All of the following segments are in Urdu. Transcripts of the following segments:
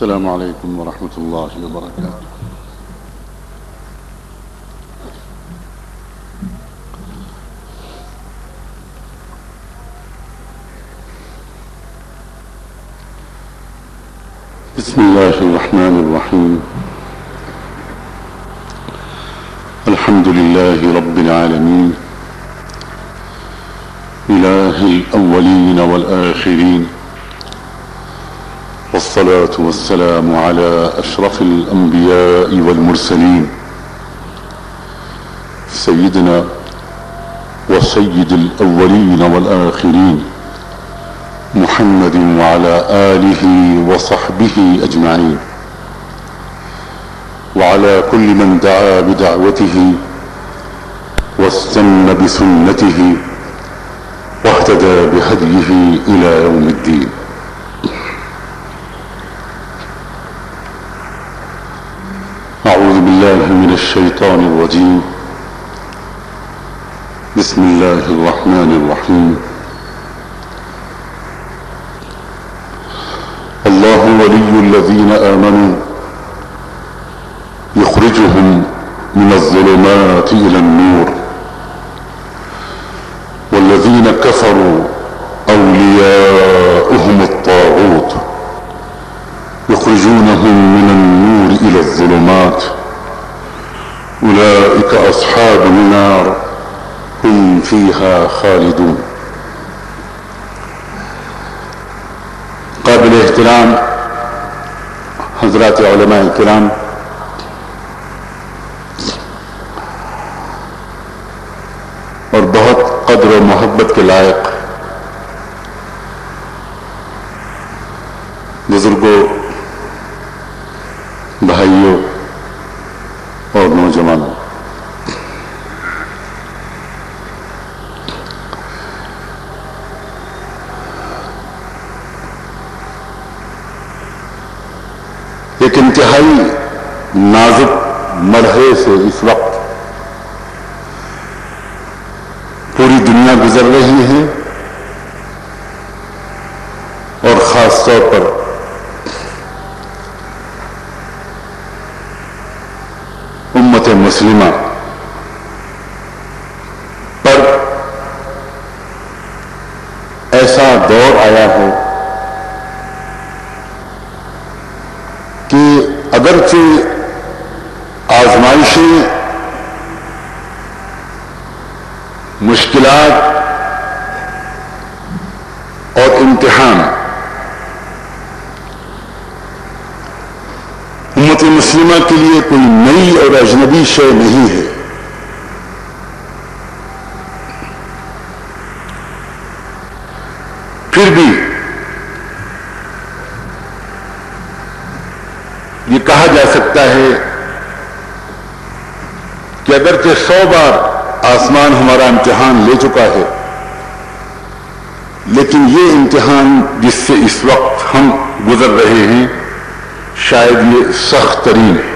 السلام عليكم ورحمة الله وبركاته. بسم الله الرحمن الرحيم. الحمد لله رب العالمين إله الأولين والآخرين، والصلاة والسلام على أشرف الأنبياء والمرسلين سيدنا وسيد الأولين والآخرين محمد وعلى آله وصحبه أجمعين، وعلى كل من دعا بدعوته واستنى بسنته واهتدى بهديه إلى يوم الدين. أعوذ بالله من الشيطان الرجيم. بسم الله الرحمن الرحيم. الله ولي الذين آمنوا يخرجهم من الظلمات إلى النور، والذين كفروا أولياؤهم الطاغوت يخرجونهم من النور إلى الظلمات، أولئك أصحاب النار هم فيها خالدون. قابل احترام حضرات علماء کرام، اور بہت قدر و محبت کے لائق بزرگوں، بھائیوں اور نوجوانوں، ایک انتہائی نازک مرحلے سے اس وقت پوری دنیا گزر رہی ہے، اور خاص طور پر امت مسلمہ پر ایسا دور آیا ہے کہ اگرچہ آزمائشیں، مشکلات اور امتحان امت مسلمہ کے لیے کوئی نئی اور اجنبی شے نہیں ہے، پھر بھی یہ کہا جا سکتا ہے کہ اگرچہ 100 بار آسمان ہمارا امتحان لے چکا ہے، لیکن یہ امتحان جس سے اس وقت ہم گزر رہے ہیں شاید یہ سخت ترین ہے۔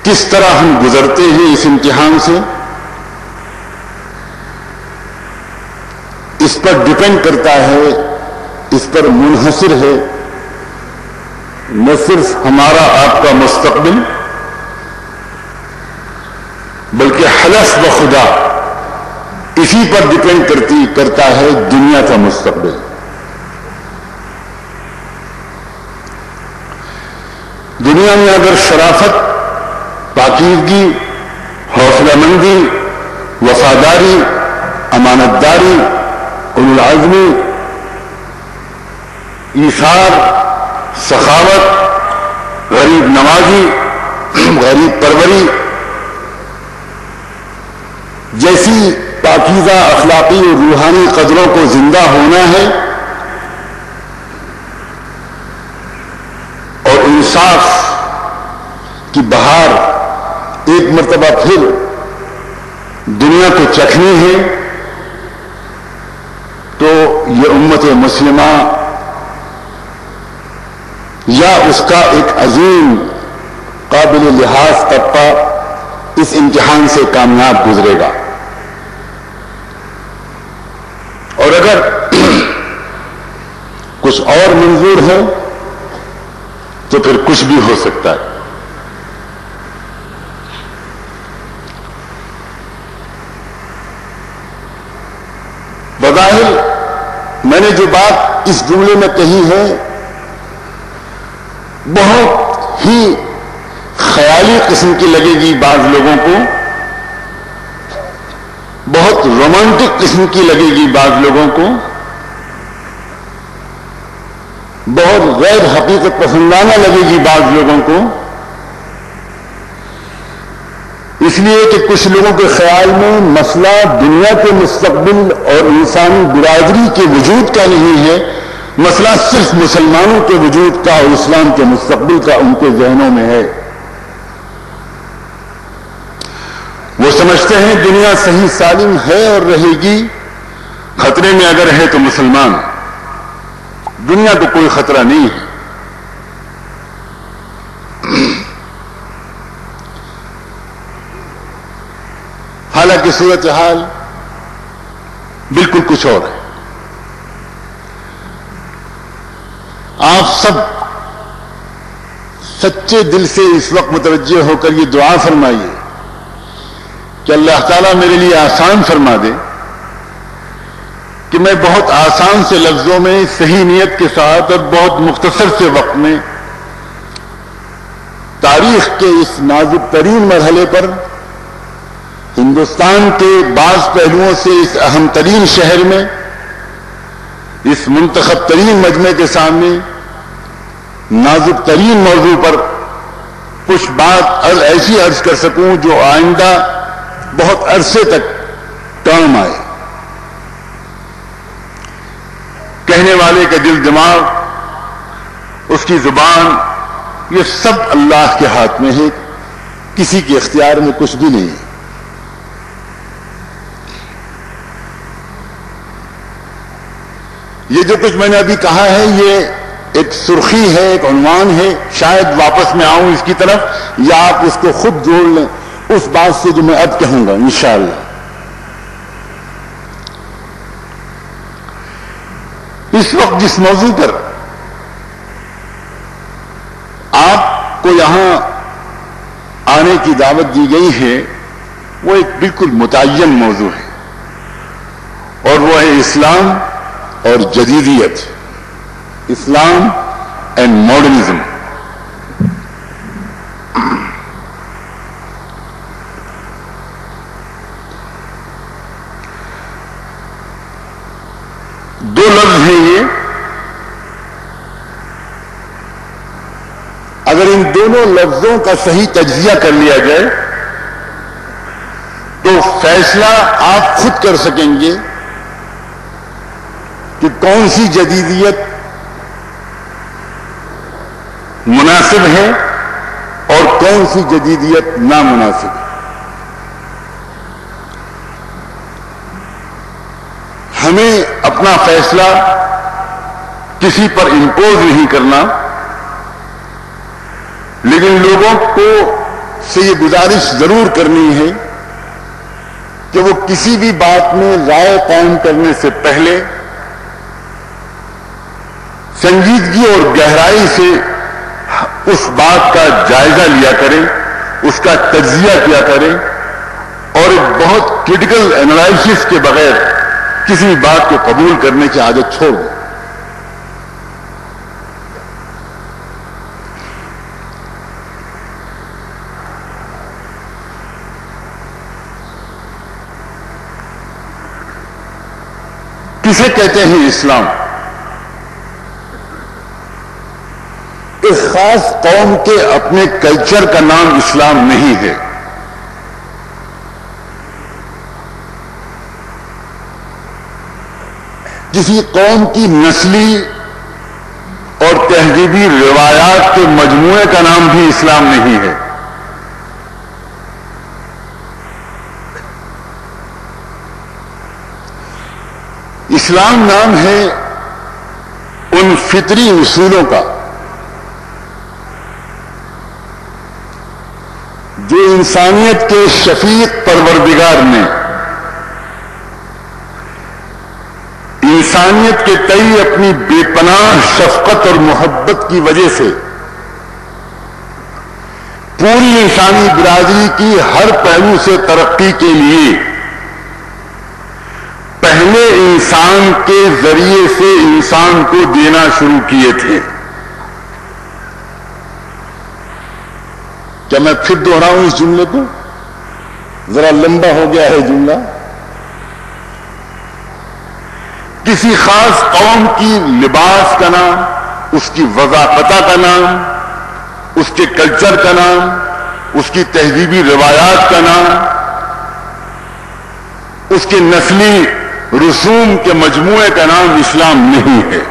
کس طرح ہم گزرتے ہیں اس امتحان سے، اس پر ڈیپینڈ کرتا ہے، اس پر منحصر ہے نہ صرف ہمارا آپ کا مستقبل، بلکہ حلف بخدا اسی پر ڈیپینڈ کرتا ہے دنیا کا مستقبل۔ دنیا میں اگر شرافت، پاکیزگی، حوصلہ مندی، وفاداری، امانت داری، اولو العزمی، ایثار، سخاوت، غریب نوازی، غریب پروری جیسی پاکیزہ اخلاقی اور روحانی قدروں کو زندہ ہونا ہے، اور انصاف کی بہار ایک مرتبہ پھر دنیا کو چکھنی ہے، تو یہ امت مسلمہ یا اس کا ایک عظیم قابل لحاظ طبقہ اس امتحان سے کامیاب گزرے گا. اور اگر کچھ اور منظور ہے تو پھر کچھ بھی ہو سکتا ہے. بظاہر میں نے جو بات اس جملے میں کہی ہے بہت ہی خیالی قسم کی لگے گی بعض لوگوں کو, بہت رومانٹک قسم کی لگے گی بعض لوگوں کو, بہت غیر حقیقت پسندانہ لگے گی بعض لوگوں کو, اس لیے کہ کچھ لوگوں کے خیال میں مسئلہ دنیا کے مستقبل اور انسانی برادری کے وجود کا نہیں ہے, مسئلہ صرف مسلمانوں کے وجود کا اور اسلام کے مستقبل کا ان کے ذہنوں میں ہے. وہ سمجھتے ہیں دنیا صحیح سالم ہے اور رہے گی, خطرے میں اگر ہے تو مسلمان, دنیا کو کوئی خطرہ نہیں ہے. حالانکہ صورتحال بالکل کچھ اور ہے. آپ سب سچے دل سے اس وقت متوجہ ہو کر یہ دعا فرمائیے کہ اللہ تعالیٰ میرے لیے آسان فرما دے کہ میں بہت آسان سے لفظوں میں صحیح نیت کے ساتھ اور بہت مختصر سے وقت میں تاریخ کے اس نازک ترین مرحلے پر ہندوستان کے بعض پہلوؤں سے اس اہم ترین شہر میں اس منتخب ترین مجمع کے سامنے نازک ترین موضوع پر کچھ بات ایسی عرض کر سکوں جو آئندہ بہت عرصے تک کام آئے. کہنے والے کا دل دماغ, اس کی زبان, یہ سب اللہ کے ہاتھ میں ہے, کسی کے اختیار میں کچھ بھی نہیں ہے. یہ جو کچھ میں نے ابھی کہا ہے یہ ایک سرخی ہے, ایک عنوان ہے, شاید واپس میں آؤں اس کی طرف یا آپ اس کو خود جوڑ لیں اس بات سے جو میں اب کہوں گا انشاءاللہ. اس وقت جس موضوع پر آپ کو یہاں آنے کی دعوت دی گئی ہے وہ ایک بالکل متعین موضوع ہے, اور وہ ہے اسلام اور جدیدیت, اسلام اینڈ ماڈرنزم. دو لفظ ہیں یہ, اگر ان دونوں لفظوں کا صحیح تجزیہ کر لیا جائے تو فیصلہ آپ خود کر سکیں گے کہ کون سی جدیدیت مناسب ہے اور کون سی جدیدیت نامناسب ہے. ہمیں اپنا فیصلہ کسی پر امپوز نہیں کرنا, لیکن لوگوں کو سے یہ گزارش ضرور کرنی ہے کہ وہ کسی بھی بات میں رائے قائم کرنے سے پہلے سنجیدگی اور گہرائی سے اس بات کا جائزہ لیا کریں, اس کا تجزیہ کیا کریں, اور ایک بہت کرٹیکل انالائسس کے بغیر کسی بات کو قبول کرنے کی عادت چھوڑ دیں. کسے کہتے ہیں اسلام؟ اس خاص قوم کے اپنے کلچر کا نام اسلام نہیں ہے. کسی قوم کی نسلی اور تہذیبی روایات کے مجموعے کا نام بھی اسلام نہیں ہے. اسلام نام ہے ان فطری اصولوں کا جو انسانیت کے شفیق پروردگار نے انسانیت کے تئیں اپنی بے پناہ شفقت اور محبت کی وجہ سے پوری انسانی برادری کی ہر پہلو سے ترقی کے لیے پہلے انسان کے ذریعے سے انسان کو دینا شروع کیے تھے. کیا میں پھر دوہراؤں اس جملے کو؟ ذرا لمبا ہو گیا ہے جملہ. کسی خاص قوم کی لباس کا نام، اس کی وضاحت کا نام، اس کے کلچر کا نام، اس کی تہذیبی روایات کا نام، اس کے نسلی رسوم کے مجموعے کا نام اسلام نہیں ہے.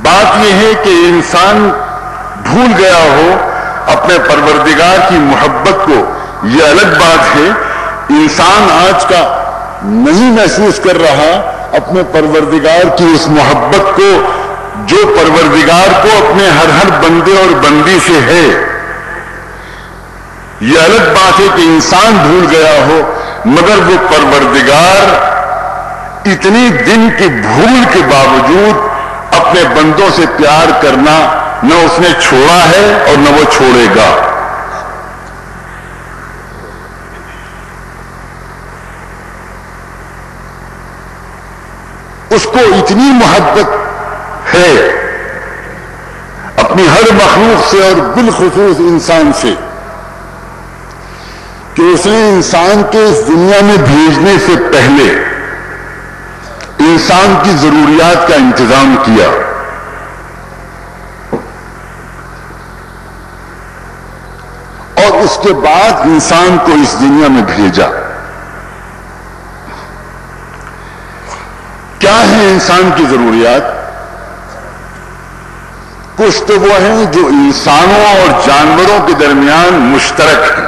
بات یہ ہے کہ انسان بھول گیا ہو اپنے پروردگار کی محبت کو، یہ الگ بات ہے. انسان آج کا نہیں محسوس کر رہا اپنے پروردگار کی اس محبت کو جو پروردگار کو اپنے ہر بندے اور بندی سے ہے. یہ الگ بات ہے کہ انسان بھول گیا ہو، مگر وہ پروردگار اتنی دن کی بھول کے باوجود اپنے بندوں سے پیار کرنا نہ اس نے چھوڑا ہے اور نہ وہ چھوڑے گا. اس کو اتنی محبت ہے اپنی ہر مخلوق سے اور بالخصوص انسان سے کہ اس نے انسان کے اس دنیا میں بھیجنے سے پہلے انسان کی ضروریات کا انتظام کیا. اور اس کے بعد انسان کو اس دنیا میں بھیجا. کیا ہیں انسان کی ضروریات؟ کچھ تو وہ ہیں جو انسانوں اور جانوروں کے درمیان مشترک ہیں.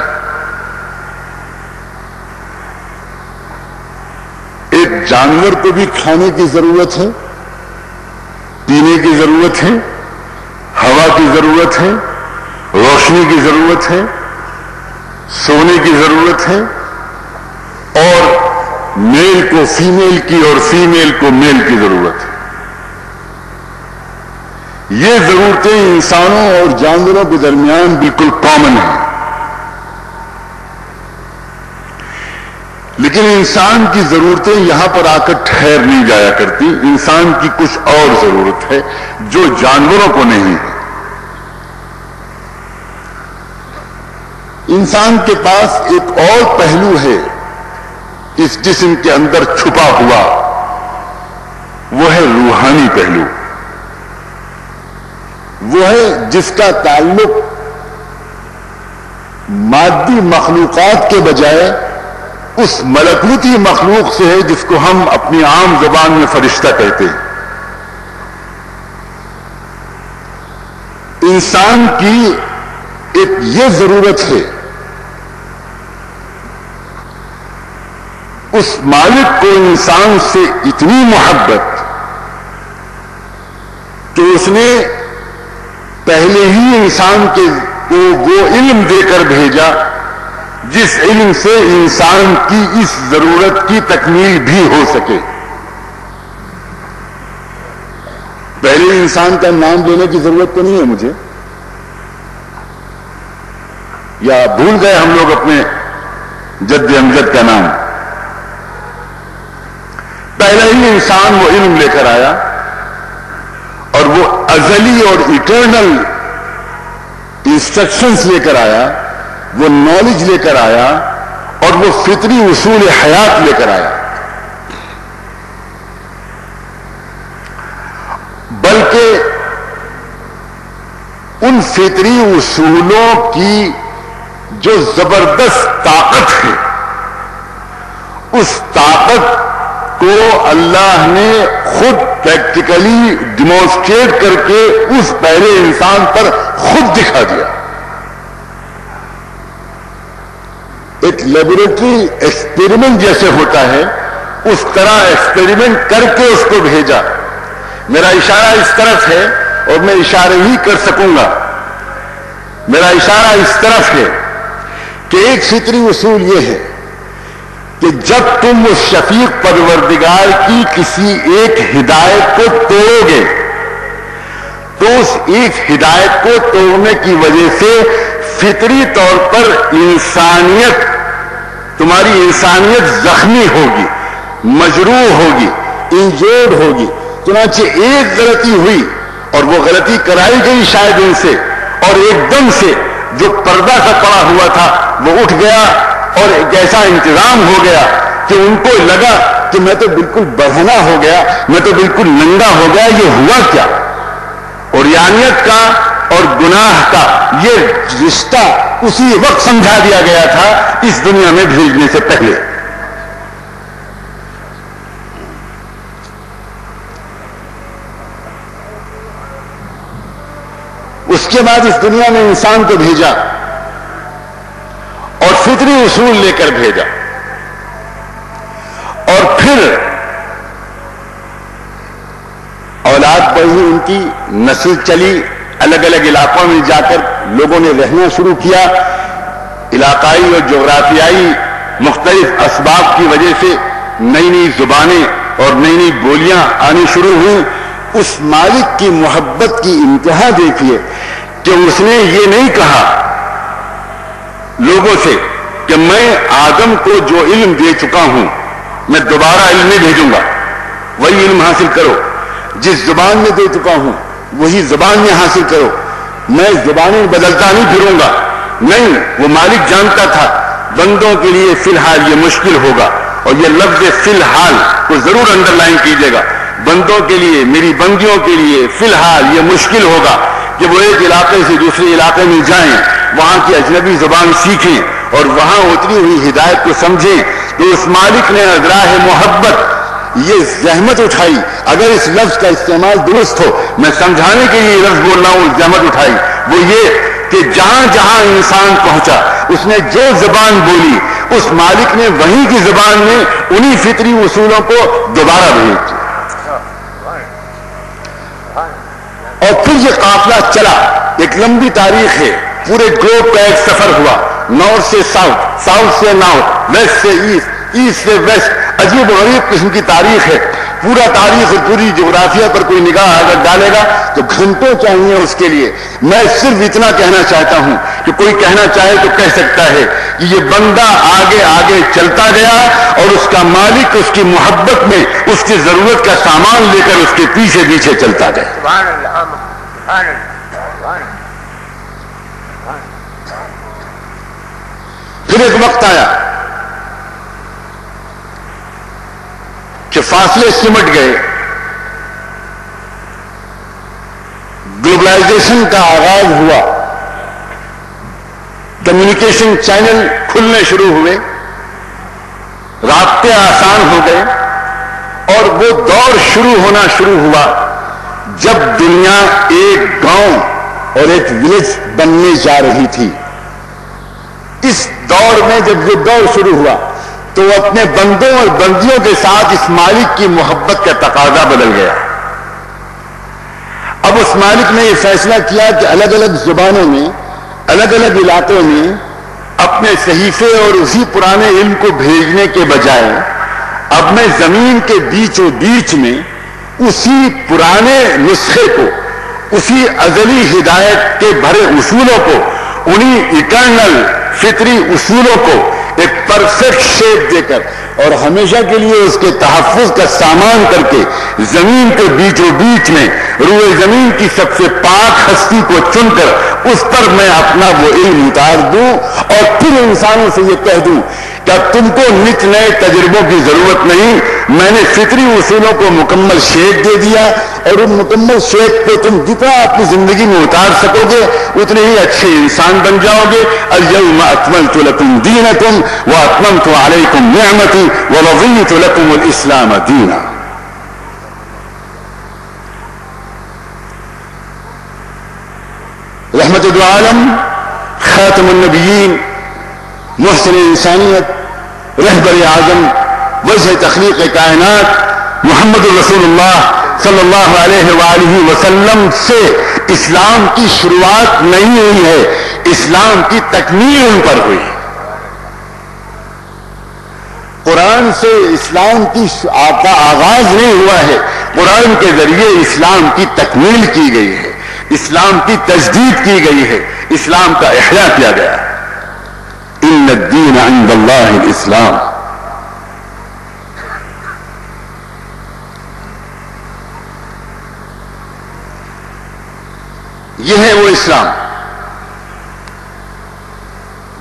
ایک جانور کو بھی کھانے کی ضرورت ہے، پینے کی ضرورت ہے، ہوا کی ضرورت ہے، روشنی کی ضرورت ہے، سونے کی ضرورت ہے، اور میل کو فیمیل کی اور فیمیل کو میل کی ضرورت ہے. یہ ضرورتیں انسانوں اور جانوروں کے درمیان بالکل کامن ہیں. لیکن انسان کی ضرورتیں یہاں پر آ کر ٹھہر نہیں جایا کرتی. انسان کی کچھ اور ضرورت ہے جو جانوروں کو نہیں ہے. انسان کے پاس ایک اور پہلو ہے اس جسم کے اندر چھپا ہوا، وہ ہے روحانی پہلو. وہ ہے جس کا تعلق مادی مخلوقات کے بجائے اس ملکوتی مخلوق سے ہے جس کو ہم اپنی عام زبان میں فرشتہ کہتے ہیں. انسان کی ایک یہ ضرورت ہے اس مالک کو انسان سے اتنی محبت کہ اس نے پہلے ہی انسان کو وہ علم دے کر بھیجا جس علم سے انسان کی اس ضرورت کی تکمیل بھی ہو سکے. پہلے انسان کا نام لینے کی ضرورت تو نہیں ہے مجھے، یا بھول گئے ہم لوگ اپنے جد امجد کا نام. پہلا ہی انسان وہ علم لے کر آیا اور وہ ازلی اور ایٹرنل انسٹرکشنز لے کر آیا، وہ نالج لے کر آیا اور وہ فطری اصول حیات لے کر آیا. بلکہ ان فطری اصولوں کی جو زبردست طاقت ہے، اس طاقت کو اللہ نے خود پریکٹیکلی ڈیمونسٹریٹ کر کے اس پہلے انسان پر خود دکھا دیا. ایک لیبوریٹری ایکسپیریمنٹ جیسے ہوتا ہے اس طرح ایکسپیریمنٹ کر کے اس کو بھیجا. میرا اشارہ اس طرف ہے اور میں اشارے ہی کر سکوں گا. میرا اشارہ اس طرف ہے کہ ایک فطری اصول یہ ہے کہ جب تم اس شفیق پروردگار کی کسی ایک ہدایت کو توڑو گے تو اس ایک ہدایت کو توڑنے کی وجہ سے فطری طور پر انسانیت، تمہاری انسانیت زخمی ہوگی، مجروح ہوگی، انجورڈ ہوگی. چنانچہ ایک غلطی ہوئی اور وہ غلطی کرائی گئی شاید ان سے، اور ایک دم سے جو پردہ کا پڑا ہوا تھا وہ اٹھ گیا اور ایک ایسا انتظام ہو گیا کہ ان کو لگا کہ میں تو بالکل برہنہ ہو گیا، میں تو بالکل ننگا ہو گیا. یہ ہوا کیا؟ اوریانیت کا اور گناہ کا یہ رشتہ اسی وقت سمجھا دیا گیا تھا اس دنیا میں بھیجنے سے پہلے. اس کے بعد اس دنیا میں انسان کو بھیجا اور فطری اصول لے کر بھیجا، اور پھر اولاد بڑھی، ان کی نسل چلی، الگ الگ علاقوں میں جا کر لوگوں نے رہنا شروع کیا. علاقائی اور جغرافیائی مختلف اسباب کی وجہ سے نئی نئی زبانیں اور نئی نئی بولیاں آنی شروع ہوئیں. اس مالک کی محبت کی انتہا دیکھیے کہ اس نے یہ نہیں کہا لوگوں سے کہ میں آدم کو جو علم دے چکا ہوں میں دوبارہ علم نہیں بھیجوں گا، وہی علم حاصل کرو. جس زبان میں دے چکا ہوں وہی زبان میں حاصل کرو، میں زبانیں بدلتا نہیں پھروں گا. نہیں، وہ مالک جانتا تھا بندوں کے لیے فی الحال یہ مشکل ہوگا، اور یہ لفظ فی الحال کو ضرور انڈر لائن کیجیے گا. بندوں کے لیے، میری بندیوں کے لیے فی الحال یہ مشکل ہوگا کہ وہ ایک علاقے سے دوسرے علاقے میں جائیں، وہاں کی اجنبی زبان سیکھیں اور وہاں اتری ہوئی ہدایت کو سمجھیں. تو اس مالک نے ازراہ محبت یہ زحمت اٹھائی. اگر اس لفظ کا استعمال درست ہو، میں سمجھانے کے لیے لفظ بول رہا ہوں، زحمت اٹھائی وہ یہ کہ جہاں جہاں انسان پہنچا اس نے جو زبان بولی اس مالک نے وہیں کی زبان میں انہی فطری اصولوں کو دوبارہ بھیج دیا. اور پھر یہ قافلہ چلا. ایک لمبی تاریخ ہے، پورے گلوب کا ایک سفر ہوا، نارتھ سے ساؤتھ، ساؤتھ سے نارتھ، ویسٹ سے ایسٹ، ایسٹ سے ویسٹ. عجیب و غریب قسم کی تاریخ ہے. پورا تاریخ اور پوری جغرافیہ پر کوئی نگاہ اگر ڈالے گا تو گھنٹوں چاہیے اس کے لیے. میں صرف اتنا کہنا چاہتا ہوں کہ کوئی کہنا چاہے تو کہہ سکتا ہے کہ یہ بندہ آگے آگے چلتا گیا اور اس کا مالک اس کی محبت میں اس کی ضرورت کا سامان لے کر اس کے پیچھے پیچھے چلتا گیا. سبحان اللہ، سبحان اللہ. پھر ایک وقت آیا کہ فاصلے سمٹ گئے، گلوبلائزیشن کا آغاز ہوا، کمیونیکیشن چینل کھلنے شروع ہوئے، رابطے آسان ہو گئے، اور وہ دور شروع ہونا شروع ہوا جب دنیا ایک گاؤں اور ایک ولیج بننے جا رہی تھی. اس دور میں جب یہ دور شروع ہوا تو وہ اپنے بندوں اور بندیوں کے ساتھ اس مالک کی محبت کا تقاضا بدل گیا. اب اس مالک نے یہ فیصلہ کیا کہ الگ الگ زبانوں میں، الگ الگ علاقوں میں اپنے صحیفے اور اسی پرانے علم کو بھیجنے کے بجائے اب میں زمین کے بیچوں بیچ میں اسی پرانے نسخے کو، اسی ازلی ہدایت کے بھرے اصولوں کو، انہی اٹرنل فطری اصولوں کو ایک پرفیکٹ شیپ دے کر اور ہمیشہ کے لیے اس کے تحفظ کا سامان کر کے زمین کے بیچوں بیچ میں روئے زمین کی سب سے پاک ہستی کو چن کر اس پر میں اپنا وہ علم اتار دوں اور پھر انسانوں سے یہ کہہ دوں کہ تم کو نت نئے تجربوں کی ضرورت نہیں، میں نے فطری اصولوں کو مکمل شیپ دے دیا اور ان مکمل شیپ کو تم جتنا اپنی زندگی میں اتار سکو گے اتنے ہی اچھے انسان بن جاؤ گے. اليوم اکملت لکم دینکم واتممت علیکم نعمتی ورضیت لکم الاسلام دینا. رحمت دو عالم، خاتم النبیین، محسن انسانیت، رہبر اعظم، وجہ تخلیق کائنات محمد رسول اللہ صلی اللہ علیہ وآلہ وسلم سے اسلام کی شروعات نہیں ہوئی ہے، اسلام کی تکمیل ان پر ہوئی۔ قرآن سے اسلام کی کا آغاز نہیں ہوا ہے، قرآن کے ذریعے اسلام کی تکمیل کی گئی ہے، اسلام کی تجدید کی گئی ہے، اسلام کا احیاء کیا گیا ہے۔ ان الدین عند اللہ الاسلام۔ یہ ہے وہ اسلام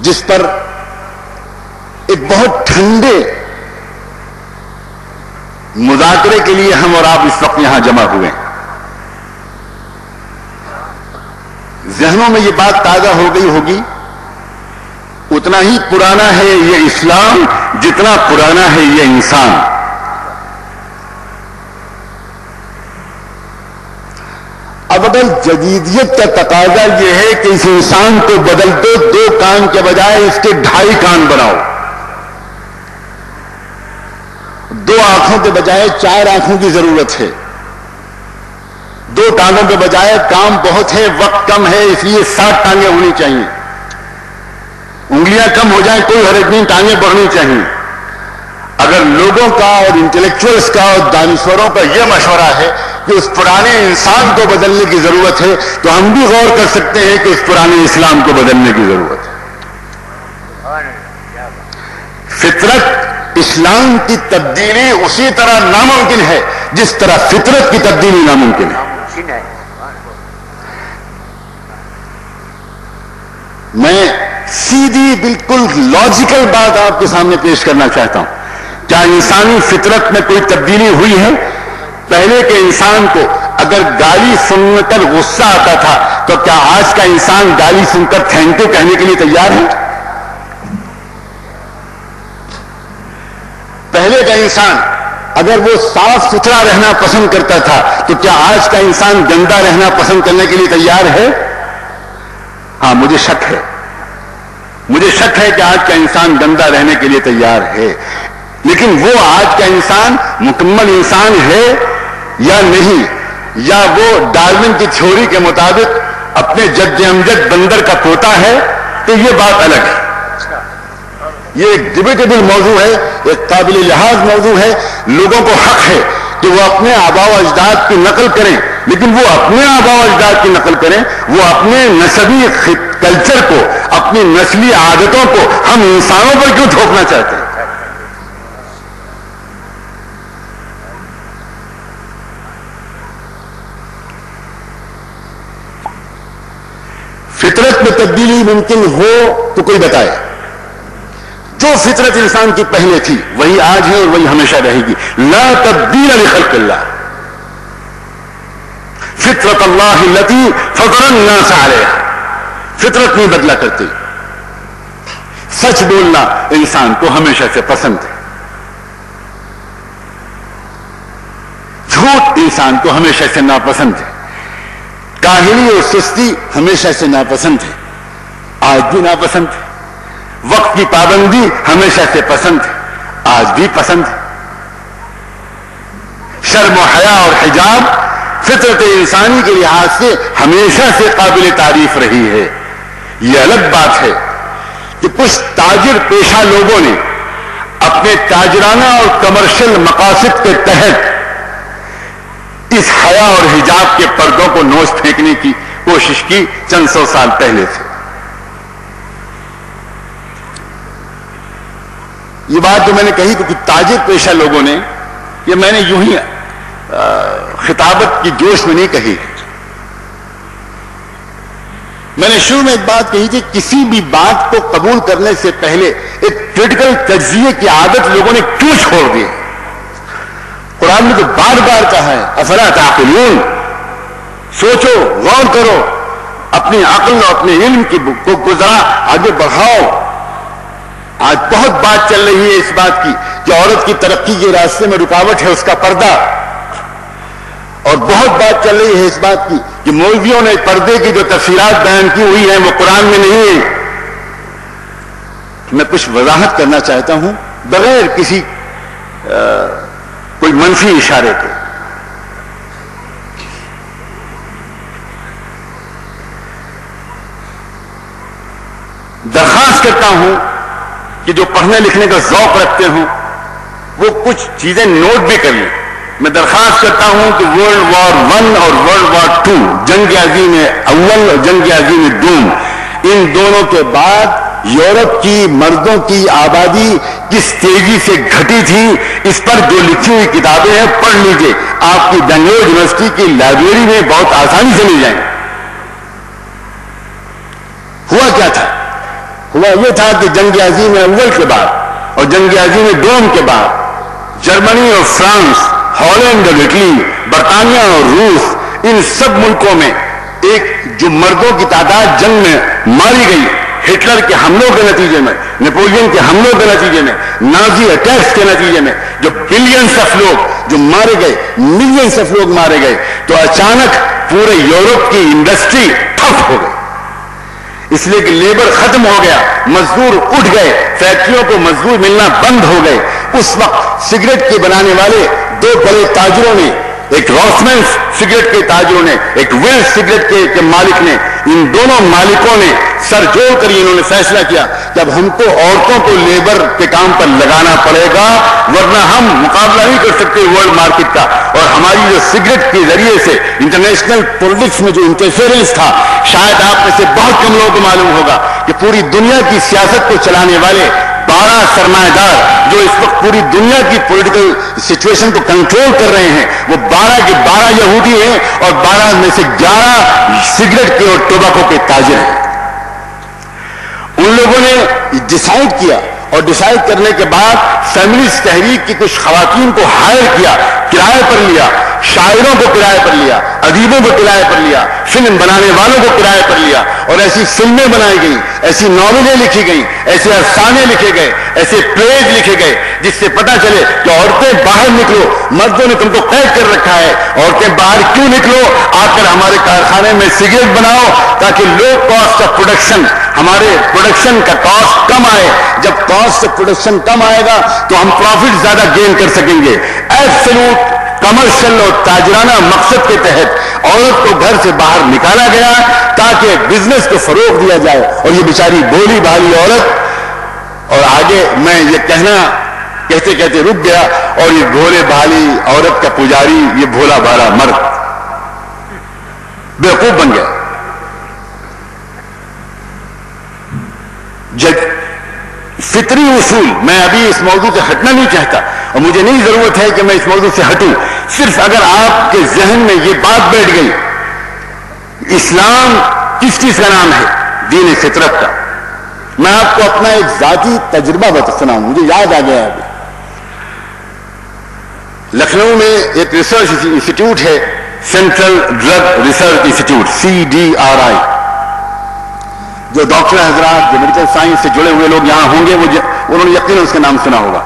جس پر ایک بہت ٹھنڈے مذاکرے کے لیے ہم اور آپ اس وقت یہاں جمع ہوئے ہیں۔ ذہنوں میں یہ بات تازہ ہو گئی ہوگی، اتنا ہی پرانا ہے یہ اسلام جتنا پرانا ہے یہ انسان۔ اب اگر جدیدیت کا تقاضا یہ ہے کہ اس انسان کو بدل دو، 2 کان کے بجائے اس کے 2.5 کان بناؤ، 2 آنکھوں کے بجائے 4 آنکھوں کی ضرورت ہے، 2 ٹانگوں کے بجائے کام بہت ہے، وقت کم ہے، اس لیے 7 ٹانگیں ہونی چاہیے، انگلیاں کم ہو جائیں کوئی حرج نہیں، ٹانگیں بڑھنی چاہیے۔ اگر لوگوں کا اور انٹلیکچوئلس کا اور دانشوروں کا یہ مشورہ ہے کہ اس پرانے انسان کو بدلنے کی ضرورت ہے، تو ہم بھی غور کر سکتے ہیں کہ اس پرانے اسلام کو بدلنے کی ضرورت ہے۔ فطرت اسلام کی تبدیلی اسی طرح ناممکن ہے جس طرح فطرت کی تبدیلی ناممکن ہے۔ میں سیدھی بالکل لاجیکل بات آپ کے سامنے پیش کرنا چاہتا ہوں۔ کیا انسانی فطرت میں کوئی تبدیلی ہوئی ہے؟ پہلے کے انسان کو اگر گالی سن کر غصہ آتا تھا تو کیا آج کا انسان گالی سن کر تھینک یو کہنے کے لیے تیار ہے؟ پہلے کا انسان اگر وہ صاف ستھرا رہنا پسند کرتا تھا تو کیا آج کا انسان گندا رہنا پسند کرنے کے لیے تیار ہے؟ ہاں، مجھے شک ہے کہ آج کا انسان گندا رہنے کے لیے تیار ہے، لیکن وہ آج کا انسان مکمل انسان ہے یا نہیں، یا وہ ڈارون کی تھیوری کے مطابق اپنے جد امجد بندر کا پوتا ہے، تو یہ بات الگ ہے۔ یہ ایک ڈیبیٹیبل موضوع ہے، ایک قابل لحاظ موضوع ہے۔ لوگوں کو حق ہے کہ وہ اپنے آباء و اجداد کی نقل کریں، لیکن وہ اپنے آباء و اجداد کی نقل کریں، وہ اپنے نسبی کلچر کو، اپنی نسلی عادتوں کو ہم انسانوں پر کیوں تھوپنا چاہتے ہیں؟ فطرت میں تبدیلی ممکن ہو تو کوئی بتائے۔ جو فطرت انسان کی پہلے تھی وہی آج ہے اور وہی ہمیشہ رہے گی۔ لا تبدیل لخلق اللہ، فطرت اللہ التی فطر الناس علیہا، فطرت نہیں بدلا کرتی۔ سچ بولنا انسان کو ہمیشہ سے پسند ہے، جھوٹ انسان کو ہمیشہ سے ناپسند ہے، کاہلی اور سستی ہمیشہ سے ناپسند ہے، آج بھی ناپسند ہے، وقت کی پابندی ہمیشہ سے پسند ہے، آج بھی پسند ہے، شرم و حیا اور حجاب فطرت انسانی کے لحاظ سے ہمیشہ سے قابل تعریف رہی ہے۔ یہ الگ بات ہے کہ کچھ تاجر پیشہ لوگوں نے اپنے تاجرانہ اور کمرشل مقاصد کے تحت اس حیا اور حجاب کے پردوں کو نوچ پھینکنے کی کوشش کی چند 100 سال پہلے سے۔ یہ بات جو میں نے کہی تو کچھ تاجر پیشہ لوگوں نے، یہ میں نے یوں ہی خطابت کی جوش میں نہیں کہی، میں نے شروع میں ایک بات کہی تھی، کسی بھی بات کو قبول کرنے سے پہلے ایک کریٹیکل تجزیے کی عادت لوگوں نے کیوں چھوڑ دی؟ قرآن نے تو بار بار کہا ہے افلا تعقلون، سوچو، غور کرو، اپنی عقل اور اپنے علم کو گزرا آگے بڑھاؤ۔ آج بہت بات چل رہی ہے اس بات کی کہ عورت کی ترقی کے راستے میں رکاوٹ ہے اس کا پردہ، اور بہت بات چل رہی ہے اس بات کی کہ مولویوں نے پردے کی جو تفسیرات بیان کی ہوئی ہیں وہ قرآن میں نہیں ہے۔ میں کچھ وضاحت کرنا چاہتا ہوں بغیر کسی کوئی منفی اشارے تھے. درخواست کرتا ہوں کہ جو پڑھنے لکھنے کا ذوق رکھتے ہوں وہ کچھ چیزیں نوٹ بھی کر لیں. میں درخواست کرتا ہوں کہ ورلڈ وار 1 اور ورلڈ وار 2 جنگ عظیم اول اور جنگ عظیم دوم، ان دونوں کے بعد یورپ کی مردوں کی آبادی کس تیزی سے گھٹی تھی، اس پر جو لکھی ہوئی کتابیں ہیں پڑھ لیجئے. آپ کی بنگلور یونیورسٹی کی لائبریری میں بہت آسانی سے مل جائیں. ہوا کیا تھا؟ ہوا یہ تھا کہ جنگ عظیم اول کے بعد اور جنگ عظیم دوم کے بعد جرمنی اور فرانس، ہالینڈ اور اٹلی، برطانیہ اور روس، ان سب ملکوں میں ایک جو مردوں کی تعداد جنگ میں ماری گئی، ہٹلر کے حملوں کے نتیجے میں، نیپولین کے حملوں کے نتیجے میں، نازی اٹیکس کے نتیجے میں جو بلینس آف لوگ جو مارے گئے، ملینس آف لوگ مارے گئے، تو اچانک پورے یورپ کی انڈسٹری ٹھپ ہو گئی. اس لیے کہ لیبر ختم ہو گیا، مزدور اٹھ گئے، فیکٹریوں کو مزدور ملنا بند ہو گئے. اس وقت سگریٹ کے بنانے والے دو بڑے تاجروں نے، ایک راسمن سگریٹ کے تاجروں نے، ایک ول سگریٹ کے مالک نے، ان دونوں مالکوں نے سر جوڑ کر انہوں نے فیصلہ کیا کہ اب ہم کو عورتوں کو لیبر کے کام پر لگانا پڑے گا، ورنہ ہم مقابلہ نہیں کر سکتے ورلڈ مارکیٹ کا. اور ہماری جو سگریٹ کے ذریعے سے انٹرنیشنل پولیٹکس میں جو انٹرفیئرنس تھا، شاید آپ میں سے بہت کم لوگوں کو معلوم ہوگا کہ پوری دنیا کی سیاست کو چلانے والے 12 سرمایہ دار جو اس وقت پوری دنیا کی پولیٹیکل سچویشن کو کنٹرول کر رہے ہیں، وہ 12 کے 12 یہودی ہیں اور 12 میں سے 11 سگریٹ کے اور ٹوباکو کے تاجر ہیں. ان لوگوں نے ڈیسائیڈ کیا اور ڈیسائیڈ کرنے کے بعد فیملیز تحریک کی کچھ خواتین کو ہائر کیا، کرائے پر لیا، شاعروں کو کرائے پر لیا، ادیبوں کو کرائے پر لیا، فلم بنانے والوں کو کرائے پر لیا، اور ایسی فلمیں بنائی گئیں، ایسی ناولیں لکھی گئیں، ایسے افسانے لکھے گئے، ایسے پلیز لکھے گئے جس سے پتا چلے کہ عورتیں باہر نکلو، مردوں نے تم کو قید کر رکھا ہے، عورتیں باہر کیوں نکلو، آ کر ہمارے کارخانے میں سگریٹ بناؤ تاکہ لو کاسٹ آف پروڈکشن، ہمارے پروڈکشن کا کاسٹ کم آئے. جب کاسٹ آف پروڈکشن کم آئے گا تو ہم پروفٹ زیادہ گین کر سکیں گے. ایبسولوٹ کمرشل اور تاجرانہ مقصد کے تحت عورت کو گھر سے باہر نکالا گیا تاکہ بزنس کو فروغ دیا جائے. اور یہ بیچاری بولی بھالی عورت، اور آگے میں یہ کہتے کہتے رک گیا، اور یہ بھولے بھالی عورت کا پجاری یہ بھولا بھالا مرد بیوقوف بن گیا. فطری اصول، میں ابھی اس موضوع سے ہٹنا نہیں چاہتا اور مجھے نہیں ضرورت ہے کہ میں اس موضوع سے ہٹوں. صرف اگر آپ کے ذہن میں یہ بات بیٹھ گئی، اسلام کس چیز کا نام ہے؟ دین فطرت کا. میں آپ کو اپنا ایک ذاتی تجربہ سناؤں، مجھے یاد آ گیا ابھی. لکھنؤ میں ایک ریسرچ انسٹیٹیوٹ ہے، central drug research institute CDRI. جو ڈاکٹر حضرات جو میڈیکل سائنس سے جڑے ہوئے لوگ یہاں ہوں گے انہوں نے یقیناً اس کا نام سنا ہوگا.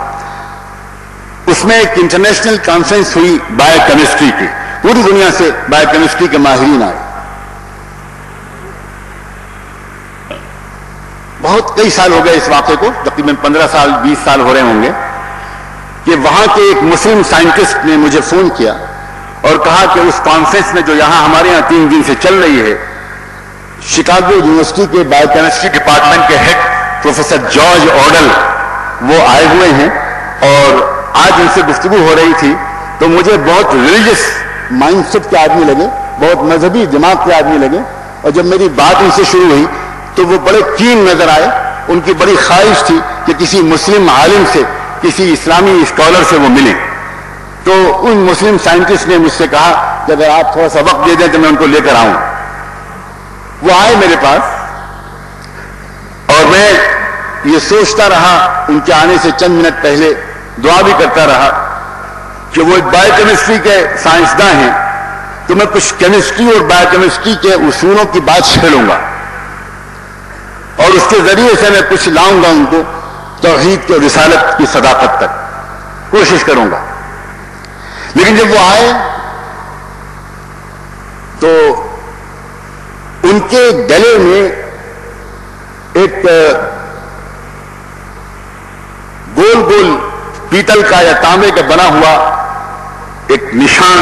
اس میں ایک انٹرنیشنل کانفرنس ہوئی بایو کیمسٹری کی، پوری دنیا سے بایو کیمسٹری کے ماہرین آئے. بہت کئی سال ہو گئے اس واقعے کو، تقریباً 15 سال 20 سال ہو رہے ہوں گے، کہ وہاں کے ایک مسلم سائنٹسٹ نے مجھے فون کیا اور کہا کہ اس کانفرنس میں جو یہاں ہمارے یہاں 3 دن سے چل رہی ہے، شکاگو یونیورسٹی کے بایو کیمسٹری ڈپارٹمنٹ کے ہیڈ پروفیسر جارج آڈل وہ آئے ہوئے ہیں اور آج ان سے گفتگو ہو رہی تھی. تو مجھے بہت ریلیجس مائنڈ سیٹ کے آدمی لگے، بہت مذہبی دماغ کے آدمی لگے، اور جب میری بات ان سے شروع ہوئی تو وہ بڑے کین نظر آئے. ان کی بڑی خواہش تھی کہ کسی مسلم عالم سے، کسی اسلامی اسکالر سے وہ ملیں. تو ان مسلم سائنٹسٹ نے مجھ سے کہا کہ اگر آپ تھوڑا سا وقت دے دیں تو میں ان کو لے کر آؤں. وہ آئے میرے پاس اور میں یہ سوچتا رہا ان کے آنے سے چند منٹ پہلے، دعا بھی کرتا رہا کہ وہ ایک بایو کیمسٹری کے سائنسداں ہیں، تو میں کچھ کیمسٹری اور بایو کیمسٹری کے اصولوں کی بات چھیڑوں گا اور اس کے ذریعے سے میں کچھ لاؤں گا ان کو توحید کے رسالت کی صداقت تک، کوشش کروں گا. لیکن جب وہ آئے تو ان کے گلے میں ایک گول گول پیتل کا یا تانبے کا بنا ہوا ایک نشان،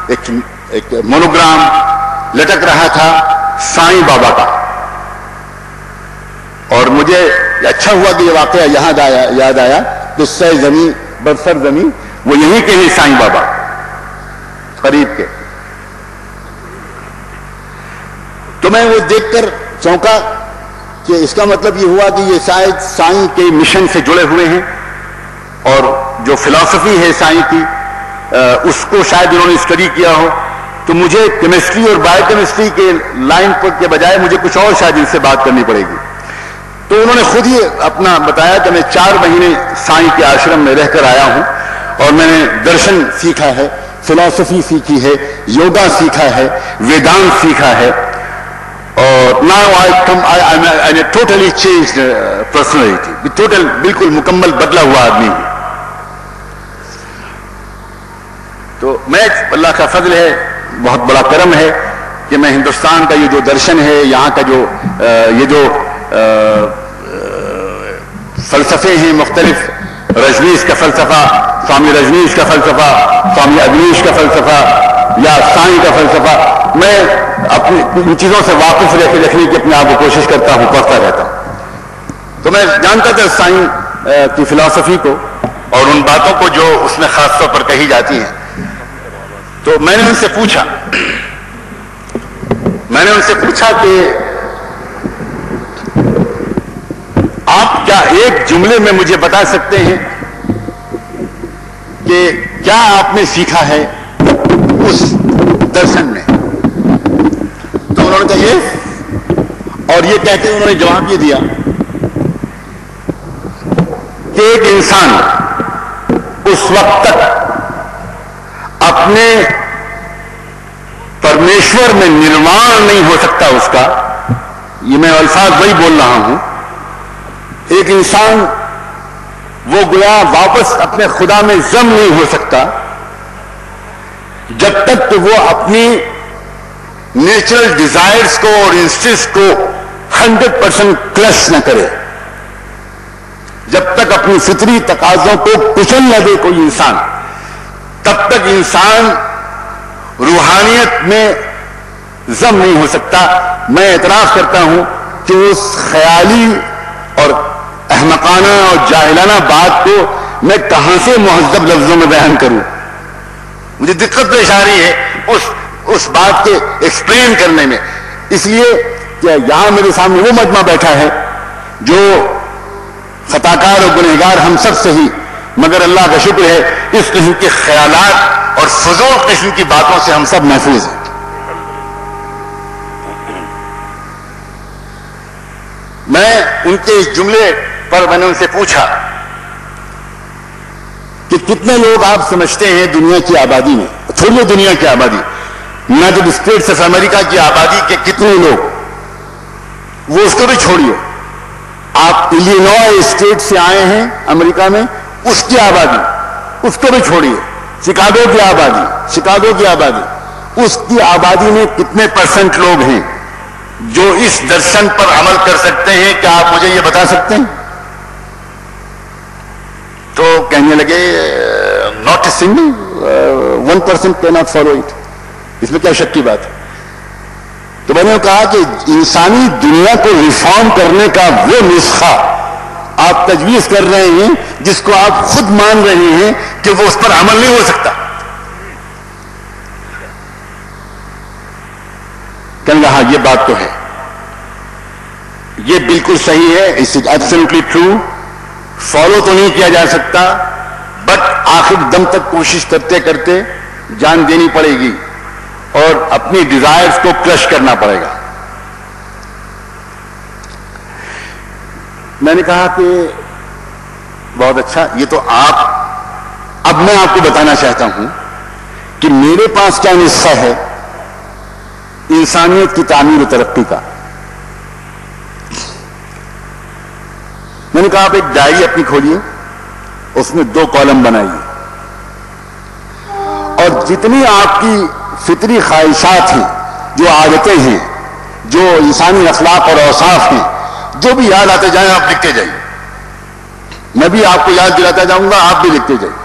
ایک مونوگرام لٹک رہا تھا سائیں بابا کا، اور مجھے اچھا ہوا کہ یہ واقعہ یاد آیا کہ سہ زمین برسر زمین وہ یہیں کے ہیں سائیں بابا قریب کے. تو میں وہ دیکھ کر چونکا کہ اس کا مطلب یہ ہوا کہ یہ شاید سائیں کے مشن سے جڑے ہوئے ہیں، اور جو فلسفی ہے سائیں کی اس کو شاید انہوں نے اسٹڈی کیا ہو. تو مجھے کیمسٹری اور بایو کیمسٹری کے لائن کے بجائے مجھے کچھ اور شاید ان سے بات کرنی پڑے گی. تو انہوں نے خود ہی اپنا بتایا کہ میں 4 مہینے سائیں کے آشرم میں رہ کر آیا ہوں، اور میں نے درشن سیکھا ہے، فلسفی سیکھی ہے، یوگا سیکھا ہے، ویدانت سیکھا ہے، اور now I totally changed personality، بالکل مکمل بدلا ہوا آدمی ہوں. تو میں اللہ کا فضل ہے، بہت بڑا کرم ہے کہ میں ہندوستان کا یہ جو درشن ہے، یہاں کا جو یہ جو فلسفے ہیں مختلف، رجنیش کا فلسفہ، سوامی رجنیش کا فلسفہ، سوامی اگنیش کا فلسفہ یا سائیں کا فلسفہ، میں اپنی ان چیزوں سے واقف رکھنے کی اپنے آپ کو کوشش کرتا ہوں، پڑھتا رہتا ہوں. تو میں جانتا تھا سائیں کی فلسفی کو اور ان باتوں کو جو اس میں خاص طور پر کہی جاتی ہیں. تو میں نے ان سے پوچھا کہ آپ کیا ایک جملے میں مجھے بتا سکتے ہیں کہ کیا آپ نے سیکھا ہے اس درشن میں؟ تو انہوں نے کہا یہ، اور یہ کہتے انہوں نے جواب یہ دیا کہ ایک انسان اس وقت تک اپنے پرمیشور میں نروان نہیں ہو سکتا اس کا، یہ میں الفاظ وہی بول رہا ہوں، ایک انسان وہ گویا واپس اپنے خدا میں ضم نہیں ہو سکتا جب تک کہ وہ اپنی نیچرل ڈیزائرز کو اور انسٹنکٹس کو 100% کلش نہ کرے، جب تک اپنی فطری تقاضوں کو کچل نہ دے کوئی انسان، تب تک انسان روحانیت میں ضم نہیں ہو سکتا. میں اعتراف کرتا ہوں کہ اس خیالی اور احمقانہ اور جاہلانہ بات کو میں کہاں سے مہذب لفظوں میں بیان کروں. مجھے دقت پیش آ رہی ہے اس بات کے ایکسپلین کرنے میں، اس لیے کہ یہاں میرے سامنے وہ مجمع بیٹھا ہے جو خطاکار اور گنہگار ہم سب سے ہی، مگر اللہ کا شکر ہے اس قسم کے خیالات اور فضول قسم کی باتوں سے ہم سب محفوظ ہیں. میں ان کے اس جملے پر میں نے ان سے پوچھا کہ کتنے لوگ آپ سمجھتے ہیں دنیا کی آبادی میں، چھوڑیے دنیا کی آبادی، یونائیٹڈ اسٹیٹس آف امریکہ کی آبادی کے کتنے لوگ، وہ اس کو بھی چھوڑیے، آپ الینوائے اسٹیٹ سے آئے ہیں امریکہ میں، اس کی آبادی اس کو بھی چھوڑیے، شکاگو کی آبادی اس کی آبادی میں کتنے % لوگ ہیں جو اس درشن پر عمل کر سکتے ہیں؟ کیا آپ مجھے یہ بتا سکتے ہیں؟ تو کہنے لگے not a single 1% cannot follow it. اس میں کیا شک کی بات ہے؟ تو میں نے کہا کہ انسانی دنیا کو ریفارم کرنے کا وہ نسخہ آپ تجویز کر رہے ہیں جس کو آپ خود مان رہے ہیں کہ وہ اس پر عمل نہیں ہو سکتا. کہنے لگا ہاں یہ بات تو ہے، یہ بالکل صحیح ہے، اس از ایبسولوٹلی ٹرو، فالو تو نہیں کیا جا سکتا، بٹ آخر دم تک کوشش کرتے کرتے جان دینی پڑے گی اور اپنی ڈیزائرز کو کرش کرنا پڑے گا. میں نے کہا کہ بہت اچھا، یہ تو اب میں آپ کو بتانا چاہتا ہوں کہ میرے پاس کیا نسخہ ہے انسانیت کی تعمیر و ترقی کا. میں نے کہا آپ ایک ڈائری اپنی کھولیے، اس میں 2 کالم بنائیے، اور جتنی آپ کی فطری خواہشات ہیں، جو عادتیں ہیں، جو انسانی اخلاق اور اوصاف ہیں، جو بھی یاد آتے جائیں آپ لکھتے جائیے. میں بھی آپ کو یاد دلاتا جاؤں گا، آپ بھی لکھتے جائیں.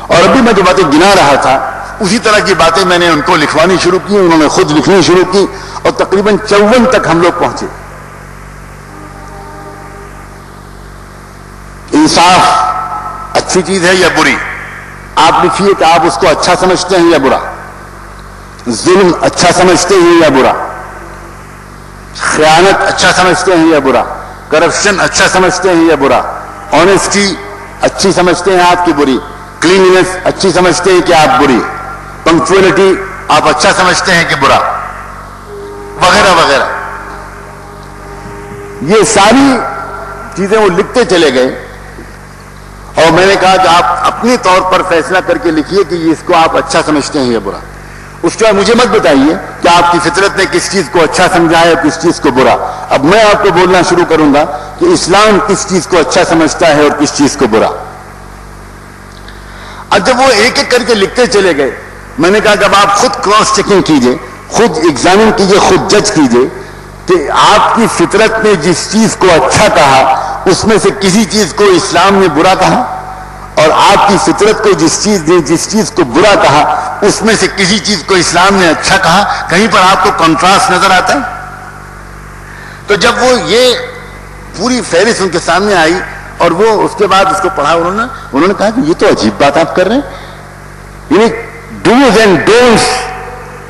اور ابھی میں جو باتیں گنا رہا تھا اسی طرح کی باتیں میں نے ان کو لکھوانی شروع کی، انہوں نے خود لکھنی شروع کی، اور تقریباً 54 تک ہم لوگ پہنچے. انصاف اچھی چیز ہے یا بری؟ آپ لکھیے کہ آپ اس کو اچھا سمجھتے ہیں یا برا. ظلم اچھا سمجھتے ہیں یا برا؟ خیانت اچھا سمجھتے ہیں یا برا؟ کرپشن اچھا سمجھتے ہیں یا برا؟ آنےسٹی اچھی سمجھتے ہیں آپ کی بری؟ کلیننس اچھی سمجھتے ہیں کہ آپ بری؟ پنکچوئلٹی آپ اچھا سمجھتے ہیں کہ برا؟ وغیرہ وغیرہ. یہ ساری چیزیں وہ لکھتے چلے گئے، اور میں نے کہا کہ آپ اپنے طور پر فیصلہ کر کے لکھیے کہ اس کو آپ اچھا سمجھتے ہیں یا برا. اس کے بعد مجھے مت بتائیے کہ آپ کی فطرت نے کس چیز کو اچھا سمجھا ہے اور کس چیز کو برا. اب میں آپ کو بولنا شروع کروں گا کہ اسلام کس چیز کو اچھا سمجھتا ہے اور کس چیز کو برا. اب جب وہ ایک ایک کر کے لکھتے چلے گئے، میں نے کہا جب آپ خود کراس چیکنگ کیجئے، خود ایگزامن کیجئے، خود جج کیجئے کہ آپ کی فطرت نے جس چیز کو اچھا کہا اس میں سے کسی چیز کو اسلام نے برا کہا، اور آپ کی فطرت کو جس چیز کو برا کہا اس میں سے کسی چیز کو اسلام نے اچھا کہا. کہیں پر آپ کو کنٹراسٹ نظر آتا ہے؟ تو جب وہ یہ پوری فہرست ان کے سامنے آئی اور وہ اس کے بعد اس کو پڑھا، انہوں نے کہا کہ یہ تو عجیب بات آپ کر رہے ہیں، یہ ڈوز اینڈ ڈونٹس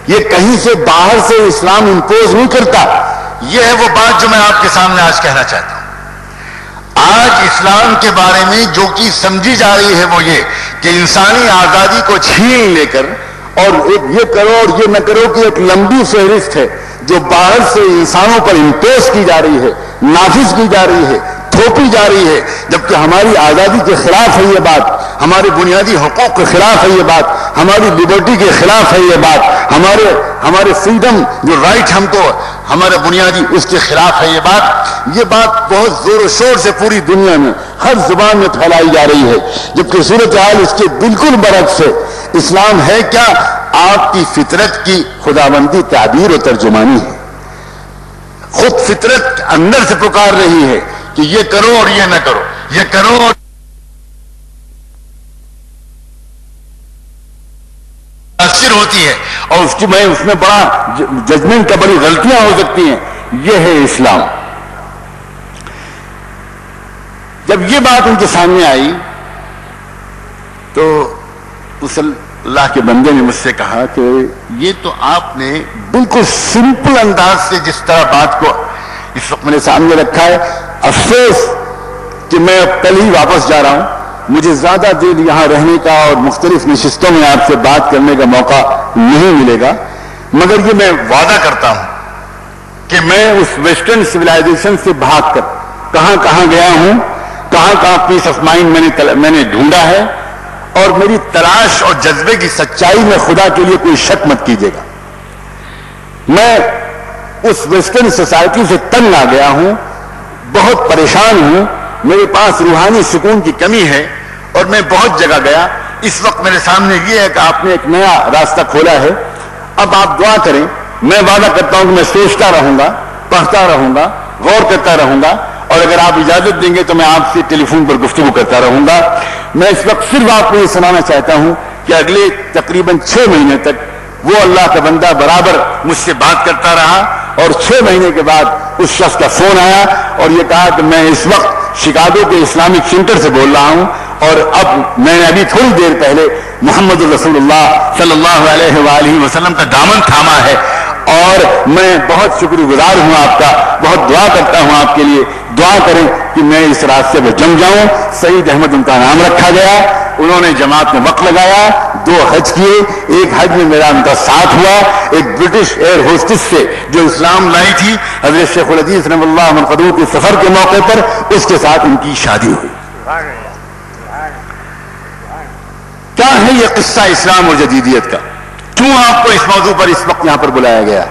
یہ کہیں سے باہر سے اسلام امپوز نہیں کرتا. یہ ہے وہ بات جو میں آپ کے سامنے آج کہنا چاہتا ہوں. آج اسلام کے بارے میں جو چیز سمجھی جا رہی ہے وہ یہ کہ انسانی آزادی کو چھین لے کر اور یہ کرو اور یہ نہ کرو کی ایک لمبی فہرست ہے جو باہر سے انسانوں پر امپوز کی جا رہی ہے، نافذ کی جا رہی ہے، تھوپی جا رہی ہے، جبکہ ہماری آزادی کے خلاف ہے یہ بات، ہمارے بنیادی حقوق کے خلاف ہے یہ بات، ہماری لبرٹی کے خلاف ہے یہ بات، ہمارے فریڈم جو رائٹ ہم کو ہمارا بنیادی اس کے خلاف ہے یہ بات. یہ بات بہت زور و شور سے پوری دنیا میں ہر زبان میں پھیلائی جا رہی ہے، جبکہ صورتحال اس کے بالکل برعکس ہے. اسلام ہے کیا؟ آپ کی فطرت کی خداوندی تعبیر و ترجمانی ہے. خود فطرت اندر سے پکار رہی ہے کہ یہ کرو اور یہ نہ کرو، یہ کرو اور متاثر ہوتی ہے، اور اس میں بڑا ججمنٹ کا بڑی غلطیاں ہو سکتی ہیں. یہ ہے اسلام. جب یہ بات ان کے سامنے آئی تو اس اللہ کے بندے نے مجھ سے کہا کہ یہ تو آپ نے بالکل سمپل انداز سے جس طرح بات کو اس وقت میرے سامنے رکھا ہے، افسوس کہ میں کل ہی واپس جا رہا ہوں، مجھے زیادہ دیر یہاں رہنے کا اور مختلف نشستوں میں آپ سے بات کرنے کا موقع نہیں ملے گا، مگر یہ میں وعدہ کرتا ہوں کہ میں اس ویسٹرن سویلائزیشن سے بھاگ کر کہاں کہاں گیا ہوں، کہاں کہاں پیس آف مائنڈ میں نے ڈھونڈا ہے، اور میری تلاش اور جذبے کی سچائی میں خدا کے لیے کوئی شک مت کیجیے گا. میں اس ویسٹرن سوسائٹی سے تنگ آ گیا ہوں، بہت پریشان ہوں، میرے پاس روحانی سکون کی کمی ہے، اور میں بہت جگہ گیا. اس وقت میرے سامنے یہ ہے کہ آپ نے ایک نیا راستہ کھولا ہے. اب آپ دعا کریں. میں وعدہ کرتا ہوں کہ میں سوچتا رہوں گا، پڑھتا رہوں گا، غور کرتا رہوں گا، اور اگر آپ اجازت دیں گے تو میں آپ سے ٹیلی فون پر گفتگو کرتا رہوں گا. میں اس وقت صرف آپ کو یہ سنانا چاہتا ہوں کہ اگلے تقریباً 6 مہینے تک وہ اللہ کا بندہ برابر مجھ سے بات کرتا رہا، اور 6 مہینے کے بعد اس شخص کا فون آیا اور یہ کہا کہ میں اس وقت شکاگو کے اسلامک سینٹر سے بول رہا ہوں، اور اب میں نے ابھی تھوڑی دیر پہلے محمد رسول اللہ صلی اللہ علیہ وآلہ وسلم کا دامن تھاما ہے، اور میں بہت شکر گزار ہوں آپ کا، بہت دعا کرتا ہوں آپ کے لیے. دعا کریں کہ میں اس راستے پہ جم جاؤں. سعید احمد ان کا نام رکھا گیا، انہوں نے جماعت میں وقت لگایا، 2 حج کیے. ایک حج میں میرا ان کا ساتھ ہوا، ایک برٹش ایئر ہوسٹس سے جو اسلام لائی تھی حضرت شیخ الحدیث رحمہ اللہ منقدور کے سفر کے موقع پر، اس کے ساتھ ان کی شادی ہوئی. کیا ہے یہ قصہ اسلام اور جدیدیت کا؟ کیوں آپ کو اس موضوع پر اس وقت یہاں پر بلایا گیا؟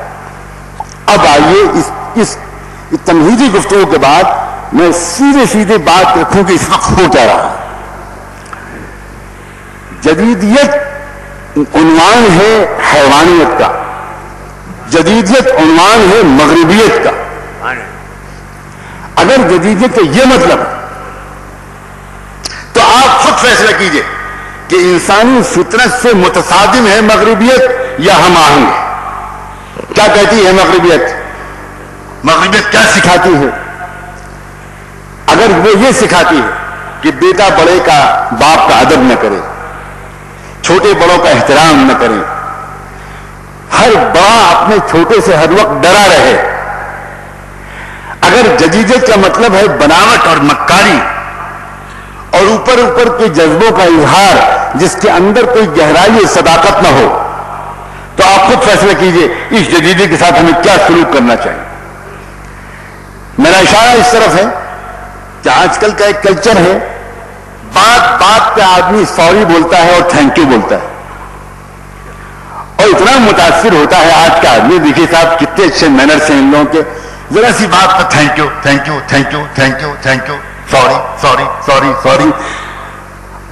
اب آئیے اس تمہیدی گفتگو کے بعد میں سیدھے بات رکھوں کہ اس وقت ہو کیا رہا. جدیدیت عنوان ہے حیوانیت کا، جدیدیت عنوان ہے مغربیت کا. اگر جدیدیت کا یہ مطلب آپ خود فیصلہ کیجئے کہ انسانی فطرت سے متصادم ہے مغربیت یا ہم آہنگ ہے؟ کیا کہتی ہے مغربیت؟ مغربیت کیا سکھاتی ہے؟ اگر وہ یہ سکھاتی ہے کہ بیٹا بڑے کا باپ کا ادب نہ کرے، چھوٹے بڑوں کا احترام نہ کرے، ہر بڑا اپنے چھوٹے سے ہر وقت ڈرا رہے، اگر جدیدیت کا مطلب ہے بناوٹ اور مکاری اور اوپر اوپر کے جذبوں کا اظہار جس کے اندر کوئی گہرائی اور صداقت نہ ہو، تو آپ خود فیصلہ کیجئے اس جدیدیت کے ساتھ ہمیں کیا سلوک کرنا چاہیے۔ میرا اشارہ اس طرف ہے کہ آج کل کا ایک کلچر ہے، بات بات پہ آدمی سوری بولتا ہے اور تھینک یو بولتا ہے، اور اتنا متاثر ہوتا ہے آج کا آدمی۔ دیکھیے صاحب کتنے اچھے مینرز ہیں ان لوگوں کے، ذرا سی بات پر thank you thank you thank you thank you thank you, sorry sorry sorry sorry.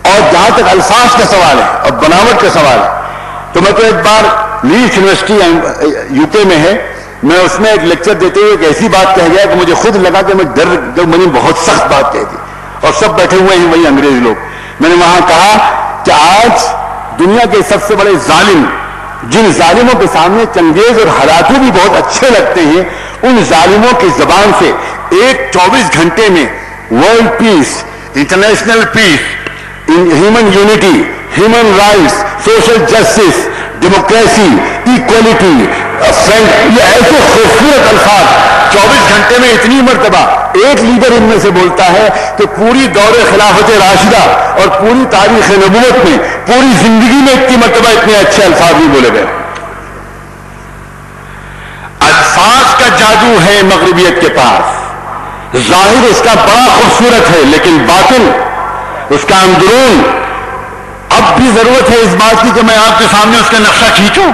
اور جہاں تک الفاظ کا سوال ہے اور بناوٹ کا سوال ہے، تو میں تو ایک بار لیڈس یونیورسٹی یو کے میں ہے، میں اس میں ایک لیکچر دیتے ہوئے ایک ایسی بات کہہ گیا کہ مجھے خود لگا کہ میں نے بہت سخت بات کہہ دی، اور سب بیٹھے ہوئے ہیں وہی انگریز لوگ۔ میں نے وہاں کہا کہ آج دنیا کے سب سے بڑے ظالم، جن ظالموں کے سامنے چنگیز اور ہلاکو بھی بہت اچھے لگتے ہیں، ان ظالموں کی زبان سے ایک 24 گھنٹے میں world peace, international peace, human unity, human rights, social justice, democracy, equality, یہ ایسے خوبصورت الفاظ 24 گھنٹے میں اتنی مرتبہ ایک لیڈر ان میں سے بولتا ہے کہ پوری دور خلافت راشدہ اور پوری تاریخ نبوت میں پوری زندگی میں اتنی مرتبہ اتنے اچھے الفاظ نہیں بولے گئے۔ الفاظ کا جادو ہے مغربیت کے پاس، ظاہر اس کا بڑا خوبصورت ہے لیکن باطن، اس کا اندرون، اب بھی ضرورت ہے اس بات کی کہ میں آپ کے سامنے اس کا نقشہ کھینچوں۔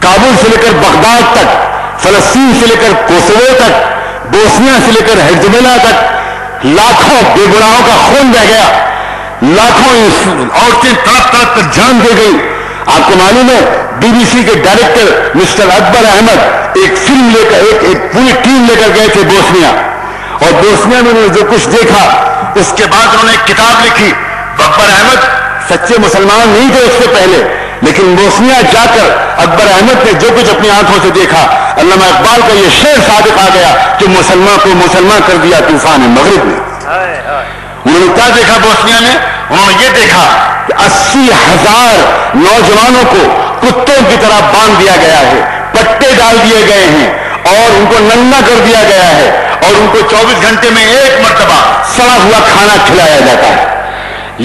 کابل سے لے کر بغداد تک، فلسطین سے لے کر کوسوو تک، بوسنیا سے لے کر ہرزگوینہ تک لاکھوں بے گناہوں کا خون بہ گیا، لاکھوں عورتیں تڑپ تڑپ کر جان دے گئی۔ آپ کو معلوم ہے بی بی سی کے ڈائریکٹر مسٹر اکبر احمد ایک فلم لے کر ایک پوری ٹیم لے کر گئے تھے بوسنیا، اور بوسنیا میں انہوں نے جو کچھ دیکھا اس کے بعد انہوں نے ایک کتاب لکھی۔ اکبر احمد سچے مسلمان نہیں تھے اس سے پہلے، لیکن بوسنیا جا کر اکبر احمد نے جو کچھ اپنی آنکھوں سے دیکھا، علامہ اقبال کا یہ شعر صادق آ گیا کہ مسلمان کو مسلمان کر دیا طوفان مغرب نے۔ انہوں نے کیا دیکھا بوسنیا میں؟ انہوں نے یہ دیکھا کہ 80,000 نوجوانوں کو کتوں کی طرح باندھ دیا گیا ہے، پٹے ڈال دیے گئے ہیں اور ان کو ننگا کر دیا گیا ہے، اور ان کو 24 گھنٹے میں ایک مرتبہ سڑا ہوا کھانا کھلایا جاتا ہے۔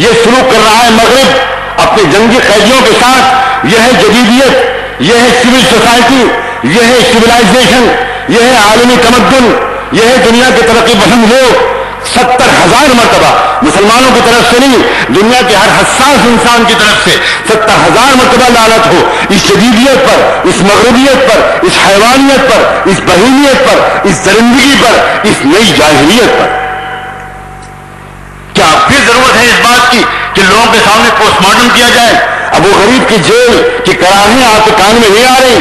یہ سلوک کر رہا ہے مغرب اپنے جنگی قیدیوں کے ساتھ۔ یہ ہے جدیدیت، یہ ہے سول سوسائٹی، یہ ہے سولائزیشن، یہ ہے عالمی تمدن، یہ ہے دنیا کے ترقی پسند لوگ۔ 70,000 مرتبہ مسلمانوں کی طرف سے نہیں، دنیا کے ہر حساس انسان کی طرف سے 70,000 مرتبہ لعنت ہو اس جدیدیت پر، اس مغربیت پر، اس حیوانیت پر، اس بہیمیت پر، اس درندگی پر، اس نئی جاہلیت پر۔ کیا اب بھی ضرورت ہے اس بات کی کہ لوگوں کے سامنے پوسٹ مارٹم کیا جائے؟ ابو غریب کی جیل کی کراہیں آپ کے کان میں نہیں آ رہی؟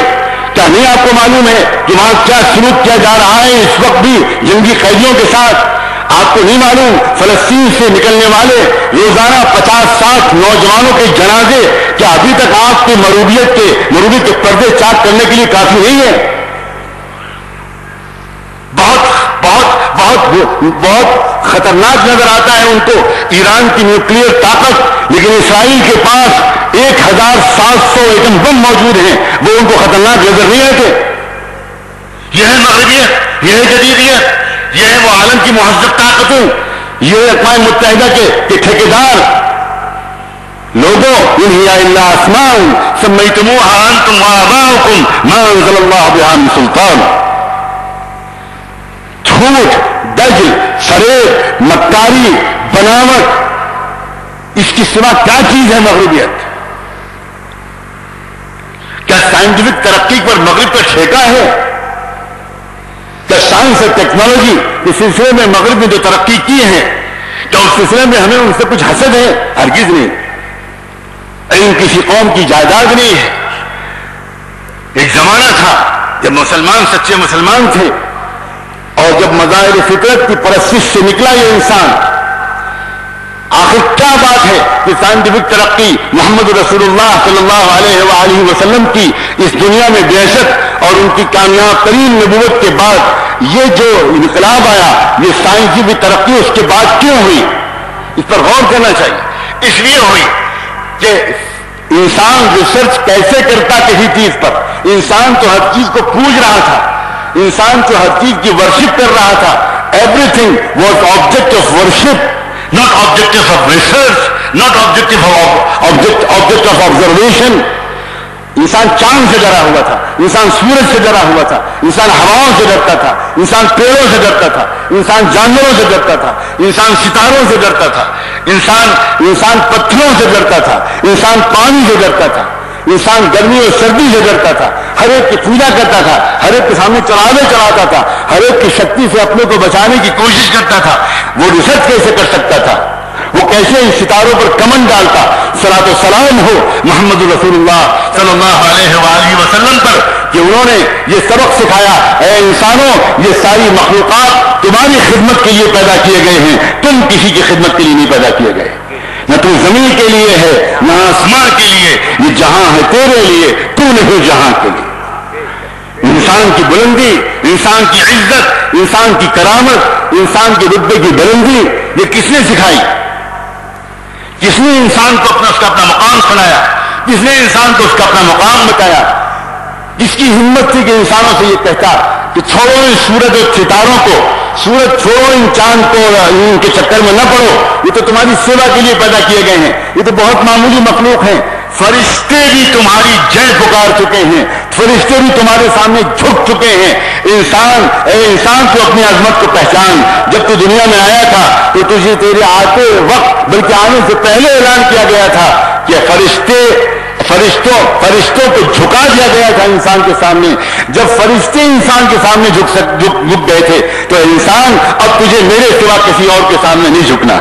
کیا نہیں آپ کو معلوم ہے کہ وہاں کیا سلوک کیا جا رہا ہے اس وقت بھی جنگی قیدیوں کے ساتھ؟ آپ کو نہیں معلوم فلسطین سے نکلنے والے روزانہ 50-60 نوجوانوں کے جنازے کیا ابھی تک آپ کی مروبیت کے پردے چاک کرنے کے لیے کافی نہیں ہے؟ بہت خطرناک نظر آتا ہے ان کو ایران کی نیوکلیئر طاقت، لیکن اسرائیل کے پاس 1,700 ایٹم بم موجود ہیں، وہ ان کو خطرناک نظر نہیں آتے۔ یہ ہے مغربیت، یہ ہے جدیدیت، یہ ہے وہ عالم کی مہذب طاقتیں، یہ ہے اقوام متحدہ کے ٹھیکیدار لوگوں۔ ان ہی الا اسماء سمیتموها انتم وآباؤکم ما انزل اللہ بها من سلطان۔ جھوٹ، دجل، فریب، مکاری، بناوٹ، اس کی سوا کیا چیز ہے مغربیت؟ کیا سائنٹیفک ترقی پر مغرب کا ٹھیکہ ہے؟ کیا سائنس اور ٹیکنالوجی کے سلسلے میں مغرب نے جو ترقی کی ہے کیا اس سلسلے میں ہمیں ان سے کچھ حسد ہے؟ ہرگز نہیں۔ علم کسی قوم کی جائیداد نہیں ہے۔ ایک زمانہ تھا جب مسلمان سچے مسلمان تھے، اور جب مظاہر فطرت کی پرستش سے نکلا یہ انسان، آخر کیا بات ہے کہ سائنٹیفک ترقی محمد رسول اللہ صلی اللہ علیہ وآلہ وسلم کی اس دنیا میں بعثت اور ان کی کامیاب ترین نبوت کے بعد یہ جو انقلاب آیا، یہ سائنسی ترقی اس کے بعد کیوں ہوئی؟ اس پر غور کرنا چاہیے۔ اس لیے ہوئی کہ انسان ریسرچ کیسے کرتا کسی چیز پر؟ انسان تو ہر چیز کو پوج رہا تھا، انسان تو ہر چیز کی ورشپ کر رہا تھا۔ Every thing was object of worship, not objective of research, not objective of object of observation۔ انسان چاند سے ڈرا ہوا تھا، انسان سورج سے ڈرا ہوا تھا، انسان ہواؤں سے ڈرتا تھا، انسان پیڑوں سے ڈرتا تھا، انسان جانوروں سے ڈرتا تھا، انسان ستاروں سے ڈرتا تھا، انسان پتھروں سے ڈرتا تھا، انسان پانی سے ڈرتا تھا، انسان گرمی اور سردی سے ڈرتا تھا، ہر ایک کی پوجا کرتا تھا، ہر ایک کے سامنے چڑھاوے چڑھاتا تا، ہر ایک کی شکتی سے اپنے کو بچانے کی کوشش کرتا تھا۔ وہ ریسرچ کیسے کر سکتا تھا؟ وہ کیسے ان ستاروں پر کمن ڈالتا؟ صلاۃ و سلام ہو محمد رسول اللہ صلی اللہ علیہ وآلہ وسلم پر کہ انہوں نے یہ سبق سکھایا، اے انسانوں، یہ ساری مخلوقات تمہاری خدمت کے لیے پیدا کیے گئے ہیں، تم کسی کی خدمت کے لیے نہیں پیدا کیے گئے۔ نہ تو زمین کے لیے ہے، نہ آسمان کے لیے، یہ جہاں ہے تیرے لیے، تو نہیں جہاں کے لیے۔ انسان کی بلندی، انسان کی عزت، انسان کی کرامت، انسان کے رتبے کی بلندی یہ کس نے سکھائی؟ کس نے انسان کو اس کا اپنا مقام سنایا؟ کس نے انسان کو اس کا اپنا مقام بتایا؟ جس کی ہمت تھی کہ انسانوں سے یہ کہتا کہ چھوڑو ان سورج اور ستاروں کو، سورج چھوڑو ان چاند کو، ان کے چکر میں نہ پڑو، یہ تو تمہاری سیوا کے لیے پیدا کیے گئے ہیں، یہ تو بہت معمولی مخلوق ہیں۔ فرشتے بھی تمہاری جے پکار چکے ہیں، فرشتے بھی تمہارے سامنے جھک چکے ہیں۔ انسان، اے انسان تو اپنی عظمت کو پہچان۔ جب تو دنیا میں آیا تھا تو تجھے تیرے آتے وقت بلکہ آنے سے پہلے اعلان کیا گیا تھا کہ فرشتوں کو جھکا دیا گیا تھا انسان کے سامنے۔ جب فرشتے انسان کے سامنے جھک گئے تھے تو انسان اب تجھے میرے سوا کسی اور کے سامنے نہیں جھکنا۔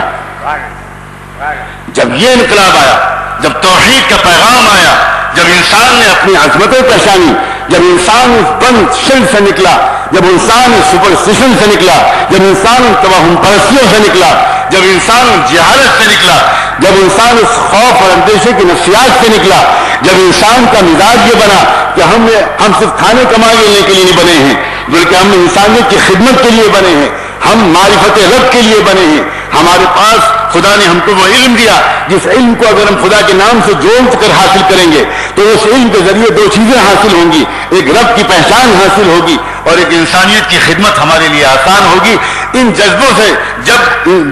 جب یہ انقلاب آیا، جب توحید کا پیغام آیا، جب انسان نے اپنی عظمتیں پہچانی، جب انسان اس بند شل سے نکلا، جب انسان اس سپرسٹیشن سے نکلا، جب انسان اس توہم پرستیوں سے نکلا، جب انسان جہالت سے نکلا، جب انسان اس خوف اور اندیشے کی نفسیات سے نکلا، جب انسان کا مزاج یہ بنا کہ ہم صرف کھانے کمانے کے لیے نہیں بنے ہیں بلکہ ہم انسانیت کی خدمت کے لیے بنے ہیں، ہم معرفت رب کے لیے بنے ہیں۔ ہمارے پاس خدا نے ہم کو وہ علم دیا جس علم کو اگر ہم خدا کے نام سے جوڑ کر حاصل کریں گے تو اس علم کے ذریعے دو چیزیں حاصل ہوں گی، ایک رب کی پہچان حاصل ہوگی اور ایک انسانیت کی خدمت ہمارے لیے آسان ہوگی۔ ان جذبوں سے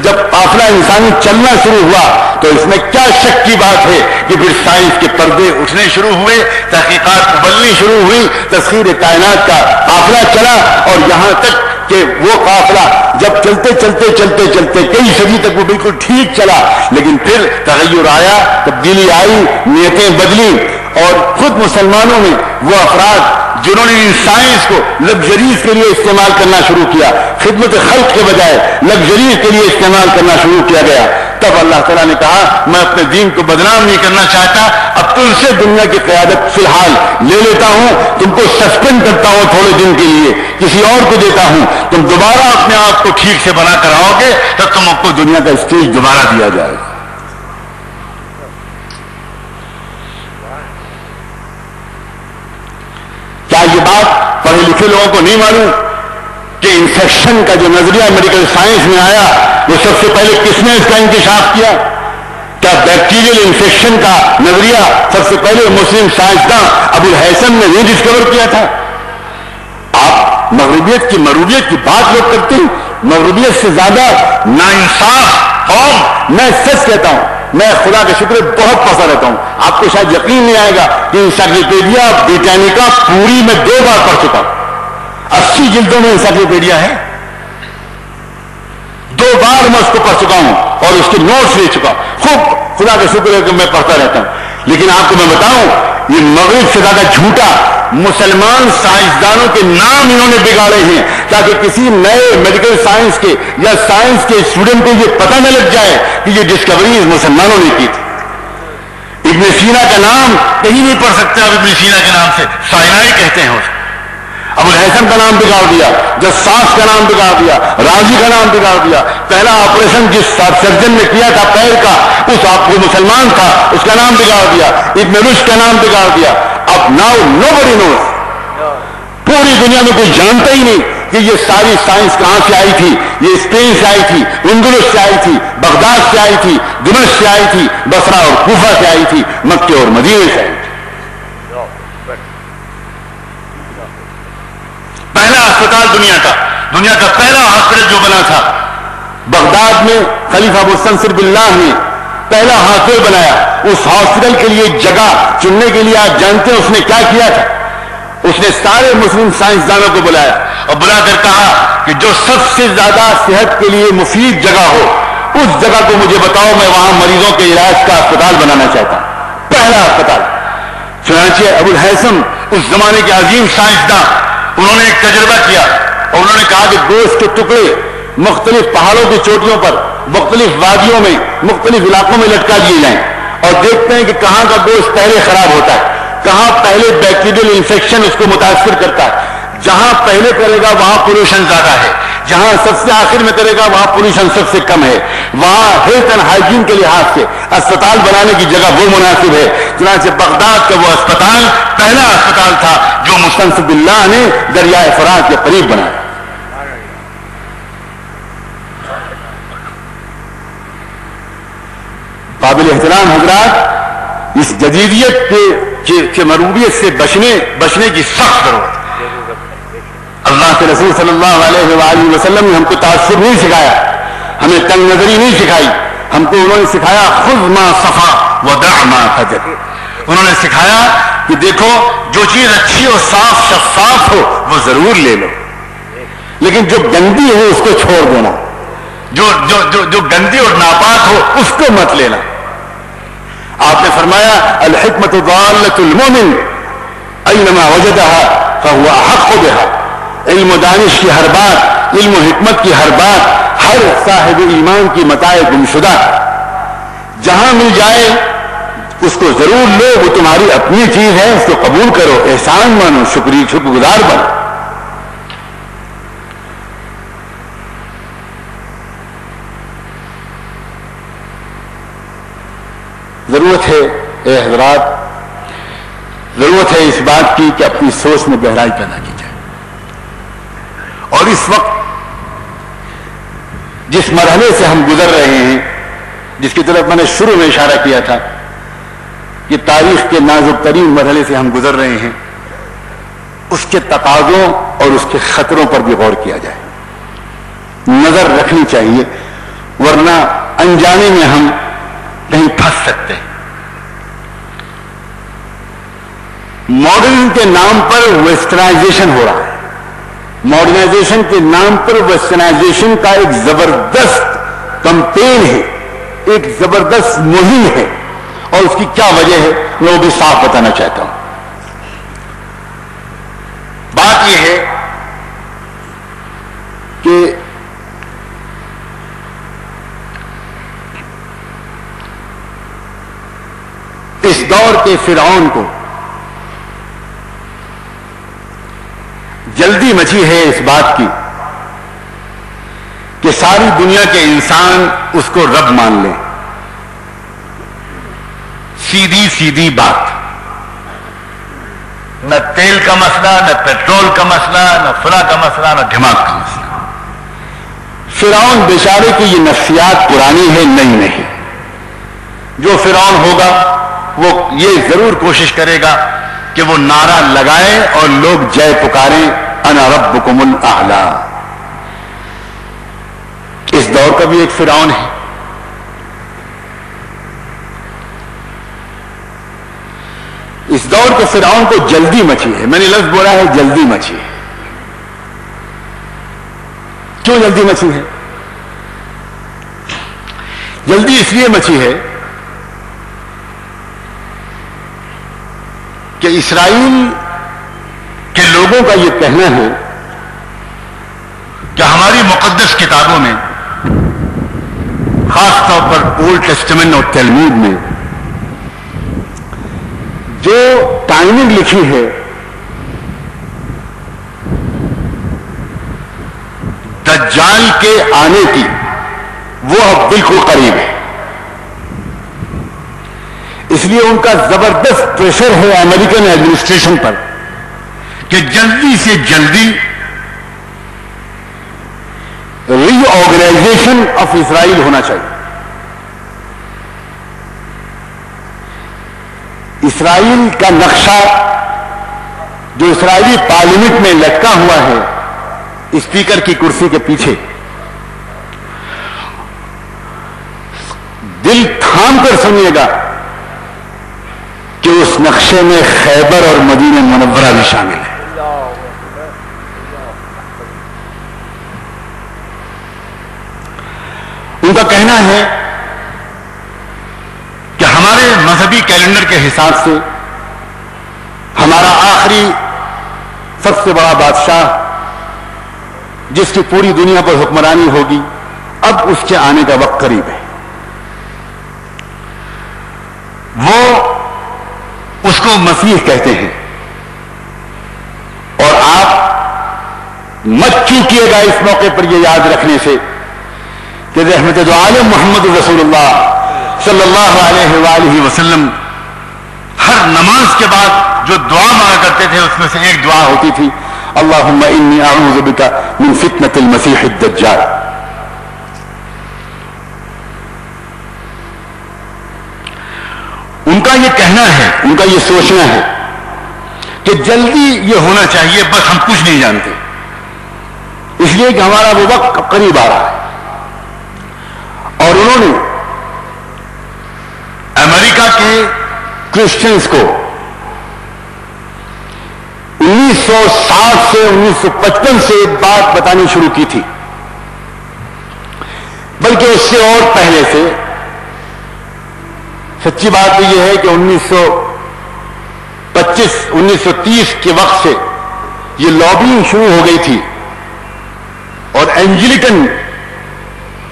جب قافلہ انسانی چلنا شروع ہوا تو اس میں کیا شک کی بات ہے کہ پھر سائنس کے پردے اٹھنے شروع ہوئے، تحقیقات ابلنی شروع ہوئی، تسخیر کائنات کا قافلہ چلا اور یہاں تک کہ وہ قافلہ جب چلتے کئی صدی تک وہ بالکل ٹھیک چلا، لیکن پھر تغیر آیا، تبدیلی آئی، نیتیں بدلی اور خود مسلمانوں میں وہ افراد جنہوں نے ان سائنس کو لگژریز کے لیے استعمال کرنا شروع کیا، خدمت خلق کے بجائے لگژریز کے لیے استعمال کرنا شروع کیا گیا، تب اللہ تعالیٰ نے کہا میں اپنے دین کو بدنام نہیں کرنا چاہتا، اب تم سے دنیا کی قیادت فی الحال لے لیتا ہوں، تم کو سسپینڈ کرتا ہوں تھوڑے دن کے لیے، کسی اور کو دیتا ہوں، تم دوبارہ اپنے آپ کو ٹھیک سے بنا کر آؤ گے تب تم کو دنیا کا اسٹیج دوبارہ دیا جائے گا۔ کیا یہ بات پڑھے لکھے لوگوں کو نہیں معلوم کہ انفیکشن کا جو نظریہ میڈیکل سائنس میں آیا وہ سب سے پہلے کس نے اس کا انکشاف کیا؟ کیا بیکٹیریل انفیکشن کا نظریہ سب سے پہلے مسلم سائنسداں ابو الہیثم نے نہیں ڈسکور کیا تھا؟ آپ مغربیت کی مروبیت کی بات لوگ کرتے ہیں، مغربیت سے زیادہ ناانصاف قوم، میں سچ کہتا ہوں، میں خدا کا شکر بہت پڑھتا رہتا ہوں، آپ کو شاید یقین نہیں آئے گا کہ انسائکلوپیڈیا بریٹینیکا پوری میں 2 بار پڑھ چکا ہوں، 80 جلدوں میں انسائکلوپیڈیا ہے، 2 بار میں اس کو پڑھ چکا ہوں اور اس کے نوٹس لے چکا ہوں، خوب خدا کا شکر ہے کہ میں پڑھتا رہتا ہوں۔ لیکن آپ کو میں بتاؤں یہ مغرب سے زیادہ جھوٹا مسلمان سائنسدانوں کے نام انہوں نے بگاڑے ہیں تاکہ کسی نئے میڈیکل سائنس کے یا سائنس کے اسٹوڈنٹ کو یہ پتہ نہ لگ جائے کہ یہ ڈسکوریز مسلمانوں نے کی تھی۔ ابن سینا کا نام کہیں نہیں پڑھ سکتے آپ ابن سینا کے نام سے، سائنائی کہتے ہیں اسے۔ ابو الحسن کا نام بگاڑ دیا، جساس کا نام بگاڑ دیا، راضی کا نام بگاڑ دیا. پہلا آپریشن جس سرجن نے کیا تھا پیر کا، اس آپ کو مسلمان تھا، اس کا نام بگاڑ دیا. ابن رشد کا نام بگاڑ دیا. اب ناؤ نوبڈی نوز، پوری دنیا میں کوئی جانتا ہی نہیں کہ یہ ساری سائنس کہاں سے آئی تھی. یہ اسپین سے آئی تھی، اندلس سے آئی تھی، بغداد سے آئی تھی، دمشق سے آئی تھی، بصرہ اور کوفہ سے آئی تھی، مکے اور مدینے سے آئی تھی. پہلا اسپتال دنیا کا پہلا ہاسپٹل جو بنا تھا بغداد میں، خلیفہ مستنصر باللہ نے پہلا ہاسپٹل بنایا. اس ہاسپٹل کے لیے جگہ چننے کے لیے آپ جانتے ہیں اس نے کیا کیا تھا؟ اس نے سارے مسلم سائنسدانوں کو بلایا اور بلا کر کہا کہ جو سب سے زیادہ صحت کے لیے مفید جگہ ہو اس جگہ کو مجھے بتاؤ، میں وہاں مریضوں کے علاج کا اسپتال بنانا چاہتا ہوں. پہلا اسپتال. چنانچہ ابو الحسن اس زمانے کے عظیم سائنسداں، انہوں نے ایک تجربہ کیا اور انہوں نے کہا کہ گوشت کے ٹکڑے مختلف پہاڑوں کی چوٹیوں پر، مختلف وادیوں میں، مختلف علاقوں میں لٹکا دیے جائیں اور دیکھتے ہیں کہ کہاں کا گوشت پہلے خراب ہوتا ہے، کہاں پہلے بیکٹیریل انفیکشن اس کو متاثر کرتا ہے. جہاں پہلے کرے گا وہاں پولوشن زیادہ ہے، جہاں سب سے آخر میں کرے گا وہاں پولوشن سب سے کم ہے. وہاں ہیلتھ اینڈ ہائیجین کے لحاظ سے اسپتال بنانے کی جگہ وہ مناسب ہے. چنانچہ بغداد کا وہ اسپتال پہلا اسپتال تھا جو مستنصر باللہ نے دریائے فرات کے قریب بنایا. قابل احترام حضرات، اس جدیدیت کے مروبیت سے بچنے کی سخت ضرورت ہے. اللہ کے رسول صلی اللہ علیہ وآلہ وسلم نے ہم کو تعصب نہیں سکھایا، ہمیں تنگ نظری نہیں سکھائی. ہم کو انہوں نے سکھایا خذ ما صفا ودع ما فجر. انہوں نے سکھایا کہ دیکھو جو چیز اچھی اور صاف شفاف ہو وہ ضرور لے لو، لیکن جو گندی ہے اس کو چھوڑ دینا، جو گندی اور ناپاک ہو اس کو مت لینا. آپ نے فرمایا الحکمت ضالۃ المؤمن اینما وجدها فهو احق بها. علم و دانش کی ہر بات، علم و حکمت کی ہر بات ہر صاحب ایمان کی متاع گمشدہ جہاں مل جائے اس کو ضرور لو. وہ تمہاری اپنی چیز ہے، اس کو قبول کرو، احسان مانو، شکر گزار بنو. ضرورت ہے اے حضرات، ضرورت ہے اس بات کی کہ اپنی سوچ میں گہرائی پیدا کی جائے. اور اس وقت جس مرحلے سے ہم گزر رہے ہیں، جس کی طرف میں نے شروع میں اشارہ کیا تھا، یہ تاریخ کے نازک ترین مرحلے سے ہم گزر رہے ہیں، اس کے تقاضوں اور اس کے خطروں پر بھی غور کیا جائے، نظر رکھنی چاہیے، ورنہ انجانے میں ہم کہیں پھنس سکتے ہیں. ماڈرن کے نام پر ویسٹرنائزیشن ہو رہا ہے. ماڈرنائزیشن کے نام پر ویسٹرنائزیشن کا ایک زبردست کمپین ہے، ایک زبردست مہم ہے، اور اس کی کیا وجہ ہے میں وہ بھی صاف بتانا چاہتا ہوں. بات یہ ہے کہ اس دور کے فرعون کو جلدی مچی ہے اس بات کی کہ ساری دنیا کے انسان اس کو رب مان لیں. سیدھی بات، نہ تیل کا مسئلہ، نہ پیٹرول کا مسئلہ، نہ فلاں کا مسئلہ، نہ دماغ کا مسئلہ. فرعون بیچارے کی یہ نفسیات پرانی ہے، نئی نہیں. جو فرعون ہوگا وہ یہ ضرور کوشش کرے گا کہ وہ نعرہ لگائے اور لوگ جے پکاریں انا ربکم الاعلی. اس دور کا بھی ایک فرعون ہے. اس دور کے فرعون کو جلدی مچی ہے. میں نے لفظ بولا ہے جلدی مچی ہے. کیوں جلدی مچی ہے؟ جلدی اس لیے مچی ہے کہ اسرائیل کے لوگوں کا یہ کہنا ہے کہ ہماری مقدس کتابوں میں، خاص طور پر اولڈ ٹیسٹمنٹ اور تلمود میں جو ٹائمنگ لکھی ہے دجال کے آنے کی وہ اب بالکل قریب ہے. اس لیے ان کا زبردست پریشر ہے امریکن ایڈمنسٹریشن پر کہ جلدی سے جلدی ری آرگنائزیشن آف اسرائیل ہونا چاہیے. اسرائیل کا نقشہ جو اسرائیلی پارلیمنٹ میں لٹکا ہوا ہے اسپیکر کی کرسی کے پیچھے، دل تھام کر سنیے گا کہ اس نقشے میں خیبر اور مدینہ منورہ بھی شامل ہے. ان کا کہنا ہے کہ ہمارے مذہبی کیلنڈر کے حساب سے ہمارا آخری سب سے بڑا بادشاہ جس کی پوری دنیا پر حکمرانی ہوگی اب اس کے آنے کا وقت قریب ہے. وہ اس کو مسیح کہتے ہیں اور آپ مت چوکیے گا اس موقع پر یہ یاد رکھنے سے کہ رحمت دو عالم محمد رسول اللہ صلی اللہ علیہ وآلہ وسلم ہر نماز کے بعد جو دعا مانگا کرتے تھے اس میں سے ایک دعا ہوتی تھی اللہم انی اعوذ بک من فتنة المسیح الدجال. ان کا یہ کہنا ہے، ان کا یہ سوچنا ہے کہ جلدی یہ ہونا چاہیے، بس ہم کچھ نہیں جانتے، اس لیے کہ ہمارا وہ وقت قریب آ رہا ہے. اور انہوں نے امریکہ کے کرسچنز کو 1960 سے 1955 سے ایک بات بتانی شروع کی تھی، بلکہ اس سے اور پہلے سے. سچی بات تو یہ ہے کہ 1930 کے وقت سے یہ لابینگ شروع ہو گئی تھی اور اینجلیکن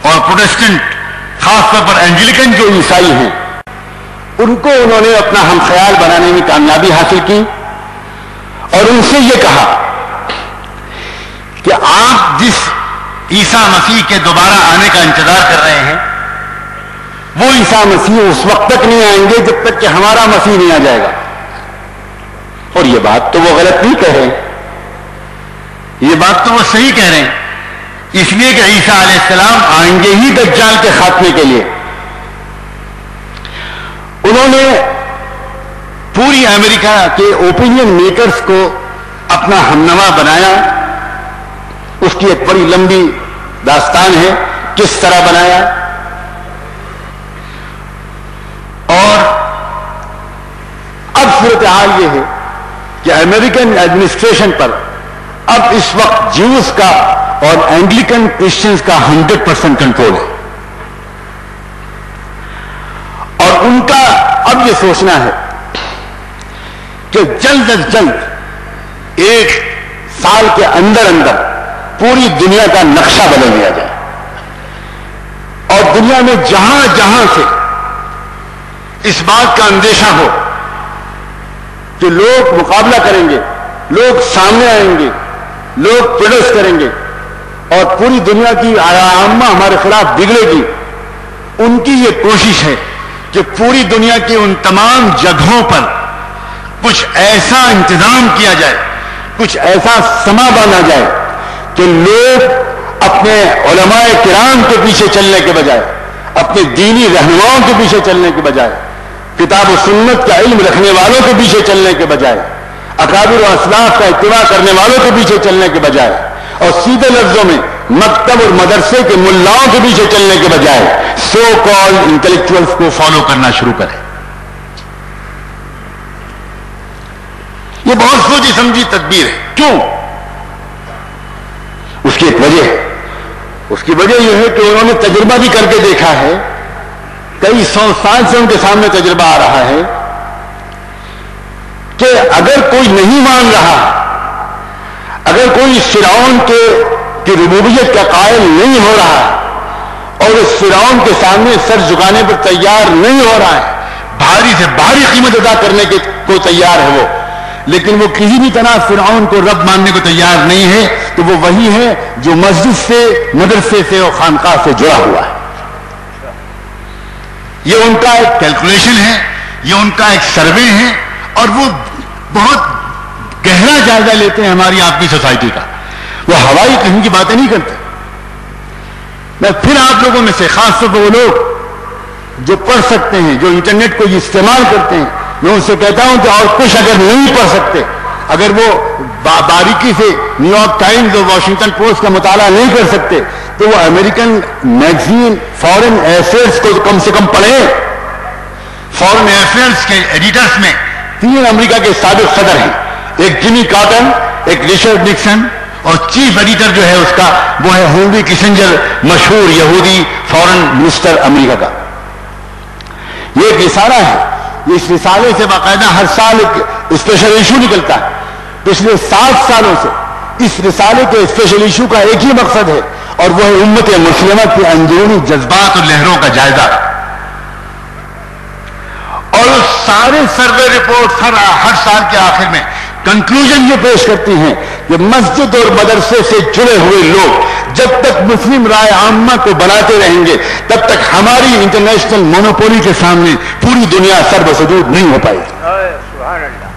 اور پروٹسٹنٹ، خاص طور پر اینجلیکن جو عیسائی ہیں ان کو انہوں نے اپنا ہم خیال بنانے میں کامیابی حاصل کی اور ان سے یہ کہا کہ آپ جس عیسیٰ مسیح کے دوبارہ آنے کا انتظار کر رہے ہیں وہ عیسیٰ مسیح اس وقت تک نہیں آئیں گے جب تک کہ ہمارا مسیح نہیں آ جائے گا. اور یہ بات تو وہ غلط نہیں کہہ رہے، یہ بات تو وہ صحیح کہہ رہے ہیں، اس لیے کہ عیسیٰ علیہ السلام آئیں گے ہی دجال کے خاتمے کے لیے. انہوں نے پوری امریکہ کے اوپینین میکرز کو اپنا ہمنوا بنایا. اس کی ایک بڑی لمبی داستان ہے کس طرح بنایا. اور اب صورتحال یہ ہے کہ امریکن ایڈمنسٹریشن پر اب اس وقت جیوز کا اور اینگلیکن کرسچنز کا 100% کنٹرول ہے اور ان کا اب یہ سوچنا ہے کہ جلد از جلد ایک سال کے اندر اندر پوری دنیا کا نقشہ بدل دیا جائے اور دنیا میں جہاں جہاں سے اس بات کا اندیشہ ہو کہ لوگ مقابلہ کریں گے، لوگ سامنے آئیں گے، لوگ پروڈیوس کریں گے اور پوری دنیا کی عامہ ہمارے خلاف بگڑے گی، ان کی یہ کوشش ہے کہ پوری دنیا کی ان تمام جگہوں پر کچھ ایسا انتظام کیا جائے، کچھ ایسا سما باندھا جائے کہ لوگ اپنے علماء کرام کے پیچھے چلنے کے بجائے، اپنے دینی رہنماؤں کے پیچھے چلنے کے بجائے، کتاب و سنت کا علم رکھنے والوں کے پیچھے چلنے کے بجائے، اکابر و اسلاف کا اتباع کرنے والوں کے پیچھے چلنے کے بجائے اور سیدھے لفظوں میں مکتب اور مدرسے کے ملاؤں کے پیچھے چلنے کے بجائے سو کالڈ انٹلیکچوئلز کو فالو کرنا شروع کریں. یہ بہت سوچی سمجھی تدبیر ہے. کیوں؟ اس کی ایک وجہ ہے. اس کی وجہ یہ ہے کہ انہوں نے تجربہ بھی کر کے دیکھا ہے، کئی 100 سال سے ان کے سامنے تجربہ آ رہا ہے کہ اگر کوئی نہیں مان رہا، اگر کوئی فرعون کی ربوبیت کا قائل نہیں ہو رہا اور اس فرعون کے سامنے سر جھکانے پر تیار نہیں ہو رہا ہے، بھاری سے بھاری قیمت ادا کرنے کو تیار ہے وہ، لیکن وہ کسی بھی طرح فرعون کو رب ماننے کو تیار نہیں ہے، تو وہ وہی ہے جو مسجد سے، مدرسے سے اور خانقاہ سے جڑا ہوا ہے۔ یہ ان کا ایک کیلکولیشن ہے، یہ ان کا ایک سروے ہے، اور وہ بہت گہرا جائزہ لیتے ہیں ہماری آپ کی سوسائٹی کا۔ وہ ہوائی قسم کی باتیں نہیں کرتے۔ میں پھر آپ لوگوں میں سے، خاص طور پر وہ لوگ جو پڑھ سکتے ہیں، جو انٹرنیٹ کو استعمال کرتے ہیں، میں ان سے کہتا ہوں کہ اور کچھ اگر نہیں پڑھ سکتے، اگر وہ باریکی سے نیو یارک ٹائمز اور واشنگٹن پوسٹ کا مطالعہ نہیں کر سکتے، تو وہ امریکن میگزین فارن افیئرس کو کم سے کم پڑھیں۔ فارن افیئرس کے ایڈیٹرز میں 3 امریکہ کے سابق صدر ہیں، ایک جمی کارٹر، ایک رچرڈ نکسن، اور چیف ایڈیٹر جو ہے اس کا وہ ہے ہنری کسنجر، مشہور یہودی فارن منسٹر امریکہ کا۔ یہ ایک رسالہ ہے، اس رسالے سے باقاعدہ ہر سال ایک اسپیشل ایشو نکلتا ہے۔ پچھلے 7 سالوں سے اس رسالے کے اسپیشل ایشو کا ایک ہی مقصد ہے، اور وہ ہے امت مسلمہ کے اندرونی جذبات اور لہروں کا جائزہ۔ اور سارے سروے رپورٹ ہر سال کے آخر میں کنکلوژن یہ پیش کرتی ہیں کہ مسجد اور مدرسے سے جڑے ہوئے لوگ جب تک مسلم رائے عامہ کو بناتے رہیں گے، تب تک ہماری انٹرنیشنل مونوپولی کے سامنے پوری دنیا سر بسجود نہیں ہو پائے گی۔ سبحان اللہ،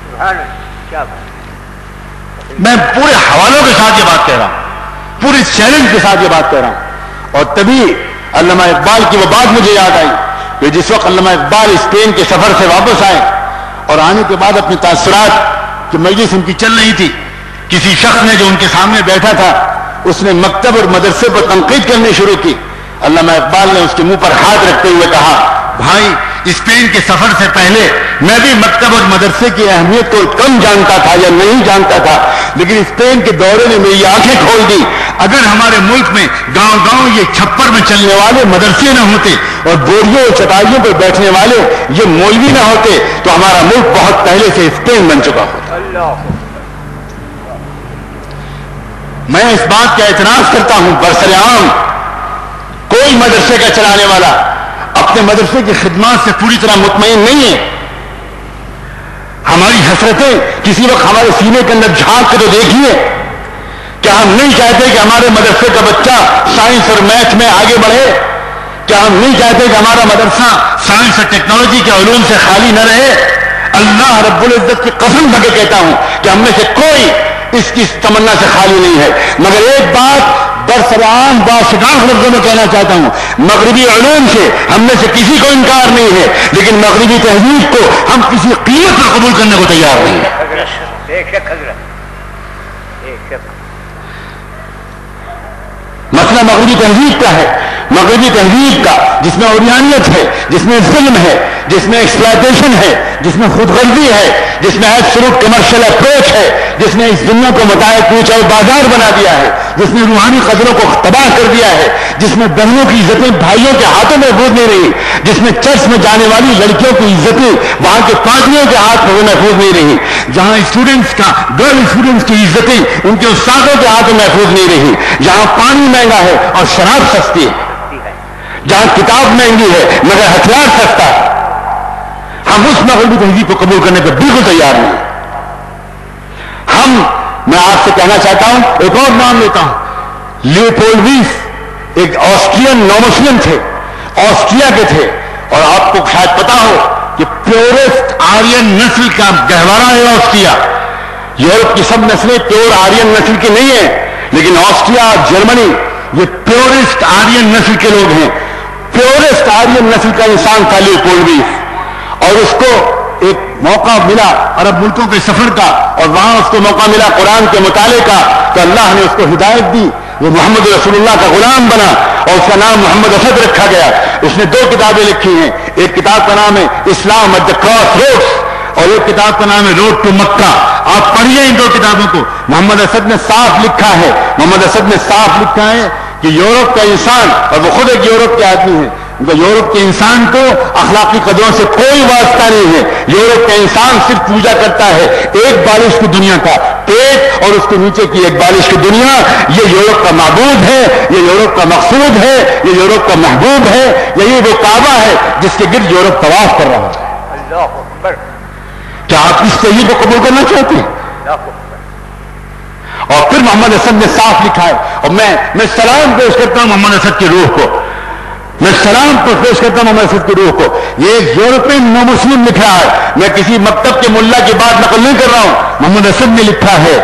سبحان اللہ، کیا بات۔ میں پورے حوالوں کے ساتھ یہ بات کہہ رہا ہوں، پورے چیلنج کے ساتھ یہ بات کہہ رہا ہوں۔ اور تبھی علامہ اقبال کی وہ بات مجھے یاد آئی کہ جس وقت علامہ اقبال اسپین کے سفر سے واپس آئے اور آنے کے بعد اپنے تاثرات کی مجلس ان کی چل رہی تھی، کسی شخص نے جو ان کے سامنے بیٹھا تھا اس نے مکتب اور مدرسے پر تنقید کرنی شروع کی۔ علامہ اقبال نے اس کے منہ پر ہاتھ رکھتے ہوئے کہا، بھائی اسپین کے سفر سے پہلے میں بھی مکتب اور مدرسے کی اہمیت کو کم جانتا تھا یا نہیں جانتا تھا، لیکن اسپین کے دورے نے میری آنکھیں کھول دی۔ اگر ہمارے ملک میں گاؤں گاؤں یہ چھپر میں چلنے والے مدرسے نہ ہوتے اور بوریوں اور چٹائیوں پر بیٹھنے والے یہ مولوی نہ ہوتے تو ہمارا ملک بہت پہلے سے اسپین بن چکا ہوتا۔ میں اس بات کا اعتراض کرتا ہوں، برسر عام کوئی مدرسے کا چلانے والا اپنے مدرسے کی خدمات سے پوری طرح مطمئن نہیں ہے۔ ہماری حسرتیں کسی وقت ہمارے سینے کے اندر جھانک کے تو دیکھیے، کیا ہم نہیں چاہتے کہ ہمارے مدرسے کا بچہ سائنس اور میتھ میں آگے بڑھے؟ کیا ہم نہیں چاہتے کہ ہمارا مدرسہ سائنس اور ٹیکنالوجی کے علوم سے خالی نہ رہے؟ اللہ رب العزت کی قسم کھا کے کہتا ہوں کہ ہم میں سے کوئی اس کی تمنا سے خالی نہیں ہے، مگر ایک بات برسرعام باشگاف لفظوں میں کہنا چاہتا ہوں، مغربی علوم سے ہم میں سے کسی کو انکار نہیں ہے، لیکن مغربی تہذیب کو ہم کسی قیمت پر قبول کرنے کو تیار نہیں ہیں۔ مسئلہ مغربی تہذیب کا ہے، مغربی تہذیب کا جس میں اوریانیت ہے، جس میں ظلم ہے، جس میں ایکسپلائٹیشن ہے، جس میں خود غرضی ہے، جس میں ایبسولوٹ کمرشل اپروچ ہے، جس نے اس دنیا کو متاع کوچ اور بازار بنا دیا ہے، جس نے روحانی قدروں کو تباہ کر دیا ہے، جس میں بہنوں کی عزتیں بھائیوں کے ہاتھوں محفوظ نہیں رہی، جس میں چرچ میں جانے والی لڑکیوں کی عزتیں وہاں کے پادریوں کے ہاتھ میں محفوظ نہیں رہی، جہاں اسٹوڈنٹس کا گرل اسٹوڈنٹس کی عزتیں ان کے استادوں کے ہاتھ میں محفوظ نہیں رہی، جہاں پانی مہنگا ہے اور شراب سستی ہے، جہاں کتاب مہنگی ہے مگر ہتھیار سستا ہے، ہم اس مغربی تہذیب کو قبول کرنے پر بالکل تیار نہیں۔ میں آپ سے کہنا چاہتا ہوں، ایک اور نام لیتا ہوں، لیوپولڈ ایک آسٹرین نومسلم تھے، آسٹریا کے تھے، اور آپ کو شاید پتا ہو کہ پیورسٹ آرین نسل کا گہوارہ ہے آسٹریا۔ یورپ کی سب نسلیں پیور آرین نسل کی نہیں ہیں، لیکن آسٹریا اور جرمنی یہ پیورسٹ آرین نسل کے لوگ ہیں۔ پیورسٹ آرین نسل کا انسان تھا لیوپولڈ، اور اس کو ایک موقع ملا عرب ملکوں کے سفر کا، اور وہاں اس کو موقع ملا قرآن کے مطالعے کا، تو اللہ نے اس کو ہدایت دی، وہ محمد رسول اللہ کا غلام بنا، اور اس کا نام محمد اسد رکھا گیا۔ اس نے 2 کتابیں لکھی ہیں، ایک کتاب کا نام ہے اسلام ایٹ دی کراس روڈس، اور ایک کتاب کا نام ہے روڈ ٹو مکہ۔ آپ پڑھیے ان 2 کتابوں کو۔ محمد اسد نے صاف لکھا ہے، محمد اسد نے صاف لکھا ہے کہ یورپ کا انسان، اور وہ خود ایک یورپ کے آدمی ہے، یورپ کے انسان کو اخلاقی قدروں سے کوئی واسطہ نہیں ہے۔ یورپ کا انسان صرف پوجا کرتا ہے ایک بالش کی دنیا کا، پیٹ اور اس کے نیچے کی ایک بالش کی دنیا، یہ یورپ کا معبود ہے، یہ یورپ کا مقصود ہے، یہ یورپ کا محبوب ہے، یہی وہ کعبہ ہے جس کے گرد یورپ طواف کر رہا ہے۔ کیا آپ اس تحریر کو قبول کرنا چاہتے ہیں؟ اور پھر محمد اسد نے صاف لکھا ہے، اور میں سلام پیش کرتا ہوں محمد اسد کی روح کو، میں سلام پیش کرتا ہوں محمد اسد کی روح کو. یہ ایک یورپین نو مسلم لکھ رہا ہے، میں کسی مکتب کے ملا کی بات نقل نہیں کر رہا ہوں. محمد اسد نے لکھا ہے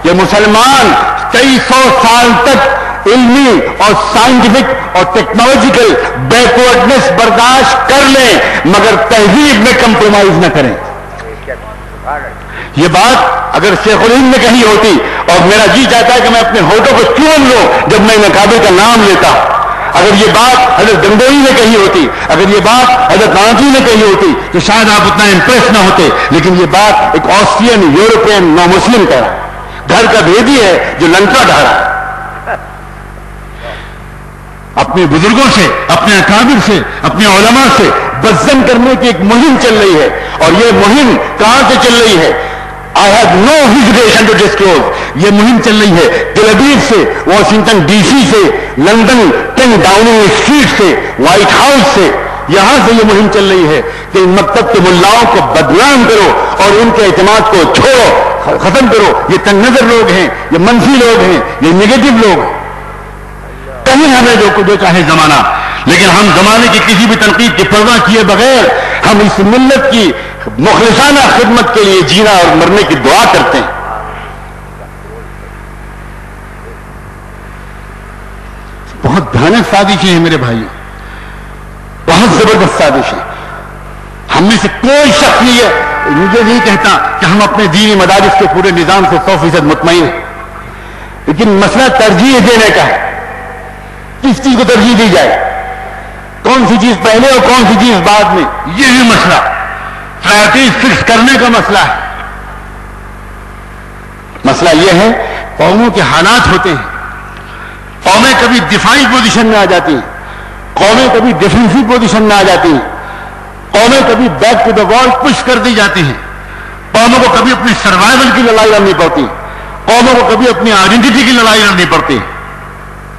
کہ مسلمان کئی سو سال تک علمی اور سائنٹیفک اور ٹیکنالوجیکل بیکورڈنس برداشت کر لیں مگر تہذیب میں کمپرومائز نہ کریں. یہ بات اگر شیخ الہند نے کہی ہوتی، اور میرا جی چاہتا ہے کہ میں اپنے ہونٹوں کو چوم لوں جب میں نقابے کا نام لیتا، اگر یہ بات حضرت گنگوئی نے کہی ہوتی، اگر یہ بات حضرت نانوتوی نے کہی ہوتی تو شاید آپ اتنا امپریس نہ ہوتے. لیکن یہ بات ایک آسٹرین یورپین نو مسلم کہہ رہا ہے، گھر کا بھیدی ہے جو لنکا ڈھا رہا ہے. اپنے بزرگوں سے، اپنے اکابر سے، اپنے علماء سے بزم کرنے کی ایک مہم چل رہی ہے، اور یہ مہم کہاں سے چل رہی ہے؟ I have no hesitation to disclose. یہ مہم چل رہی ہے تل ابیب سے، واشنگٹن ڈی سی سے، لندن 10 ڈاؤننگ اسٹریٹ سے، وائٹ ہاؤس سے. یہاں سے یہ مہم چل رہی ہے کہ ان مکتب کے ملاؤں کو بدنام کرو اور ان کے اعتماد کو چھوڑو، ختم کرو. یہ تنگ نظر لوگ ہیں، یہ منفی لوگ ہیں، یہ نگیٹو لوگ ہیں. کہیں ہمیں جو چاہے زمانہ، لیکن ہم زمانے کی کسی بھی تنقید کی پرواہ کیے بغیر ہم اس ملت کی مخلصانہ خدمت کے لیے جینا اور مرنے کی دعا کرتے ہیں. بہت بھیانک سازشیں ہیں میرے بھائیوں، بہت زبردست سازشیں. ہم میں سے کوئی شخص نہیں ہے، مجھے نہیں کہتا کہ ہم اپنے دینی مدارس کے پورے نظام سے 100% مطمئن ہیں، لیکن مسئلہ ترجیح دینے کا ہے. کس چیز کو ترجیح دی جائے، کون سی چیز پہلے اور کون سی چیز بعد میں، یہی مسئلہ پرائرٹیز فکس کرنے کا مسئلہ ہے. مسئلہ یہ ہے قوموں کے حالات ہوتے ہیں، قومیں کبھی دفاعی پوزیشن میں آ جاتی ہیں، قومیں کبھی ڈیفینسو پوزیشن میں آ جاتی ہیں، قومیں کبھی بیک ٹو دا وال پش کر دی جاتی ہیں، قوموں کو کبھی اپنی سروائیول کی لڑائی لڑنی پڑتی، قوموں کو کبھی اپنی آئیڈینٹی کی لڑائی لڑنی پڑتی.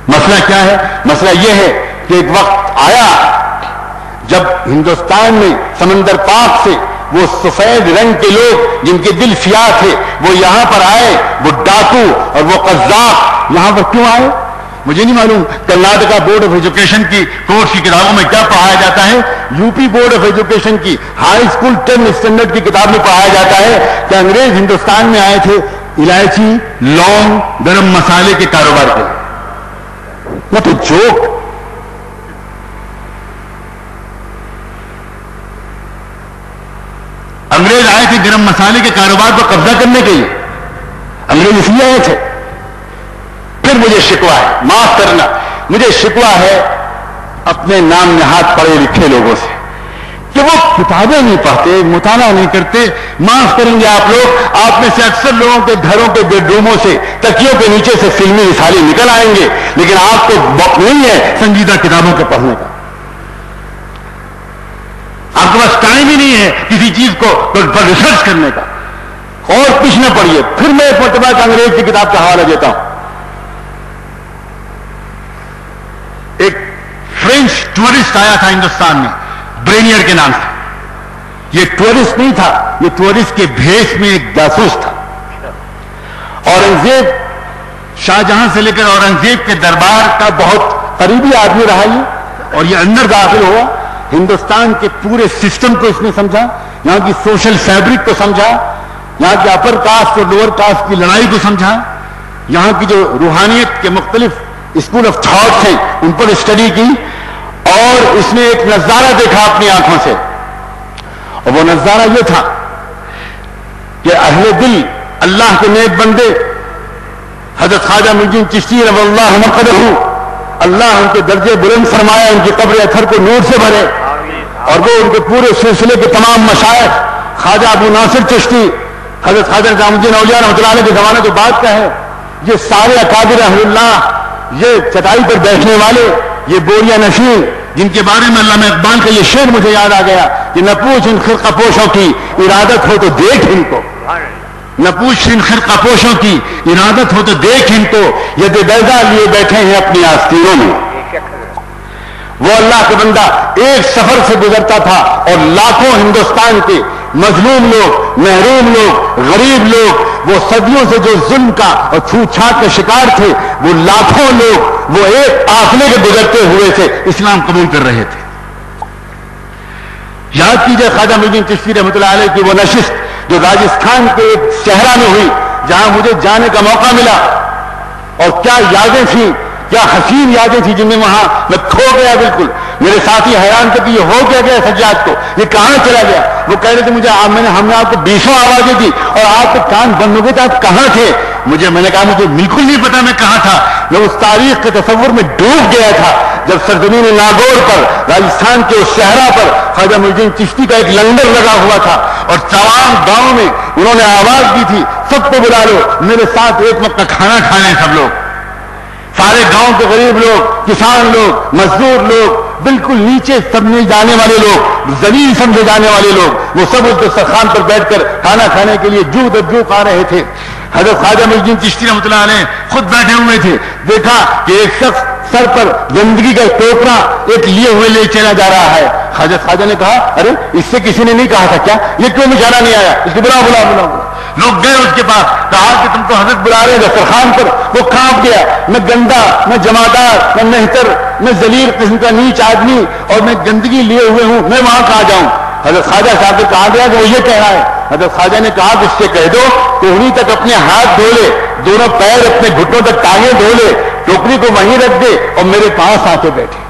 مسئلہ کیا ہے؟ مسئلہ یہ ہے کہ ایک وقت آیا جب ہندوستان میں سمندر پاک سے وہ سفید رنگ کے لوگ جن کے دل سیاہ تھے وہ یہاں پر آئے، وہ ڈاکو اور وہ قذاق یہاں پر کیوں آئے مجھے نہیں معلوم. کرناٹکا بورڈ آف ایجوکیشن کی کورس کی کتابوں میں کیا پڑھایا جاتا ہے، U P board of education کی ہائی اسکول 10 اسٹینڈرڈ کی کتاب میں پڑھایا جاتا ہے کہ انگریز ہندوستان میں آئے تھے الائچی، لونگ، گرم مسالے کے کاروبار کے. وہ تو جوک. انگریز آئے تھے گرم مسالے کے کاروبار پر قبضہ کرنے کے لیے، انگریز اس لیے آئے تھے. پھر مجھے شکوہ ہے، معاف کرنا، مجھے شکوہ ہے اپنے نام نہاد پڑھے لکھے لوگوں سے کہ وہ کتابیں نہیں پڑھتے، مطالعہ نہیں کرتے. معاف کریں گے آپ لوگ، آپ میں سے اکثر لوگوں کے گھروں کے بیڈ روموں سے تکیوں کے نیچے سے فلمی رسالے نکل آئیں گے، لیکن آپ کو وقت نہیں ہے سنجیدہ کتابوں کے پڑھنے کا. آپ کے پاس ٹائم ہی نہیں ہے کسی چیز کو پر ریسرچ کرنے کا. اور کچھ نہ پڑھیے. پھر میں ایک مرتبہ انگریز کی کتاب کا حوالہ دیتا ہوں. ایک فرینچ ٹورسٹ آیا تھا ہندوستان میں برینئر کے نام سے. یہ ٹورسٹ نہیں تھا، یہ ٹورسٹ کے بھیس میں ایک جاسوس تھا. اورنگزیب، شاہ جہاں سے لے کر اورنگزیب کے دربار کا بہت قریبی آدمی رہا یہ، اور یہ اندر داخل ہوا. ہندوستان کے پورے سسٹم کو اس نے سمجھا، یہاں کی سوشل فیبرک کو سمجھا، یہاں کی اپر کاسٹ اور لوور کاسٹ کی لڑائی کو سمجھا، یہاں کی جو روحانیت کے مختلف اسکول آف تھاٹس ہیں ان پر اسٹڈی کی. اور اس نے ایک نظارہ دیکھا اپنی آنکھوں سے، اور وہ نظارہ یہ تھا کہ اہل دل، اللہ کے نیک بندے، حضرت خواجہ معین الدین چشتی رضی اللہ مقدہ، اللہ ان کے درجے بلند فرمایا، ان کی قبر اطہر کو نور سے بھرے، اور وہ ان کے پورے سلسلے کے تمام مشائخ، خواجہ ابو ناصر چشتی، حضرت خواجہ نظام الدین اولیاء رحمۃ اللہ علیہ کے زمانے کے بعد کا ہے، یہ سارے اکابر اہل اللہ، یہ چٹائی پر بیٹھنے والے، یہ بوریا نشین، جن کے بارے میں علامہ اقبال کا یہ شعر مجھے یاد آ گیا کہ نہ پوچھ ان خرقہ پوشوں کی ارادت ہو تو دیکھ ان کو، نہ پوچھ ان خرقہ پوشوں کی ارادت ہو تو دیکھ ان کو، یہ بیضا لیے بیٹھے ہیں اپنی آستینوں میں. وہ اللہ کا بندہ ایک سفر سے گزرتا تھا اور لاکھوں ہندوستان کے مظلوم لوگ، محروم لوگ، غریب لوگ، وہ صدیوں سے جو ظلم کا اور چھوٹ چھاٹ کے شکار تھے، وہ لاکھوں لوگ وہ ایک قافلے کے گزرتے ہوئے سے اسلام قبول کر رہے تھے۔ یاد کیجئے خواجہ معین الدین چشتی رحمۃ اللہ علیہ کی وہ نشست جو راجستھان کے ایک صحرا میں ہوئی، جہاں مجھے جانے کا موقع ملا، اور کیا یادیں تھیں، کیا حسین یادیں تھیں جن میں وہاں میں کھو گیا بالکل۔ میرے ساتھی حیران تھے کہ یہ ہو کیا گیا سجاد کو، یہ کہاں چلا گیا؟ وہ کہہ رہے تھے مجھے ہم نے آپ کو 20 آوازیں دی اور آپ کے کان بند ہو گئے تھے، آپ کہاں تھے؟ میں نے کہا مجھے بالکل نہیں پتا میں کہاں تھا، میں اس تاریخ کے تصور میں ڈوب گیا تھا جب سرزمین ناگور پر، راجستھان کے اس صحرا پر خواجہ معین الدین چشتی کا ایک لنگر لگا ہوا تھا، اور تمام گاؤں میں انہوں نے آواز دی تھی سب کو بلا لو، میرے ساتھ ایک وقت کا کھانا کھا لیں سب لوگ۔ سارے گاؤں کے غریب لوگ، کسان لوگ، مزدور لوگ، بالکل نیچے سمجھے جانے والے لوگ، ذلیل سمجھے جانے والے لوگ، وہ سب اس دسترخوان پر بیٹھ کر کھانا کھانے کے لیے جو در کھا رہے تھے۔ حضرت خواجہ معین الدین چشتی رحمۃ اللہ علیہ خود بیٹھے ہوئے تھے، دیکھا کہ ایک شخص سر پر گندگی کا ٹوکرا ایک لیے ہوئے لے چلا جا رہا ہے۔ خواجہ نے کہا ارے اس سے کسی نے نہیں کہا تھا کیا؟ یہ کیوں مشارہ نہیں آیا؟ اس کو بلا بلا بلا بلا۔ لوگ گئے اس کے پاس، کہا کہ تم کو حضرت بلا رہے دسترخوان پر۔ وہ کانپ گیا، میں گندا، میں جمادار، میں مہتر، میں ذلیل قسم کا نیچ آدمی، اور میں گندگی لیے ہوئے ہوں، میں وہاں کہاں جاؤں؟ حضرت خواجہ صاحب نے کہا گیا کہ وہ یہ کہہ رہا ہے۔ حضرت خواجہ نے کہا کہ اس سے کہہ دو کوہنی تک اپنے ہاتھ دھو لے، دونوں پیر اپنے گھٹنوں تک ٹانگیں دھو لے، ٹوکری کو وہیں رکھ دے اور میرے پاس آ کے بیٹھے۔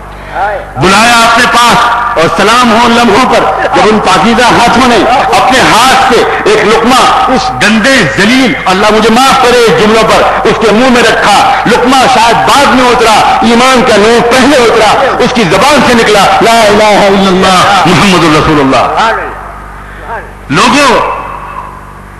بلایا اپنے پاس، اور سلام ہو لمحوں پر جب ان پاکیزہ ہاتھوں نے اپنے ہاتھ سے ایک لقمہ اس گندے ذلیل، اللہ مجھے معاف کرے اس جملوں پر، اس کے منہ میں رکھا۔ لقمہ شاید بعد میں اترا، ایمان کا نور پہلے اترا، اس کی زبان سے نکلا لا الہ الا اللہ محمد رسول اللہ۔ لوگوں،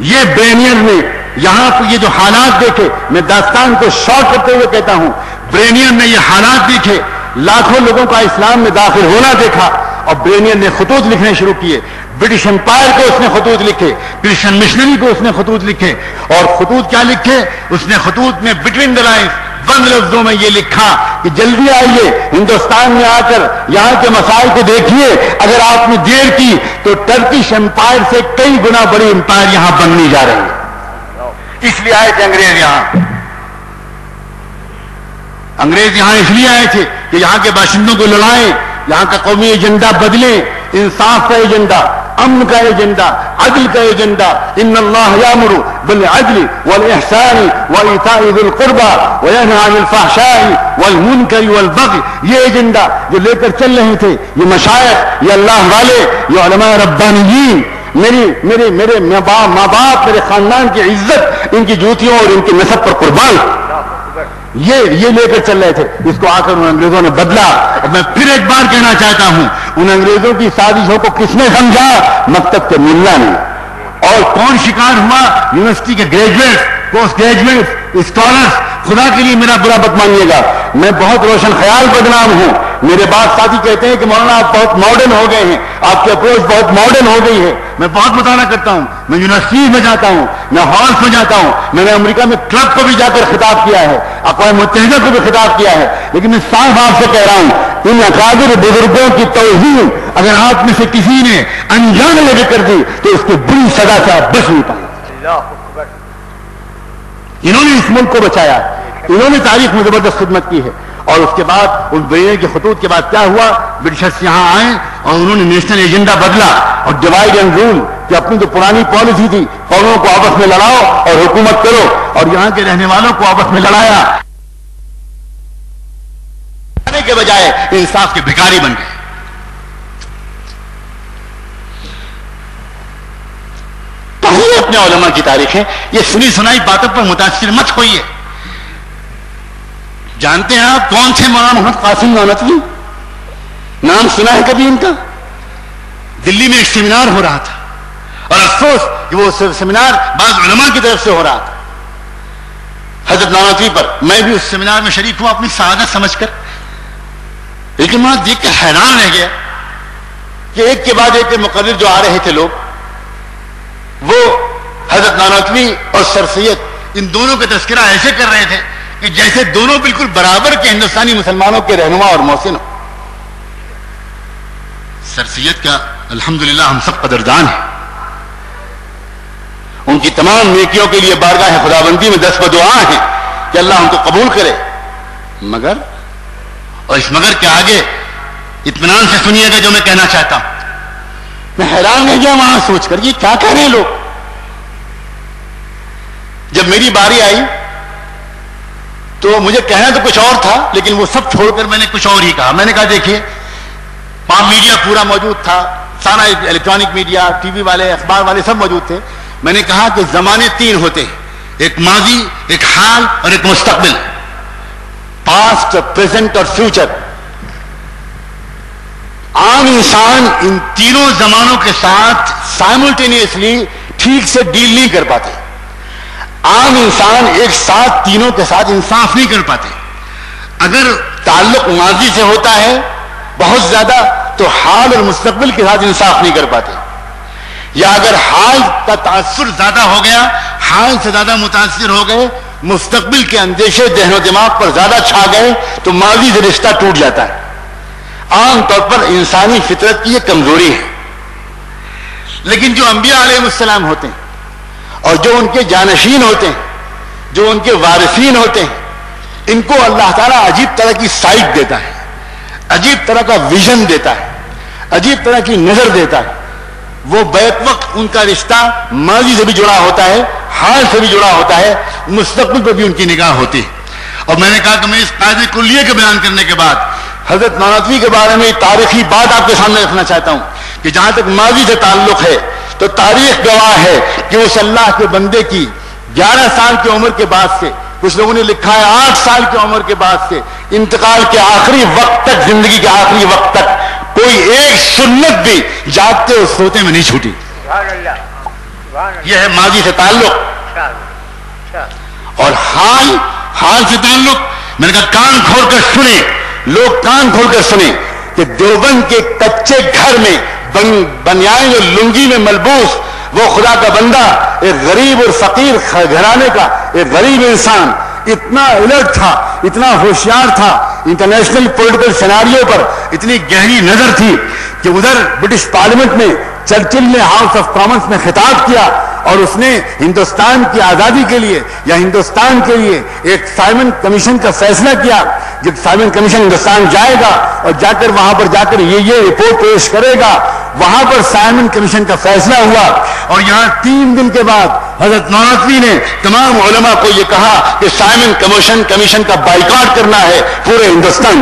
یہ برینئر نے یہاں پر یہ جو حالات دیکھے، میں داستان کو شارٹ کرتے ہوئے کہتا ہوں، برینئر نے یہ حالات دیکھے، لاکھوں لوگوں کا اسلام میں داخل ہونا دیکھا، اور برینئر نے خطوط لکھنے شروع کیے۔ برٹش امپائر کو اس نے خطوط لکھے، کرسچن مشنری کو اس نے خطوط لکھے، اور خطوط کیا لکھے؟ اس نے خطوط میں بٹوین دا لائنز بند لفظوں میں یہ لکھا کہ جلدی آئیے ہندوستان میں آ کر یہاں کے مسائل کو دیکھیے، اگر آپ نے دیر کی تو ٹرکش امپائر سے کئی گنا بڑی امپائر یہاں بننے جا رہی ہے۔ اس لیے آئے تھے انگریز یہاں، انگریز یہاں اس لیے آئے تھے کہ یہاں کے باشندوں کو لڑائیں، یہاں کا قومی ایجنڈا بدلیں، انصاف کا ایجنڈا، امن کا ایجنڈا، عدل کا ایجنڈا۔ ان اللہ یامر بالعدل والاحسان وایتاء ذی القربى وینہی عن الفحشاء والمنکر والبغی، یہ ایجنڈا جو لے کر چل رہے تھے یہ مشائخ، یہ اللہ والے، یہ علماء ربانیین، میرے ماں باپ، میرے خاندان کی عزت ان کی جوتیوں اور ان کے نسب پر قربان، یہ لے کر چل رہے تھے۔ اس کو آ کر ان انگریزوں نے بدلا۔ اور میں پھر ایک بار کہنا چاہتا ہوں، ان انگریزوں کی سازشوں کو کس نے سمجھا؟ مکتب کے ملا نے۔ اور کون شکار ہوا؟ یونیورسٹی کے گریجویٹ، پوسٹ گریجویٹ، اسکالرس۔ خدا کے لیے میرا برا مت مانیے گا، میں بہت روشن خیال بدنام ہوں۔ میرے بعض ساتھی کہتے ہیں کہ مولانا آپ بہت ماڈرن ہو گئے ہیں، آپ کی اپروچ بہت ماڈرن ہو گئی ہے۔ میں بہت مطالعہ کرتا ہوں، میں یونیورسٹی میں جاتا ہوں، میں ہالس میں جاتا ہوں، میں نے امریکہ میں کلب کو بھی جا کر خطاب کیا ہے، اقوام متحدہ کو بھی خطاب کیا ہے، لیکن میں صاف آپ سے کہہ رہا ہوں، ان اکابر بزرگوں کی توہین اگر آپ میں سے کسی نے انجانے میں بھی کر دی تو اس کی بری سزا سے آپ بچ نہیں پائیں۔ انہوں نے اس ملک کو بچایا، انہوں نے تاریخ میں زبردست خدمت کی ہے۔ اور اس کے بعد ان برینئر کے خطوط کے بعد کیا ہوا؟ برٹشرز یہاں آئے اور انہوں نے نیشنل ایجنڈا بدلا، اور ڈیوائڈ اینڈ رول کہ اپنی جو پرانی پالیسی تھی، قوموں کو آپس میں لڑاؤ اور حکومت کرو، اور یہاں کے رہنے والوں کو آپس میں لڑایا کے بجائے انصاف کے بھکاری بن گئے۔ پڑھیے اپنے علماء کی تاریخیں، یہ سنی سنائی باتوں پر متاثر مت ہوئیے۔ جانتے ہیں آپ کون تھے مولانا محمد قاسم نانوتوی؟ نام سنا ہے کبھی ان کا؟ دلی میں ایک سیمینار ہو رہا تھا، اور افسوس کہ وہ سیمینار بعض علماء کی طرف سے ہو رہا تھا حضرت نانوتوی پر۔ میں بھی اس سیمینار میں شریک ہوں اپنی سعادت سمجھ کر، لیکن وہاں دیکھ کے حیران رہ گیا کہ ایک کے بعد ایک مقرر جو آ رہے تھے لوگ، وہ حضرت نانوتوی اور سر سید ان دونوں کا تذکرہ ایسے کر رہے تھے کہ جیسے دونوں بالکل برابر کے ہندوستانی مسلمانوں کے رہنما اور محسن ہو۔ سر سید کا الحمدللہ ہم سب قدردان ہیں، ان کی تمام نیکیوں کے لیے بارگاہ خداوندی میں دست بدعا ہیں کہ اللہ ان کو قبول کرے. مگر، اور اس مگر کے آگے اطمینان سے سنیے گا جو میں کہنا چاہتا ہوں. میں حیران رہ گیا وہاں سوچ کر یہ کیا کہہ رہے ہیں لوگ. جب میری باری آئی تو مجھے کہنا تو کچھ اور تھا، لیکن وہ سب چھوڑ کر میں نے کچھ اور ہی کہا. میں نے کہا دیکھیے میڈیا پورا موجود تھا، سارا الیکٹرانک میڈیا، ٹی وی والے، اخبار والے سب موجود تھے. میں نے کہا کہ زمانے تین ہوتے ہیں، ایک ماضی، ایک حال اور ایک مستقبل. پاسٹ، پریزنٹ اور فیوچر. عام انسان ان تینوں زمانوں کے ساتھ سائملٹینیسلی ٹھیک سے ڈیل نہیں کر پاتے. عام انسان ایک ساتھ تینوں کے ساتھ انصاف نہیں کر پاتے. اگر تعلق ماضی سے ہوتا ہے بہت زیادہ تو حال اور مستقبل کے ساتھ انصاف نہیں کر پاتے. یا اگر حال کا تاثر زیادہ ہو گیا، حال سے زیادہ متاثر ہو گئے، مستقبل کے اندیشے ذہن و دماغ پر زیادہ چھا گئے تو ماضی سے رشتہ ٹوٹ جاتا ہے. عام طور پر انسانی فطرت کی یہ کمزوری ہے. لیکن جو انبیاء علیہ السلام ہوتے ہیں اور جو ان کے جانشین ہوتے ہیں، جو ان کے وارثین ہوتے ہیں، ان کو اللہ تعالیٰ عجیب طرح کی سائٹ دیتا ہے، عجیب طرح کا ویژن دیتا ہے، عجیب طرح کی نظر دیتا ہے. وہ بیک وقت ان کا رشتہ ماضی سے بھی جڑا ہوتا ہے، حال سے بھی جڑا ہوتا ہے، مستقبل پر بھی ان کی نگاہ ہوتی ہے. اور میں نے کہا کہ میں اس قاعدے کلیے کے بیان کرنے کے بعد حضرت نانوتوی کے بارے میں تاریخی بات آپ کے سامنے رکھنا چاہتا ہوں کہ جہاں تک ماضی سے تعلق ہے تو تاریخ گواہ ہے کہ اس اللہ کے بندے کی 11 سال کی عمر کے بعد سے، کچھ لوگوں نے لکھا ہے 8 سال کی عمر کے بعد سے، انتقال کے آخری وقت تک، زندگی کے آخری وقت تک کوئی ایک سنت بھی جاگتے اور سوتے میں نہیں چھوٹی. یہ ہے ماضی سے تعلق. اور حال سے تعلق، میں نے کہا کان کھول کر سنیں، لوگ کان کھول کر سنیں کہ دیوبند کے کچے گھر میں بنیان اور لنگی میں ملبوس وہ خدا کا بندہ، ایک غریب اور فقیر گھرانے کا ایک غریب انسان، اتنا الرٹ تھا، اتنا ہوشیار تھا، انٹرنیشنل پولیٹیکل سیناریو پر اتنی گہری نظر تھی کہ ادھر برٹش پارلیمنٹ میں چرچل نے ہاؤس آف کامنس میں خطاب کیا اور اس نے ہندوستان کی آزادی کے لیے یا ہندوستان کے لیے ایک سائمن کمیشن کا فیصلہ کیا. جب سائمن کمیشن ہندوستان جائے گا اور جا کر وہاں پر جا کر یہ رپورٹ پیش کرے گا، وہاں پر سائمن کمیشن کا فیصلہ ہوا. اور یہاں 3 دن کے بعد حضرت نانوتوی نے تمام علماء کو یہ کہا کہ سائمن کمیشن کا بائیکاٹ کرنا ہے پورے ہندوستان.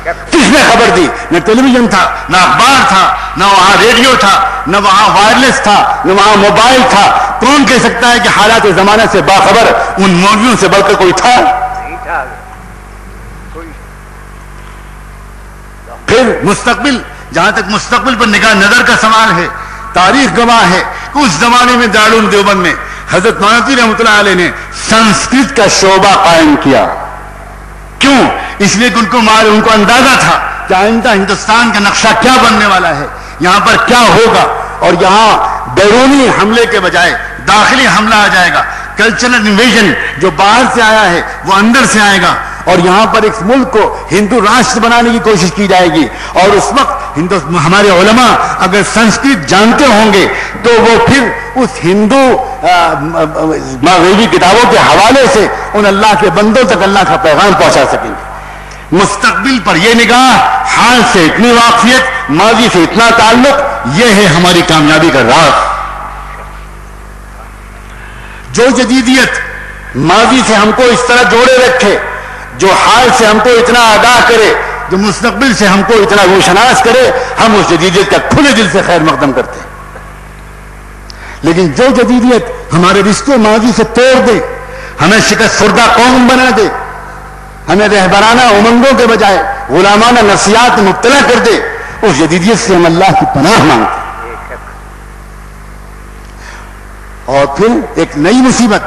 کس نے خبر دی؟ نہ ٹیلی ویژن تھا، نہ اخبار تھا، نہ وہاں ریڈیو تھا، نہ وہاں وائرلیس تھا، نہ وہاں موبائل تھا. کون کہہ سکتا ہے کہ حالات زمانہ سے باخبر ان مولویوں سے بڑھ کر کوئی تھا؟ پھر مستقبل، جہاں تک مستقبل پر نگاہ نظر کا سوال ہے، تاریخ گواہ ہے کہ اس زمانے میں دارالعلوم دیوبند میں حضرت نانوتوی رحمۃ اللہ علیہ نے سنسکرت کا شعبہ قائم کیا. کیوں؟ اس لیے کہ ان کو اندازہ تھا کہ آئندہ ہندوستان کا نقشہ کیا بننے والا ہے، یہاں پر کیا ہوگا، اور یہاں بیرونی حملے کے بجائے داخلی حملہ آ جائے گا. کلچرل انویژن جو باہر سے آیا ہے وہ اندر سے آئے گا اور یہاں پر اس ملک کو ہندو راشٹر بنانے کی کوشش کی جائے گی. اور اس وقت ہمارے علماء اگر سنسکرت جانتے ہوں گے تو وہ پھر اس ہندو مغربی کتابوں کے حوالے سے ان اللہ کے بندوں تک اللہ کا پیغام پہنچا سکیں گے. مستقبل پر یہ نگاہ، حال سے اتنی واقفیت، ماضی سے اتنا تعلق، یہ ہے ہماری کامیابی کا راز. جو جدیدیت ماضی سے ہم کو اس طرح جوڑے رکھے، جو حال سے ہم کو اتنا آگاہ کرے، جو مستقبل سے ہم کو اتنا روشناس کرے، ہم اس جدیدیت کا کھلے دل سے خیر مقدم کرتے ہیں. لیکن جو جدیدیت ہمارے رشتے ماضی سے توڑ دے، ہمیں شکست خوردہ قوم بنا دے، ہمیں رہبرانہ امنگوں کے بجائے غلامانہ نفسیات میں مبتلا کر دے، اس جدیدیت سے ہم اللہ کی پناہ مانگتے ہیں. اور پھر ایک نئی مصیبت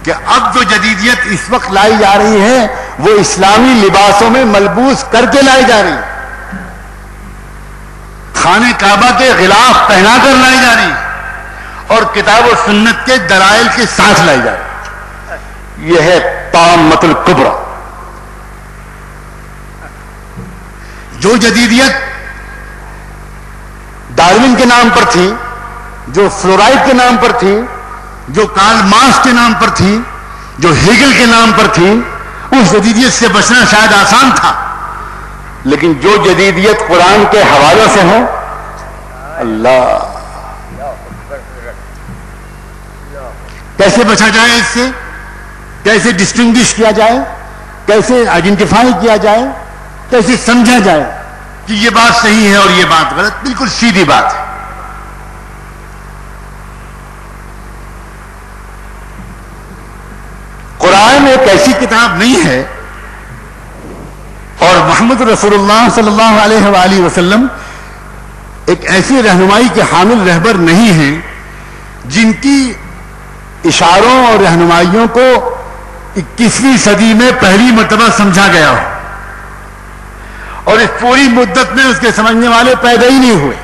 کہ اب جو جدیدیت اس وقت لائی جا رہی ہے وہ اسلامی لباسوں میں ملبوس کر کے لائی جا رہی ہے، خانہ کعبہ کے غلاف پہنا کر لائی جا رہی ہے اور کتاب و سنت کے دلائل کے ساتھ لائی جا رہی ہے. یہ ہے طامۃ الکبریٰ. جو جدیدیت ڈارون کے نام پر تھی، جو فلورائڈ کے نام پر تھی، جو کارل مارکس کے نام پر تھی، جو ہیگل کے نام پر تھی، اس جدیدیت سے بچنا شاید آسان تھا، لیکن جو جدیدیت قرآن کے حوالوں سے ہو، اللہ، کیسے بچا جائے اس سے؟ کیسے ڈسٹنگوش کیا جائے؟ کیسے آئیڈینٹیفائی کیا جائے؟ کیسے سمجھا جائے کہ یہ بات صحیح ہے اور یہ بات غلط؟ بالکل سیدھی بات ہے۔ قرآن ایک ایسی کتاب نہیں ہے اور محمد رسول اللہ صلی اللہ علیہ وآلہ وسلم ایک ایسی رہنمائی کے حامل رہبر نہیں ہیں جن کی اشاروں اور رہنمائیوں کو 21ویں صدی میں پہلی مرتبہ سمجھا گیا ہو، اور اس پوری مدت میں اس کے سمجھنے والے پیدا ہی نہیں ہوئے۔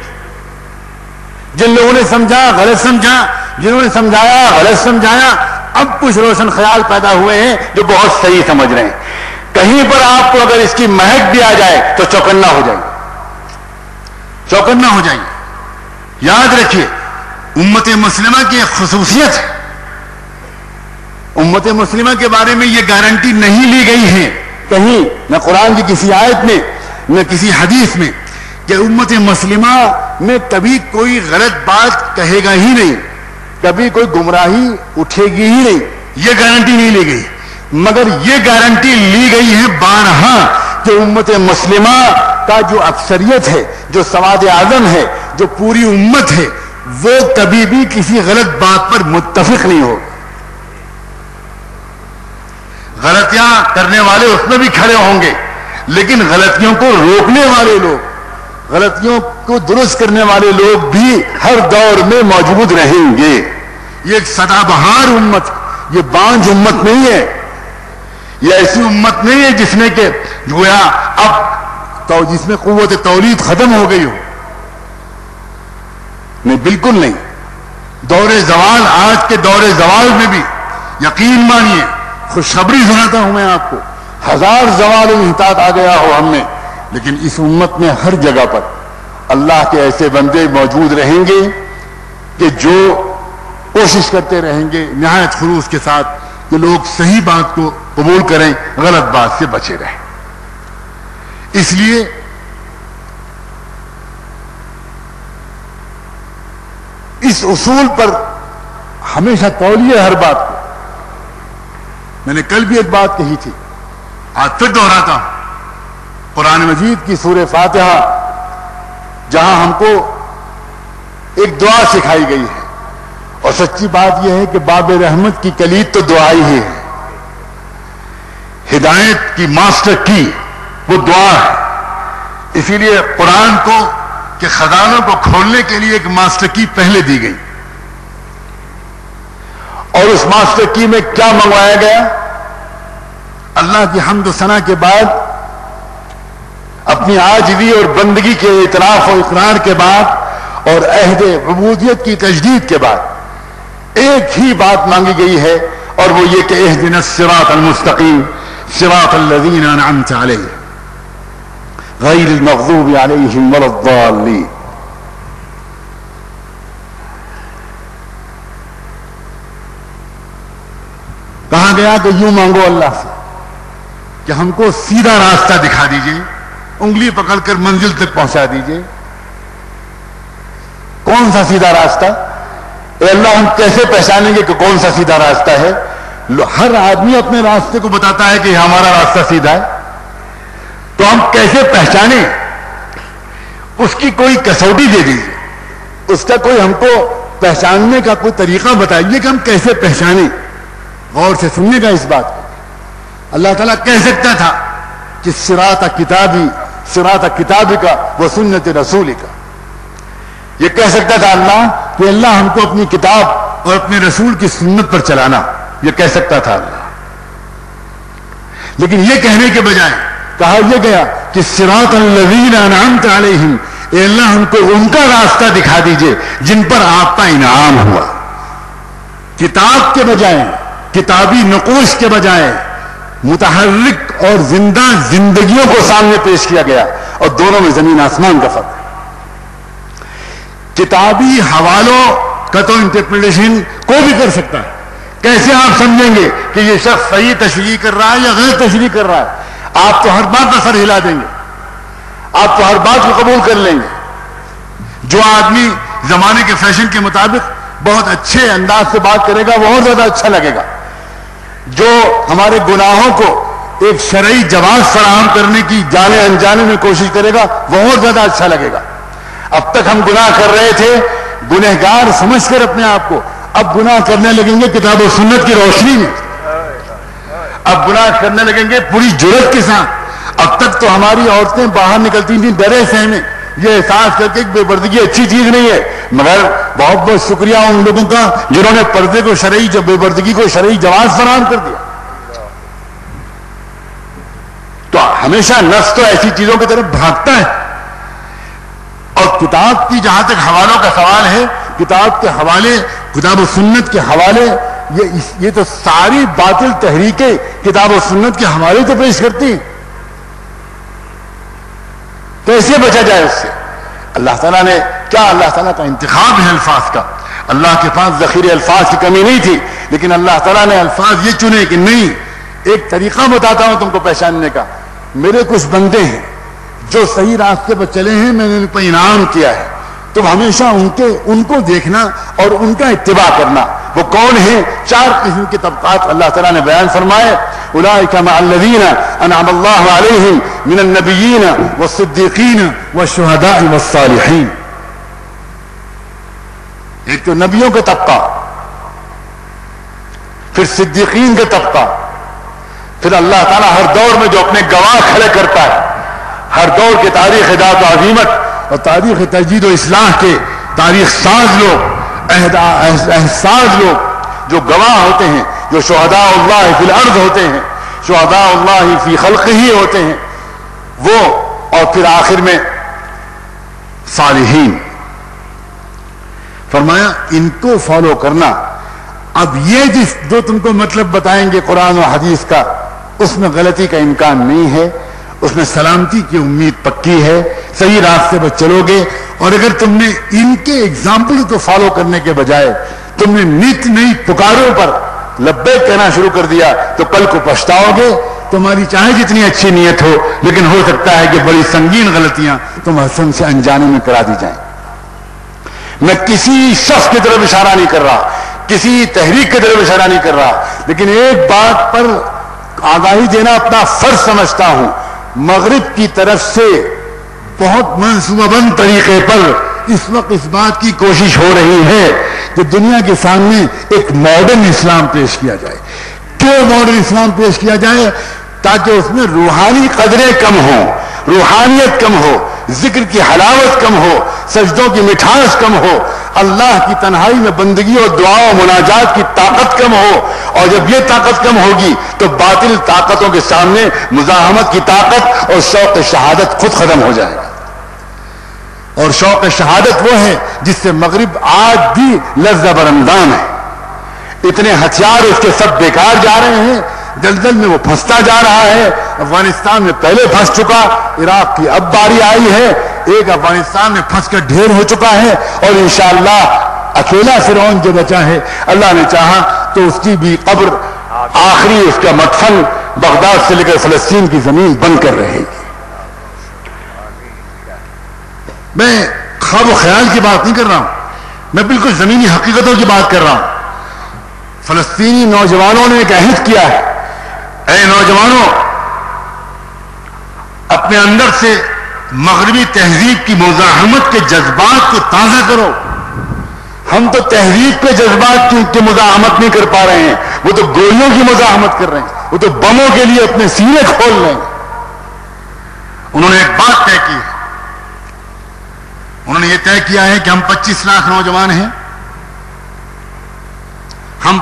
جن لوگوں نے سمجھا غلط سمجھا، جنہوں نے سمجھایا غلط سمجھایا، اب کچھ روشن خیال پیدا ہوئے ہیں جو بہت صحیح سمجھ رہے ہیں۔ کہیں پر آپ کو اگر اس کی مہک بھی آ جائے تو چوکنا ہو جائیں، چوکنا ہو جائیں۔ یاد رکھیے، امت مسلمہ کی ایک خصوصیت ہے، امت مسلمہ کے بارے میں یہ گارنٹی نہیں لی گئی ہے کہیں، نہ قرآن کی کسی آیت میں نہ کسی حدیث میں، کہ امت مسلمہ میں کبھی کوئی غلط بات کہے گا ہی نہیں، کبھی کوئی گمراہی اٹھے گی ہی نہیں، یہ گارنٹی نہیں لی گئی۔ مگر یہ گارنٹی لی گئی ہے بارہا کہ امت مسلمہ کا جو اکثریت ہے، جو سواد اعظم ہے، جو پوری امت ہے، وہ کبھی بھی کسی غلط بات پر متفق نہیں ہو۔ غلطیاں کرنے والے اس میں بھی کھڑے ہوں گے، لیکن غلطیوں کو روکنے والے لوگ، غلطیوں کو درست کرنے والے لوگ بھی ہر دور میں موجود رہیں گے۔ یہ ایک سدا بہار امت، یہ بانجھ امت نہیں ہے، یہ ایسی امت نہیں ہے جس میں کہ گویا اب جس میں قوت تولید ختم ہو گئی ہو، نہیں، بالکل نہیں۔ دور زوال، آج کے دور زوال میں بھی یقین مانیے، خوشخبری سناتا ہوں میں آپ کو، 1000 زوال و انحطاط آ گیا ہو ہم میں، لیکن اس امت میں ہر جگہ پر اللہ کے ایسے بندے موجود رہیں گے کہ جو کوشش کرتے رہیں گے نہایت خلوص کے ساتھ کہ لوگ صحیح بات کو قبول کریں، غلط بات سے بچے رہیں۔ اس لیے اس اصول پر ہمیشہ تولیے ہر بات کو۔ میں نے کل بھی ایک بات کہی تھی، آج پھر دہراتا ہوں، قرآن مجید کی سورہ فاتحہ جہاں ہم کو ایک دعا سکھائی گئی ہے، اور سچی بات یہ ہے کہ باب رحمت کی کلید تو دعا ہی ہے، ہدایت کی ماسٹر کی وہ دعا ہے۔ اسی لیے قرآن کو کہ خزانوں کو کھولنے کے لیے ایک ماسٹر کی پہلے دی گئی، اور اس ماسٹر کی میں کیا منگوایا گیا؟ اللہ کی حمد و ثنا کے بعد، اپنی عاجزی اور بندگی کے اعتراف و اقرار کے بعد، اور عہد عبودیت کی تجدید کے بعد ایک ہی بات مانگی گئی ہے، اور وہ یہ کہ اہدنا الصراط المستقیم صراط الذین انعمت علیہم غیر المغضوب علیہم ولا الضالین۔ کہا گیا کہ یوں مانگو اللہ سے کہ ہم کو سیدھا راستہ دکھا دیجئے، انگلی پکڑ کر منزل تک پہنچا دیجئے۔ کون سا سیدھا راستہ؟ اے اللہ، ہم کیسے پہچانیں گے کہ کون سا سیدھا راستہ ہے؟ ہر آدمی اپنے راستے کو بتاتا ہے کہ ہمارا راستہ سیدھا ہے، تو ہم کیسے پہچانیں؟ اس کی کوئی کسوٹی دے دیجیے، اس کا کوئی ہم کو پہچاننے کا کوئی طریقہ بتائیے کہ ہم کیسے پہچانیں۔ غور سے سننے کا اس بات کو، اللہ تعالیٰ کہہ سکتا تھا کہ صراط کتابی کا وہ سنت رسول کا، یہ کہہ سکتا تھا اللہ کہ اللہ ہم کو اپنی کتاب اور اپنے رسول کی سنت پر چلانا، یہ کہہ سکتا تھا اللہ، لیکن یہ کہنے کے بجائے کہا یہ گیا کہ صراط الذین انعمت علیہم، اے اللہ ہم کو ان کا راستہ دکھا دیجئے جن پر آپ کا انعام ہوا۔ کتاب کے بجائے، کتابی نقوش کے بجائے متحرک اور زندہ زندگیوں کو سامنے پیش کیا گیا، اور دونوں میں زمین آسمان کا فرق ہے۔ کتابی حوالوں کا تو انٹرپریٹیشن کوئی بھی کر سکتا ہے. کیسے آپ سمجھیں گے کہ یہ شخص صحیح تشریح کر رہا ہے یا غیر تشریح کر رہا ہے؟ آپ تو ہر بات پر سر ہلا دیں گے, آپ تو ہر بات کو قبول کر لیں گے. جو آدمی زمانے کے فیشن کے مطابق بہت اچھے انداز سے بات کرے گا وہ اور زیادہ اچھا لگے گا. جو ہمارے گناہوں کو ایک شرعی جواز فراہم کرنے کی جانے انجانے میں کوشش کرے گا وہ اور زیادہ اچھا لگے گا. اب تک ہم گناہ کر رہے تھے گنہگار سمجھ کر اپنے آپ کو, اب گناہ کرنے لگیں گے کتاب و سنت کی روشنی میں, اب گناہ کرنے لگیں گے پوری جرأت کے ساتھ. اب تک تو ہماری عورتیں باہر نکلتی تھیں ڈرے سہمے, یہ احساس کر کے بے پردگی اچھی چیز نہیں ہے, مگر بہت بہت شکریہ ان لوگوں کا جنہوں نے پردے کو شرعی بے پردگی کو شرعی جواز فراہم کر دیا. تو ہمیشہ نفس تو ایسی چیزوں کی طرف بھاگتا ہے. اور کتاب کی جہاں تک حوالوں کا سوال ہے, کتاب کے حوالے, کتاب و سنت کے حوالے, یہ تو ساری باطل تحریکیں کتاب و سنت کے حوالے تو پیش کرتی ہیں. کیسے بچا جائے اس سے؟ اللہ تعالیٰ نے کیا, اللہ تعالیٰ کا انتخاب ہے الفاظ کا. اللہ کے پاس ذخیرے الفاظ کی کمی نہیں تھی, لیکن اللہ تعالیٰ نے الفاظ یہ چنے کہ نہیں, ایک طریقہ بتاتا ہوں تم کو پہچاننے کا. میرے کچھ بندے ہیں جو صحیح راستے پر چلے ہیں, میں نے ان پر انعام کیا ہے, تم ہمیشہ ان کو دیکھنا اور ان کا اتباع کرنا. وہ کون ہیں؟ 4 قسم کے طبقات اللہ تعالیٰ نے بیان فرمائے. اولئک مع الذین انعم اللہ علیہم من النبیین والصدیقین والشہداء والصالحین. ایک تو نبیوں کا طبقہ, پھر صدیقین کا طبقہ, پھر اللہ تعالیٰ ہر دور میں جو اپنے گواہ کھڑے کرتا ہے, ہر دور کے تاریخ ذات و عظیمت اور تاریخ تجدید و اصلاح کے تاریخ ساز لوگ, احساس لوگ جو گواہ ہوتے ہیں, جو شہداء اللہ فی الارض ہوتے ہیں, شہداء اللہ فی خلقہ ہوتے ہیں وہ, اور پھر آخر میں صالحین. فرمایا ان کو فالو کرنا. اب یہ جو تم کو مطلب بتائیں گے قرآن و حدیث کا, اس میں غلطی کا امکان نہیں ہے, اس میں سلامتی کی امید پکی ہے. صحیح راستے پر چلو گے, اور اگر تم نے ان کے ایگزامپل کو فالو کرنے کے بجائے تم نے نت نئی پکاروں پر لبیک کہنا شروع کر دیا تو کل کو پچھتاؤ گے. تمہاری چاہے جتنی اچھی نیت ہو, لیکن ہو سکتا ہے کہ بڑی سنگین غلطیاں تم حسن سے انجانے میں کرا دی جائیں. میں کسی شخص کی طرف اشارہ نہیں کر رہا, کسی تحریک کی طرف اشارہ نہیں کر رہا, لیکن ایک بات پر آگاہی دینا اپنا فرض سمجھتا ہوں. مغرب کی طرف سے بہت منصوبہ بند طریقے پر اس وقت اس بات کی کوشش ہو رہی ہے کہ دنیا کے سامنے ایک ماڈرن اسلام پیش کیا جائے. کیوں ماڈرن اسلام پیش کیا جائے؟ تاکہ اس میں روحانی قدریں کم ہوں, روحانیت کم ہو, ذکر کی حلاوت کم ہو, سجدوں کی مٹھاس کم ہو, اللہ کی تنہائی میں بندگی اور دعا و مناجات کی طاقت کم ہو. اور جب یہ طاقت کم ہوگی تو باطل طاقتوں کے سامنے مزاحمت کی طاقت اور شوق شہادت خود ختم ہو جائے گا. اور شوق شہادت وہ ہے جس سے مغرب آج بھی لرزہ برندان ہے. اتنے ہتھیار اس کے سب بیکار جا رہے ہیں, دلدل میں وہ پھنستا جا رہا ہے. افغانستان میں پہلے پھنس چکا, عراق کی اب باری آئی ہے, ایک افغانستان میں پھنس کر ڈھیر ہو چکا ہے, اور انشاءاللہ اکیلا فرعون جو بچا ہے اللہ نے چاہا تو اس کی بھی قبر آخری اس کا مدفن بغداد سے لے کر فلسطین کی زمین بن کر رہے گی. میں خواب و خیال کی بات نہیں کر رہا ہوں, میں بالکل زمینی حقیقتوں کی بات کر رہا ہوں. فلسطینی نوجوانوں نے ایک عہد کیا ہے, اے نوجوانوں اپنے اندر سے مغربی تہذیب کی مزاحمت کے جذبات کو تازہ کرو. ہم تو تہذیب کے جذبات کی مزاحمت نہیں کر پا رہے ہیں, وہ تو گولیوں کی مزاحمت کر رہے ہیں, وہ تو بموں کے لیے اپنے سینے کھول رہے ہیں. انہوں نے ایک بات طے کی ہے, انہوں نے یہ طے کیا ہے کہ ہم 25 لاکھ نوجوان ہیں, ہم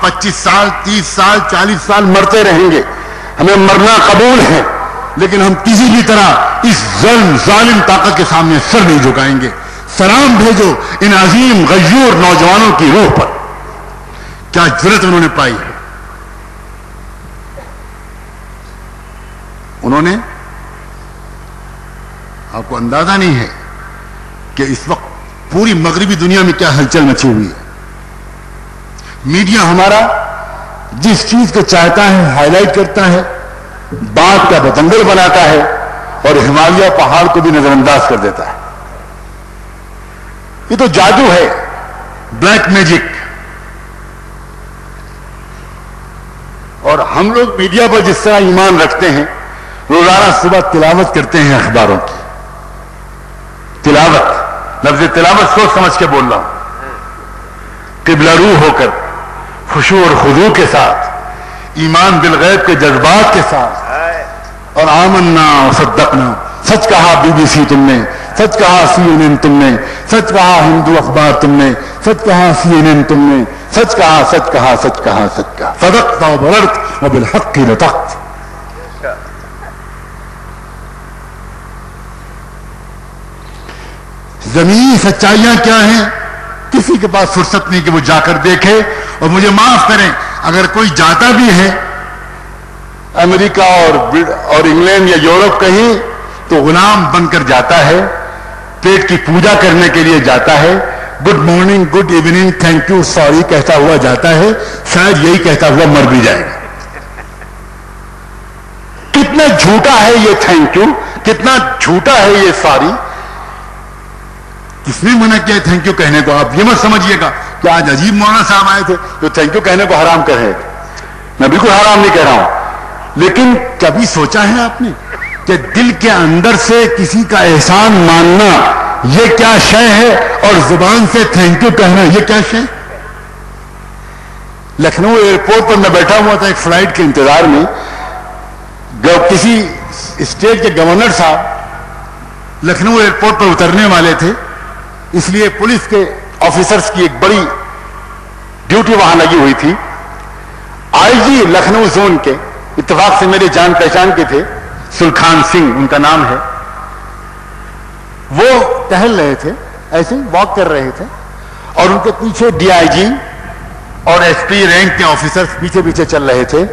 25 سال 30 سال 40 سال مرتے رہیں گے, ہمیں مرنا قبول ہے, لیکن ہم کسی بھی طرح اس ظالم طاقت کے سامنے سر نہیں جھکائیں گے. سلام بھیجو ان عظیم غیور نوجوانوں کی روح پر. کیا جرأت انہوں نے پائی ہے. انہوں نے, آپ کو اندازہ نہیں ہے کہ اس وقت پوری مغربی دنیا میں کیا ہلچل مچی ہوئی ہے. میڈیا ہمارا جس چیز کو چاہتا ہے ہائی لائٹ کرتا ہے, بات کا بتنگڑ بناتا ہے اور ہمالیہ پہاڑ کو بھی نظر انداز کر دیتا ہے. یہ تو جادو ہے, بلیک میجک. اور ہم لوگ میڈیا پر جس طرح ایمان رکھتے ہیں, روزانہ صبح تلاوت کرتے ہیں اخباروں کی. تلاوت, لفظ تلاوت سوچ سمجھ کے بول رہا ہوں, قبلہ روح ہو کر, خشوع اور خضوع کے ساتھ, ایمان بالغیب کے جذبات کے ساتھ, اور آمنا و صدقنا. سچ کہا بی بی سی تم نے, سچ کہا سی این این تم نے, سچ کہا ہندو اخبار تم نے, سچ کہا سی این این تم نے, سچ کہا سچ کہا سچ کہا سچ کہا. صدقت و بررت و بالحق نطقت. زمینی سچائیاں کیا ہیں کسی کے پاس فرصت نہیں کہ وہ جا کر دیکھے. اور مجھے معاف کریں, اگر کوئی جاتا بھی ہے امریکہ اور انگلینڈ یا یورپ کہیں تو غلام بن کر جاتا ہے, پیٹ کی پوجا کرنے کے لیے جاتا ہے, good morning, good evening, thank you, sorry کہتا ہوا جاتا ہے, شاید یہی کہتا ہوا مر بھی جائے گا. کتنا جھوٹا ہے یہ تھینک یو, کتنا جھوٹا ہے یہ سوری. کس نے منع کیا تھینک یو کہنے کو؟ آپ یہ مت سمجھیے گا کہ آج عجیب مولانا صاحب آئے تھے جو تھینک یو کہنے کو حرام کہے. میں بالکل حرام نہیں کہہ رہا ہوں, لیکن کبھی سوچا ہے آپ نے کہ دل کے اندر سے کسی کا احسان ماننا یہ کیا شے ہے, اور زبان سے تھینک یو کہنا یہ کیا شے؟ لکھنؤ ایئرپورٹ پر میں بیٹھا ہوا تھا ایک فلائٹ کے انتظار میں, کسی اسٹیٹ کے گورنر صاحب لکھنؤ ایئرپورٹ پر اترنے والے تھے, اس لیے پولیس کے آفیسرز کی ایک بڑی ڈیوٹی وہاں لگی ہوئی تھی. آئی جی لکھنؤ زون کے اتفاق سے میرے جان پہچان کے تھے, سلخان سنگھ ان کا نام ہے. وہ ٹہل رہے تھے, ایسے ہی واک کر رہے تھے, اور ان کے پیچھے ڈی آئی جی اور ایس پی رینک کے آفیسر پیچھے پیچھے چل رہے تھے.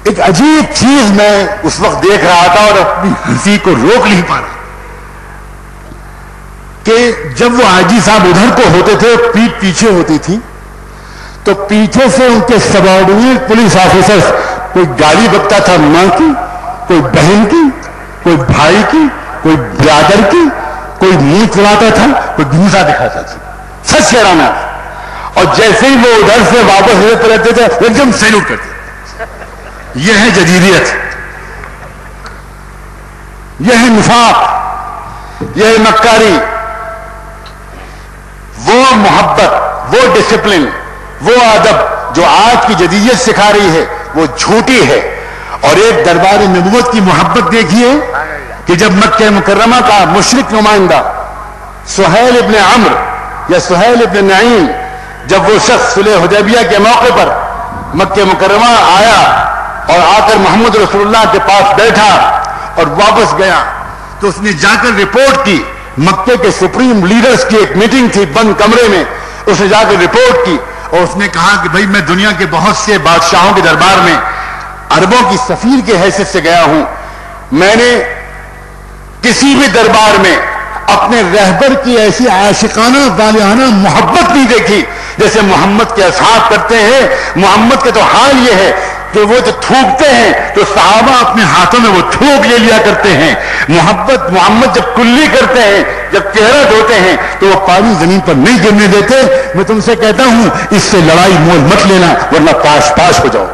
ایک عجیب چیز میں اس وقت دیکھ رہا تھا اور اپنی ہنسی کو روک نہیں پا رہا کہ جب وہ آئی جی صاحب ادھر کو ہوتے تھے, پیٹھ پیچھے ہوتی تھی, تو پیچھے سے ان کے سبارڈینیٹ پولیس آفیسرز کوئی گالی بکتا تھا ماں کی, کوئی بہن کی, کوئی بھائی کی, کوئی برادر کی, کوئی منہ چلاتا تھا, کوئی گھوسا دکھاتا تھا. سچ کہہ رہا میں. اور جیسے ہی وہ ادھر سے واپس ہوتے رہتے تھے ایک دم سیلوٹ کرتے. یہ ہے جدیدیت, یہ ہے نفاق, یہ ہے مکاری. وہ محبت, وہ ڈسپلن, وہ ادب جو آج کی جدیدیت سکھا رہی ہے وہ جھوٹی ہے. اور ایک دربار نبوت کی محبت دیکھیے کہ جب مکہ مکرمہ کا مشرک نمائندہ سہیل ابن عمرو یا سہیل ابن نعیم, جب وہ شخص صلح حدیبیہ کے موقع پر مکہ مکرمہ آیا اور آ کر محمد رسول اللہ کے پاس بیٹھا اور واپس گیا, تو اس نے جا کر رپورٹ کی. مکے کے سپریم لیڈرز کی ایک میٹنگ تھی بند کمرے میں, اس نے جا کر رپورٹ کی اور اس نے کہا کہ بھائی میں دنیا کے بہت سے بادشاہوں کے دربار میں عربوں کی سفیر کے حیثیت سے گیا ہوں, میں نے کسی بھی دربار میں اپنے رہبر کی ایسی عاشقانہ والہانہ محبت نہیں دیکھی جیسے محمد کے اصحاب کرتے ہیں. محمد کا تو حال یہ ہے کہ وہ جو تھوکتے ہیں تو صحابہ اپنے ہاتھوں میں وہ تھوک لے لیا کرتے ہیں. محمد جب کلی کرتے ہیں, جب چہرہ دھوتے ہیں تو وہ پانی زمین پر نہیں گرنے دیتے. میں تم سے کہتا ہوں اس سے لڑائی مول مت لینا ورنہ پاش پاش ہو جاؤ.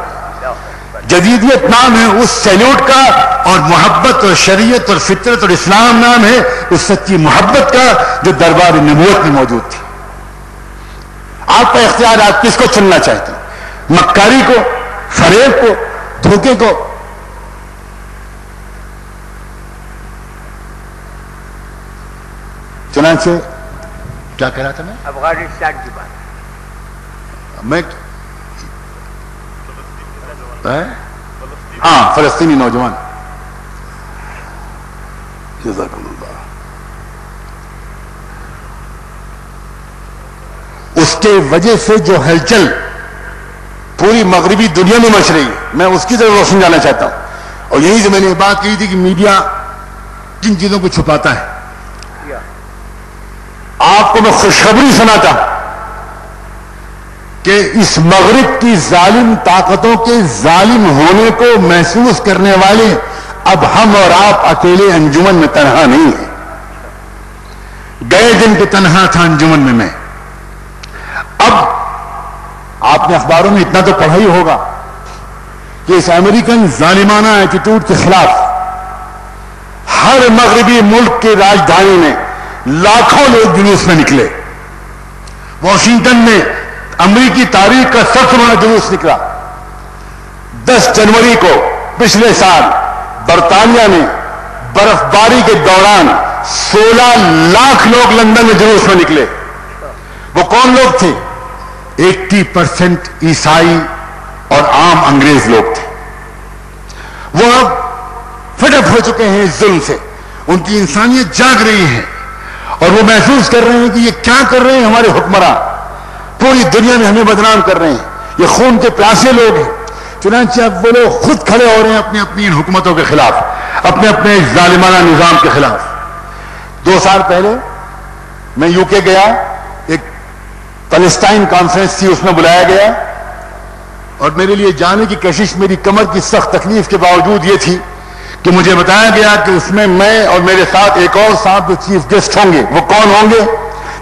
جدیدیت نام ہے اس سیلوٹ کا, اور محبت اور شریعت اور فطرت اور اسلام نام ہے اس سچی محبت کا جو دربار نبوت میں موجود تھی. آپ کا اختیار, آپ کس کو چننا چاہتے ہیں, مکاری کو, فریب کو, دھوکے کو. چنانچہ کیا کہہ رہا تھا میں, افغانستان کی بات, میں ہاں فلسطینی نوجوان, جزاکم اللہ, اس کے وجہ سے جو ہلچل پوری مغربی دنیا میں مچ رہی ہے, میں اس کی طرف روشن جانا چاہتا ہوں. اور یہی سے میں نے بات کی تھی کہ میڈیا کن چیزوں کو چھپاتا ہے. آپ کو میں خوشخبری سناتا کہ اس مغرب کی ظالم طاقتوں کے ظالم ہونے کو محسوس کرنے والے اب ہم اور آپ اکیلے انجمن میں تنہا نہیں ہیں. گئے دن کے تنہا تھا انجمن میں اب آپ نے اخباروں میں اتنا تو پڑھا ہی ہوگا کہ اس امریکن ظالمانہ ایٹیٹیوڈ کے خلاف ہر مغربی ملک کی راجدھانی میں لاکھوں لوگ جلوس میں نکلے. واشنگٹن میں امریکی تاریخ کا سب سے بڑا جلوس نکلا. 10 جنوری کو پچھلے سال برطانیہ میں برف باری کے دوران 16 لاکھ لوگ لندن میں جلوس میں نکلے. وہ کون لوگ تھے؟ 80% عیسائی اور عام انگریز لوگ تھے. وہ اب فٹ اپ ہو چکے ہیں اس ظلم سے. ان کی انسانیت جاگ رہی ہے اور وہ محسوس کر رہے ہیں کہ یہ کیا کر رہے ہیں ہمارے حکمراں. پوری دنیا میں ہمیں بدنام کر رہے ہیں. یہ خون کے پیاسے لوگ ہیں. چنانچہ اب وہ لوگ خود کھڑے ہو رہے ہیں اپنی اپنی ان حکومتوں کے خلاف, اپنے اپنے ظالمانہ نظام کے خلاف. 2 سال پہلے میں یو کے گیا, ایک فلسطین کانفرنس تھی, اس میں بلایا گیا اور میرے لیے جانے کی کوشش میری کمر کی سخت تکلیف کے باوجود یہ تھی کہ مجھے بتایا گیا کہ اس میں میں اور میرے ساتھ ایک اور صاحب جو چیف گیسٹ ہوں گے. وہ کون ہوں گے؟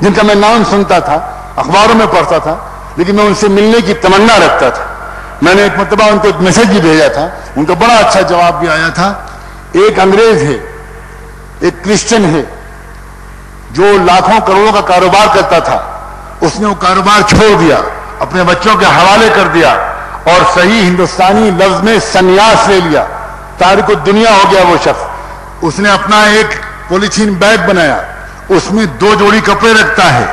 جن کا میں نام سنتا تھا, اخباروں میں پڑھتا تھا, لیکن میں ان سے ملنے کی تمنا رکھتا تھا. میں نے ایک مرتبہ ان کو ایک میسج بھی بھیجا تھا, ان کا بڑا اچھا جواب بھی آیا تھا. ایک انگریز ہے, ایک کرسچن ہے جو لاکھوں کروڑوں کا کاروبار کرتا تھا. اس نے وہ کاروبار چھوڑ دیا, اپنے بچوں کے حوالے کر دیا اور صحیح ہندوستانی لفظ میں سنیاس لے لیا. تارک الدنیا ہو گیا وہ شخص. اس نے اپنا ایک پولیتھین بیگ بنایا, اس میں 2 جوڑی کپڑے رکھتا ہے.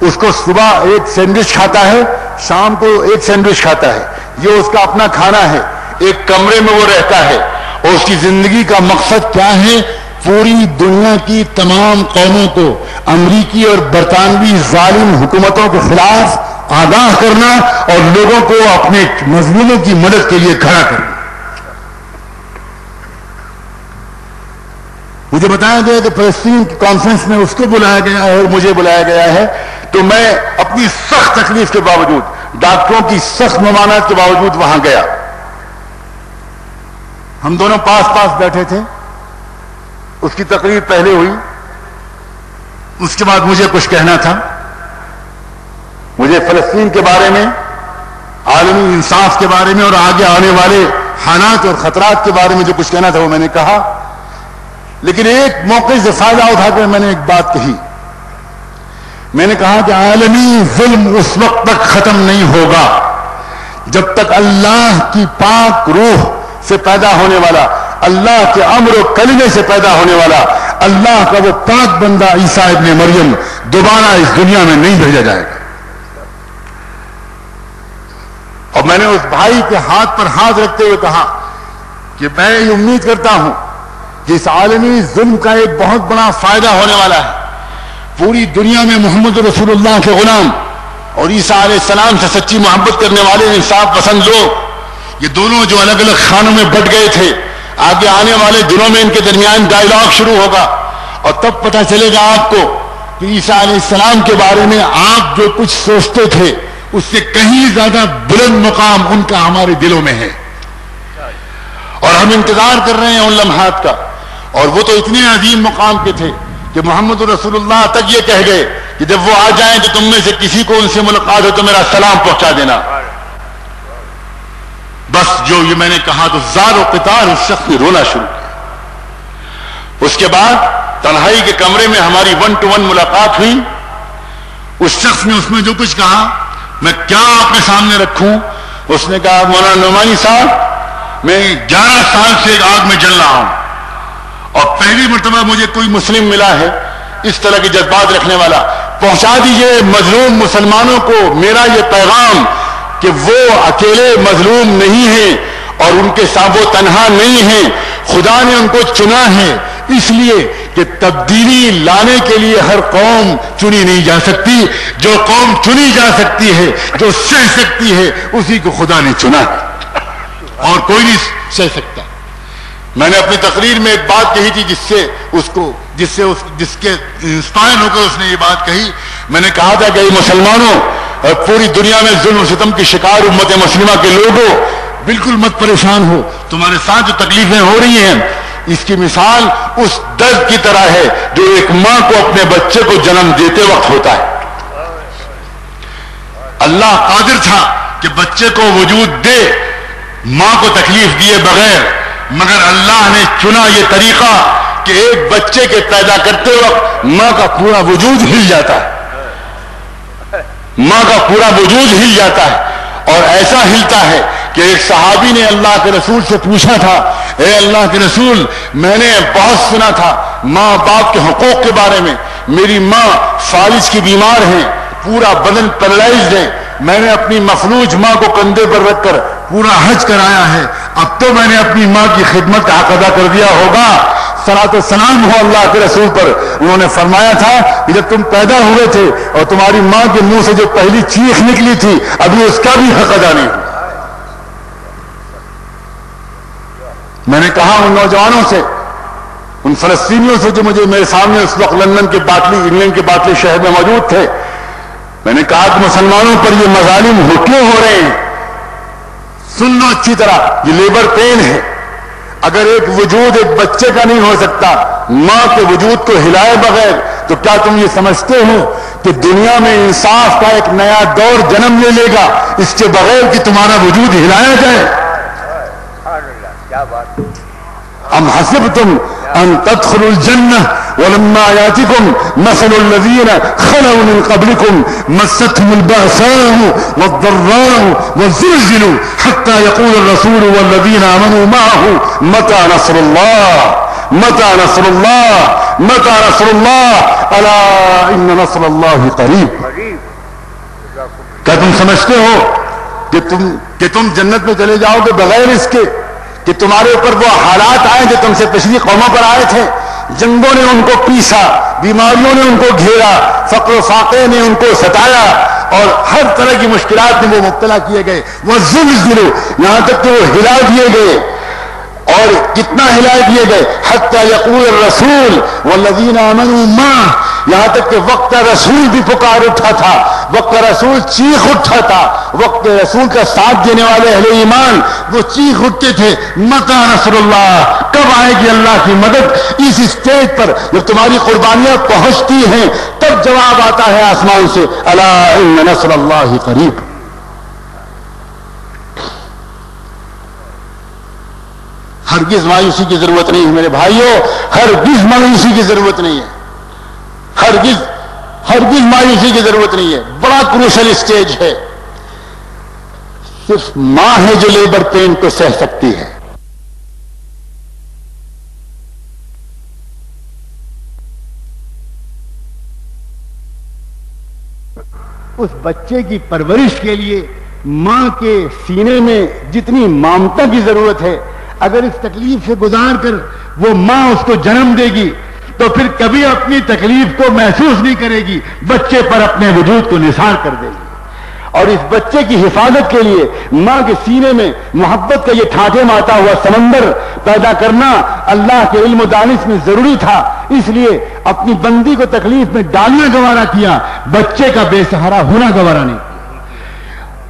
اس کو صبح ایک سینڈوچ کھاتا ہے, شام کو ایک سینڈوچ کھاتا ہے. یہ اس کا اپنا کھانا ہے. ایک کمرے میں وہ رہتا ہے اور اس کی زندگی کا مقصد کیا ہے؟ پوری دنیا کی تمام قوموں کو امریکی اور برطانوی ظالم حکومتوں کے خلاف آگاہ کرنا اور لوگوں کو اپنے مظلوموں کی مدد کے لیے کھڑا کرنا. مجھے بتایا گیا کہ فلسطین کی کانفرنس میں اس کو بلایا گیا اور مجھے بلایا گیا ہے. تو میں اپنی سخت تکلیف کے باوجود, ڈاکٹروں کی سخت ممانعت کے باوجود وہاں گیا. ہم دونوں پاس پاس بیٹھے تھے. اس کی تقریر پہلے ہوئی, اس کے بعد مجھے کچھ کہنا تھا. مجھے فلسطین کے بارے میں, عالمی انصاف کے بارے میں اور آگے آنے والے حالات اور خطرات کے بارے میں جو کچھ کہنا تھا وہ میں نے کہا. لیکن ایک موقع سے فائدہ اٹھا کر میں نے ایک بات کہی. میں نے کہا کہ عالمی ظلم اس وقت تک ختم نہیں ہوگا جب تک اللہ کی پاک روح سے پیدا ہونے والا, اللہ کے امر و کلمے سے پیدا ہونے والا, اللہ کا وہ پاک بندہ عیسیٰ ابن مریم دوبارہ اس دنیا میں نہیں بھیجا جائے گا. اور میں نے اس بھائی کے ہاتھ پر ہاتھ رکھتے ہوئے کہا کہ میں یہ امید کرتا ہوں کہ اس عالمی ظلم کا ایک بہت بڑا فائدہ ہونے والا ہے. پوری دنیا میں محمد رسول اللہ کے غلام اور عیسیٰ علیہ السلام سے سچی محبت کرنے والے انصاف پسند لوگ, یہ دونوں جو الگ الگ خانوں میں بٹ گئے تھے, آگے آنے والے دنوں میں ان کے درمیان ڈائیلاگ شروع ہوگا اور تب پتہ چلے گا آپ کو کہ عیسیٰ علیہ السلام کے بارے میں آپ جو کچھ سوچتے تھے اس سے کہیں زیادہ بلند مقام ان کا ہمارے دلوں میں ہے. اور ہم انتظار کر رہے ہیں ان لمحات کا. اور وہ تو اتنے عظیم مقام کے تھے کہ محمد رسول اللہ تک یہ کہہ گئے کہ جب وہ آ جائیں تو تم میں سے کسی کو ان سے ملاقات ہو تو میرا سلام پہنچا دینا. بس جو یہ میں نے کہا تو زار و قطار اس شخص نے رونا شروع کیا. اس کے بعد تنہائی کے کمرے میں ہماری 1 to 1 ملاقات ہوئی. اس شخص نے اس میں جو کچھ کہا میں کیا اپنے سامنے رکھوں. اس نے کہا مولانا نعمانی صاحب میں 11 سال سے ایک آگ میں جل رہا ہوں اور پہلی مرتبہ مجھے کوئی مسلم ملا ہے اس طرح کے جذبات رکھنے والا. پہنچا دیجئے مظلوم مسلمانوں کو میرا یہ پیغام کہ وہ اکیلے مظلوم نہیں ہیں اور ان کے ساتھ وہ تنہا نہیں ہیں. خدا نے ان کو چنا ہے اس لیے کہ تبدیلی لانے کے لیے ہر قوم چنی نہیں جا سکتی. جو قوم چنی جا سکتی ہے, جو سہ سکتی ہے, اسی کو خدا نے چنا ہے اور کوئی نہیں سہ سکتا. میں نے اپنی تقریر میں ایک بات کہی تھی جس سے اس کو جس کے انسپائر ہو کر اس نے یہ بات کہی. میں نے کہا تھا کہ مسلمانوں اور پوری دنیا میں ظلم و ستم کی شکار امت مسلمہ کے لوگوں بالکل مت پریشان ہو. تمہارے ساتھ جو تکلیفیں ہو رہی ہیں اس کی مثال اس درد کی طرح ہے جو ایک ماں کو اپنے بچے کو جنم دیتے وقت ہوتا ہے. اللہ قادر تھا کہ بچے کو وجود دے ماں کو تکلیف دیے بغیر، مگر اللہ نے چنا یہ طریقہ کہ ایک بچے کے پیدا کرتے وقت ماں کا پورا وجود ہل جاتا ہے، ماں کا پورا وجود ہل جاتا ہے. اور ایسا ہلتا ہے کہ ایک صحابی نے اللہ کے رسول سے پوچھا تھا، اے اللہ کے رسول، میں نے بہت سنا تھا ماں باپ کے حقوق کے بارے میں، میری ماں فالج کی بیمار ہیں، پورا بدن پیرالائزڈ ہے، میں نے اپنی مفلوج ماں کو کندھے پر رکھ کر پورا حج کرایا ہے، اب تو میں نے اپنی ماں کی خدمت کا حق ادا کر دیا ہوگا. صلاۃ و سلام ہو اللہ کے رسول پر. انہوں نے فرمایا تھا کہ جب تم پیدا ہوئے تھے اور تمہاری ماں کے منہ سے جو پہلی چیخ نکلی تھی ابھی اس کا بھی حق ادا نہیں ہوا. میں نے کہا ان نوجوانوں سے، ان فلسطینیوں سے جو مجھے میرے سامنے اس وقت لندن کے باٹلی، انگلینڈ کے باٹلی شہر میں موجود تھے، میں نے کہا کہ مسلمانوں پر یہ مظالم کیوں ہو رہے ہیں؟ سن لو اچھی طرح، یہ لیبر پین ہے. اگر ایک وجود ایک بچے کا نہیں ہو سکتا ماں کے وجود کو ہلائے بغیر، تو کیا تم یہ سمجھتے ہو کہ دنیا میں انصاف کا ایک نیا دور جنم لے لے گا اس کے بغیر کہ تمہارا وجود ہلایا جائے؟ ام حسبتم ان تدخلوا الجنہ ولما یاتکم مثل الذین خلوا من قبلکم مستهم البأساء والضراء وزلزلوا حتى يقول الرسول والذین آمنوا معه متى نصر اللہ متى نصر اللہ متى نصر اللہ الا ان نصر اللہ قریب. کیا تم سمجھتے ہو کہ تم جنت میں چلے جاؤ گے بغیر اس کے کہ تمہارے اوپر وہ حالات آئے جو تم سے پچھلی قوموں پر آئے تھے؟ جنگوں نے ان کو پیسا، بیماریوں نے ان کو گھیرا، فقر و فاقے نے ان کو ستایا اور ہر طرح کی مشکلات میں وہ مبتلا کیے گئے. وہ زلزلوا، یہاں تک کہ وہ ہلا دیے گئے. اور کتنا ہلا دیے گئے؟ حتی یقول الرسول والذین آمنوا معه، یہاں تک کہ وقت رسول بھی پکار اٹھا تھا، وقت رسول چیخ اٹھا تھا، وقت رسول کا ساتھ دینے والے اہل ایمان وہ چیخ اٹھتے تھے متى نصر اللہ، کب آئے گی اللہ کی مدد؟ اس اسٹیج پر جب تمہاری قربانیاں پہنچتی ہیں تب جواب آتا ہے آسمان سے الا ان نصر اللہ قریب. ہرگز مایوسی کی ضرورت نہیں ہے میرے بھائیوں، ہرگز مایوسی کی ضرورت نہیں ہے، ہرگز مایوسی کی ضرورت نہیں ہے. بڑا کروشل اسٹیج ہے. صرف ماں ہے جو لیبر پین کو سہ سکتی ہے. اس بچے کی پرورش کے لیے ماں کے سینے میں جتنی ممتا کی ضرورت ہے، اگر اس تکلیف سے گزار کر وہ ماں اس کو جنم دے گی تو پھر کبھی اپنی تکلیف کو محسوس نہیں کرے گی، بچے پر اپنے وجود کو نثار کر دے گی. اور اس بچے کی حفاظت کے لیے ماں کے سینے میں محبت کا یہ ٹھاٹھے ماتا ہوا سمندر پیدا کرنا اللہ کے علم و دانش میں ضروری تھا. اس لیے اپنی بندی کو تکلیف میں ڈالنا گوارا کیا، بچے کا بے سہارا ہونا گوارا نہیں.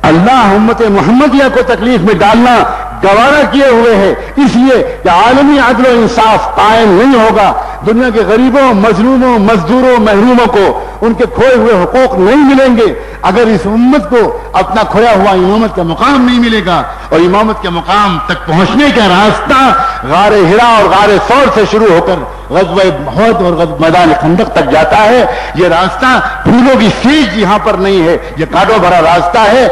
اللہ امت محمدیہ کو تکلیف میں ڈالنا گوارا کیے ہوئے ہے، اس لیے کہ عالمی عدل و انصاف قائم نہیں ہوگا. دنیا کے غریبوں، مظلوموں، مزدوروں، محروموں کو ان کے کھوئے ہوئے حقوق نہیں ملیں گے اگر اس امت کو اپنا کھویا ہوا امامت کا مقام نہیں ملے گا. اور امامت کے مقام تک پہنچنے کا راستہ غار ہرا اور غار ثور سے شروع ہو کر غزوہ احد اور میدان خندق تک جاتا ہے. یہ راستہ پھولوں کی سیج یہاں پر نہیں ہے، یہ کانٹوں بھرا راستہ ہے.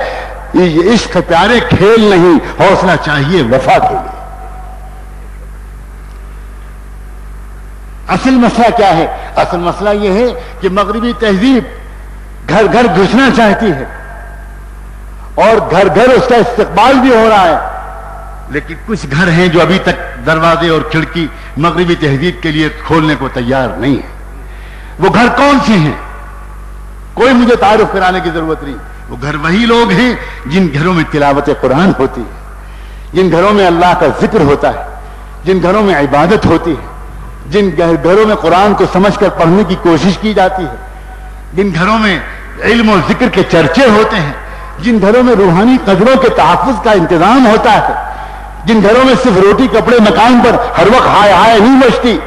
یہ عشق پیارے کھیل نہیں، حوصلہ چاہیے وفا کے لیے. اصل مسئلہ کیا ہے؟ اصل مسئلہ یہ ہے کہ مغربی تہذیب گھر گھر گھسنا چاہتی ہے اور گھر گھر اس کا استقبال بھی ہو رہا ہے، لیکن کچھ گھر ہیں جو ابھی تک دروازے اور کھڑکی مغربی تہذیب کے لیے کھولنے کو تیار نہیں ہے. وہ گھر کون سے ہیں؟ کوئی مجھے تعارف کرانے کی ضرورت نہیں. وہ گھر وہی لوگ ہیں جن گھروں میں تلاوت قرآن ہوتی ہے، جن گھروں میں اللہ کا ذکر ہوتا ہے، جن گھروں میں عبادت ہوتی ہے، جن گھروں میں قرآن کو سمجھ کر پڑھنے کی کوشش کی جاتی ہے، جن گھروں میں علم و ذکر کے چرچے ہوتے ہیں، جن گھروں میں روحانی قدروں کے تحفظ کا انتظام ہوتا ہے، جن گھروں میں صرف روٹی کپڑے مکان پر ہر وقت ہائے ہائے نہیں بچتی،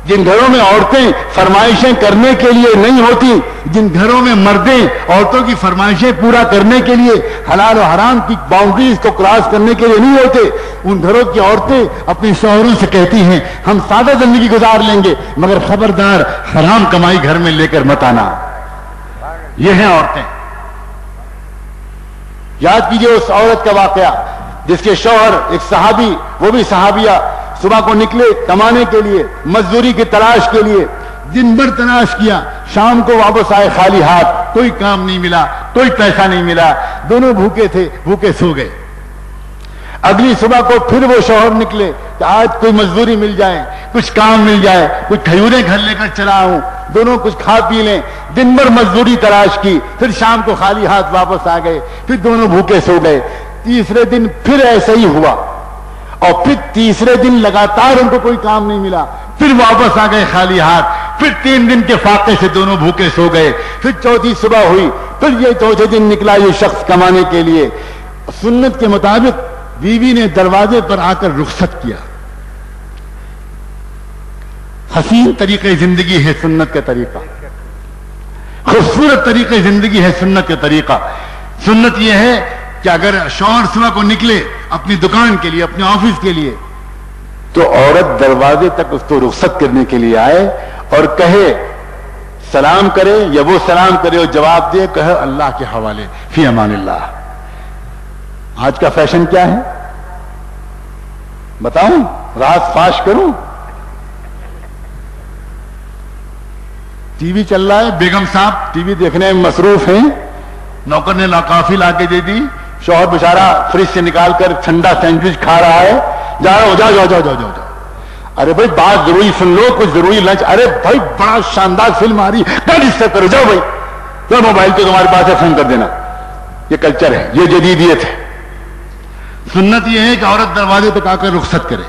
جن گھروں میں عورتیں فرمائشیں کرنے کے لیے نہیں ہوتی، جن گھروں میں مردیں عورتوں کی فرمائشیں پورا کرنے کے لیے حلال و حرام کی باؤنڈریز کو کراس کرنے کے لیے نہیں ہوتے، ان گھروں کی عورتیں اپنے شوہروں سے کہتی ہیں ہم سادہ زندگی گزار لیں گے مگر خبردار حرام کمائی گھر میں لے کر مت آنا۔ یہ ہیں عورتیں۔ یاد کیجئے اس عورت کا واقعہ جس کے شوہر ایک صحابی، وہ بھی صحابیہ، صبح کو نکلے کمانے کے لیے، مزدوری کی تلاش کے لیے، دن بھر تلاش کیا، شام کو واپس آئے خالی ہاتھ، کوئی کام نہیں ملا، کوئی پیسہ نہیں ملا، دونوں بھوکے تھے، بھوکے سو گئے۔ اگلی صبح کو پھر وہ شوہر نکلے کہ آج کوئی مزدوری مل جائے، کچھ کام مل جائے، کچھ کھجوریں گھر لے کر چلا ہوں، دونوں کچھ کھا پی لیں۔ دن بھر مزدوری تلاش کی، پھر شام کو خالی ہاتھ واپس آ گئے، پھر دونوں بھوکے سو گئے۔ تیسرے دن پھر ایسا ہی ہوا، اور پھر تیسرے دن لگاتار ان کو کوئی کام نہیں ملا، پھر واپس آ گئے خالی ہاتھ، پھر 3 دن کے فاقے سے دونوں بھوکے سو گئے۔ پھر چوتھی صبح ہوئی، پھر یہ چوتھے دن نکلا یہ شخص کمانے کے لیے۔ سنت کے مطابق بیوی نے دروازے پر آ کر رخصت کیا۔ حسین طریقے زندگی ہے سنت کا طریقہ، خوبصورت طریقے زندگی ہے سنت کا طریقہ۔ سنت یہ ہے کہ اگر شوہر صبح کو نکلے اپنی دکان کے لیے، اپنے آفس کے لیے، تو عورت دروازے تک اس کو رخصت کرنے کے لیے آئے اور کہے، سلام کرے یا وہ سلام کرے اور جواب دے، کہے اللہ کے حوالے، فی امان اللہ۔ آج کا فیشن کیا ہے بتاؤں، راز فاش کروں؟ ٹی وی چل رہا ہے، بیگم صاحب ٹی وی دیکھنے میں مصروف ہیں، نوکر نے کافی لا کے دے دی، شوہر بیچارہ فریج سے نکال کر ٹھنڈا سینڈوچ کھا رہا ہے، جا رہا ہو، جاؤ جاؤ جاؤ جاؤ جاؤ جاؤ، ارے بھائی بات ضروری سن لو، کچھ ضروری لنچ، ارے بھائی بڑا شاندار فلم آ رہی ہے، کیا ڈسٹرب کرو، جاؤ بھائی، تو موبائل تو تمہارے پاس ہے، فون کر دینا۔ یہ کلچر ہے، یہ جدیدیت ہے۔ سنت یہ ہے کہ عورت دروازے تک آ کر رخصت کرے۔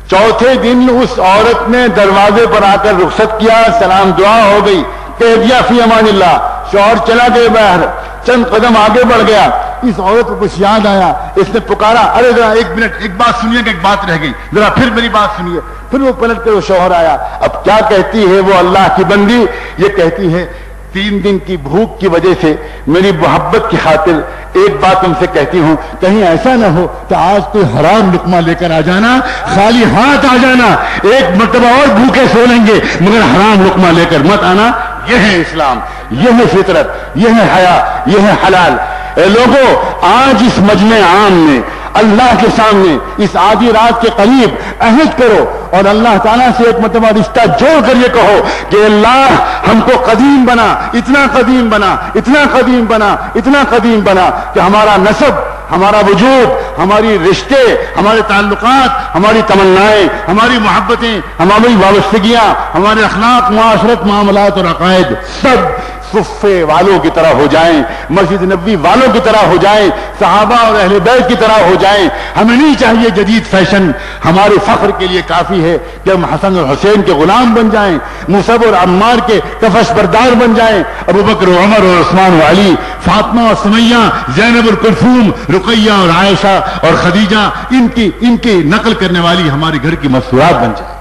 چوتھے دن اس عورت نے دروازے پر آ کر رخصت کیا، سلام دعا ہو گئی، کہہ دیا فی امان اللہ، شوہر چلا گئے باہر، چند قدم آگے بڑھ گیا، اس عورت کو کچھ یاد آیا، اس نے پکارا، ارے ذرا 1 منٹ، ایک بات سنیے کہ ایک بات رہ گئی، ذرا پھر میری بات سنیے۔ پھر وہ پلٹ کر وہ شوہر آیا۔ اب کیا کہتی ہے وہ اللہ کی بندی؟ یہ کہتی ہے 3 دن کی بھوک کی وجہ سے میری محبت کی خاطر ایک بات تم سے کہتی ہوں، کہیں ایسا نہ ہو کہ آج کوئی حرام لقمہ لے کر آ جانا، خالی ہاتھ آ جانا، ایک مرتبہ اور بھوکے سو لیں گے مگر حرام لقمہ لے کر مت آنا۔ یہ ہے اسلام، یہ ہے فطرت، یہ ہے حیا، یہ ہے حلال۔ اے لوگوں، آج اس مجمع عام میں اللہ کے سامنے اس آدھی رات کے قریب عہد کرو اور اللہ تعالیٰ سے ایک مرتبہ رشتہ جوڑ کر یہ کہو کہ اللہ ہم کو قدیم بنا، اتنا قدیم بنا، اتنا قدیم بنا، اتنا قدیم بنا کہ ہمارا نسب، ہمارا وجود، ہماری رشتے، ہمارے تعلقات، ہماری تمنائیں، ہماری محبتیں، ہماری وابستگیاں، ہمارے اخلاق، معاشرت، معاملات اور عقائد سب صفے والوں کی طرح ہو جائیں، مسجد نبوی والوں کی طرح ہو جائیں، صحابہ اور اہل بیت کی طرح ہو جائیں۔ ہمیں نہیں چاہیے جدید فیشن، ہمارے فخر کے لیے کافی ہے کہ ہم حسن اور حسین کے غلام بن جائیں، مصعب اور عمار کے کفش بردار بن جائیں، ابوبکر و عمر اور عثمان و علی، فاطمہ اور سمیہ، زینب اور کلثوم، رقیہ اور عائشہ اور خدیجہ، ان کی نقل کرنے والی ہمارے گھر کی مستورات بن جائیں۔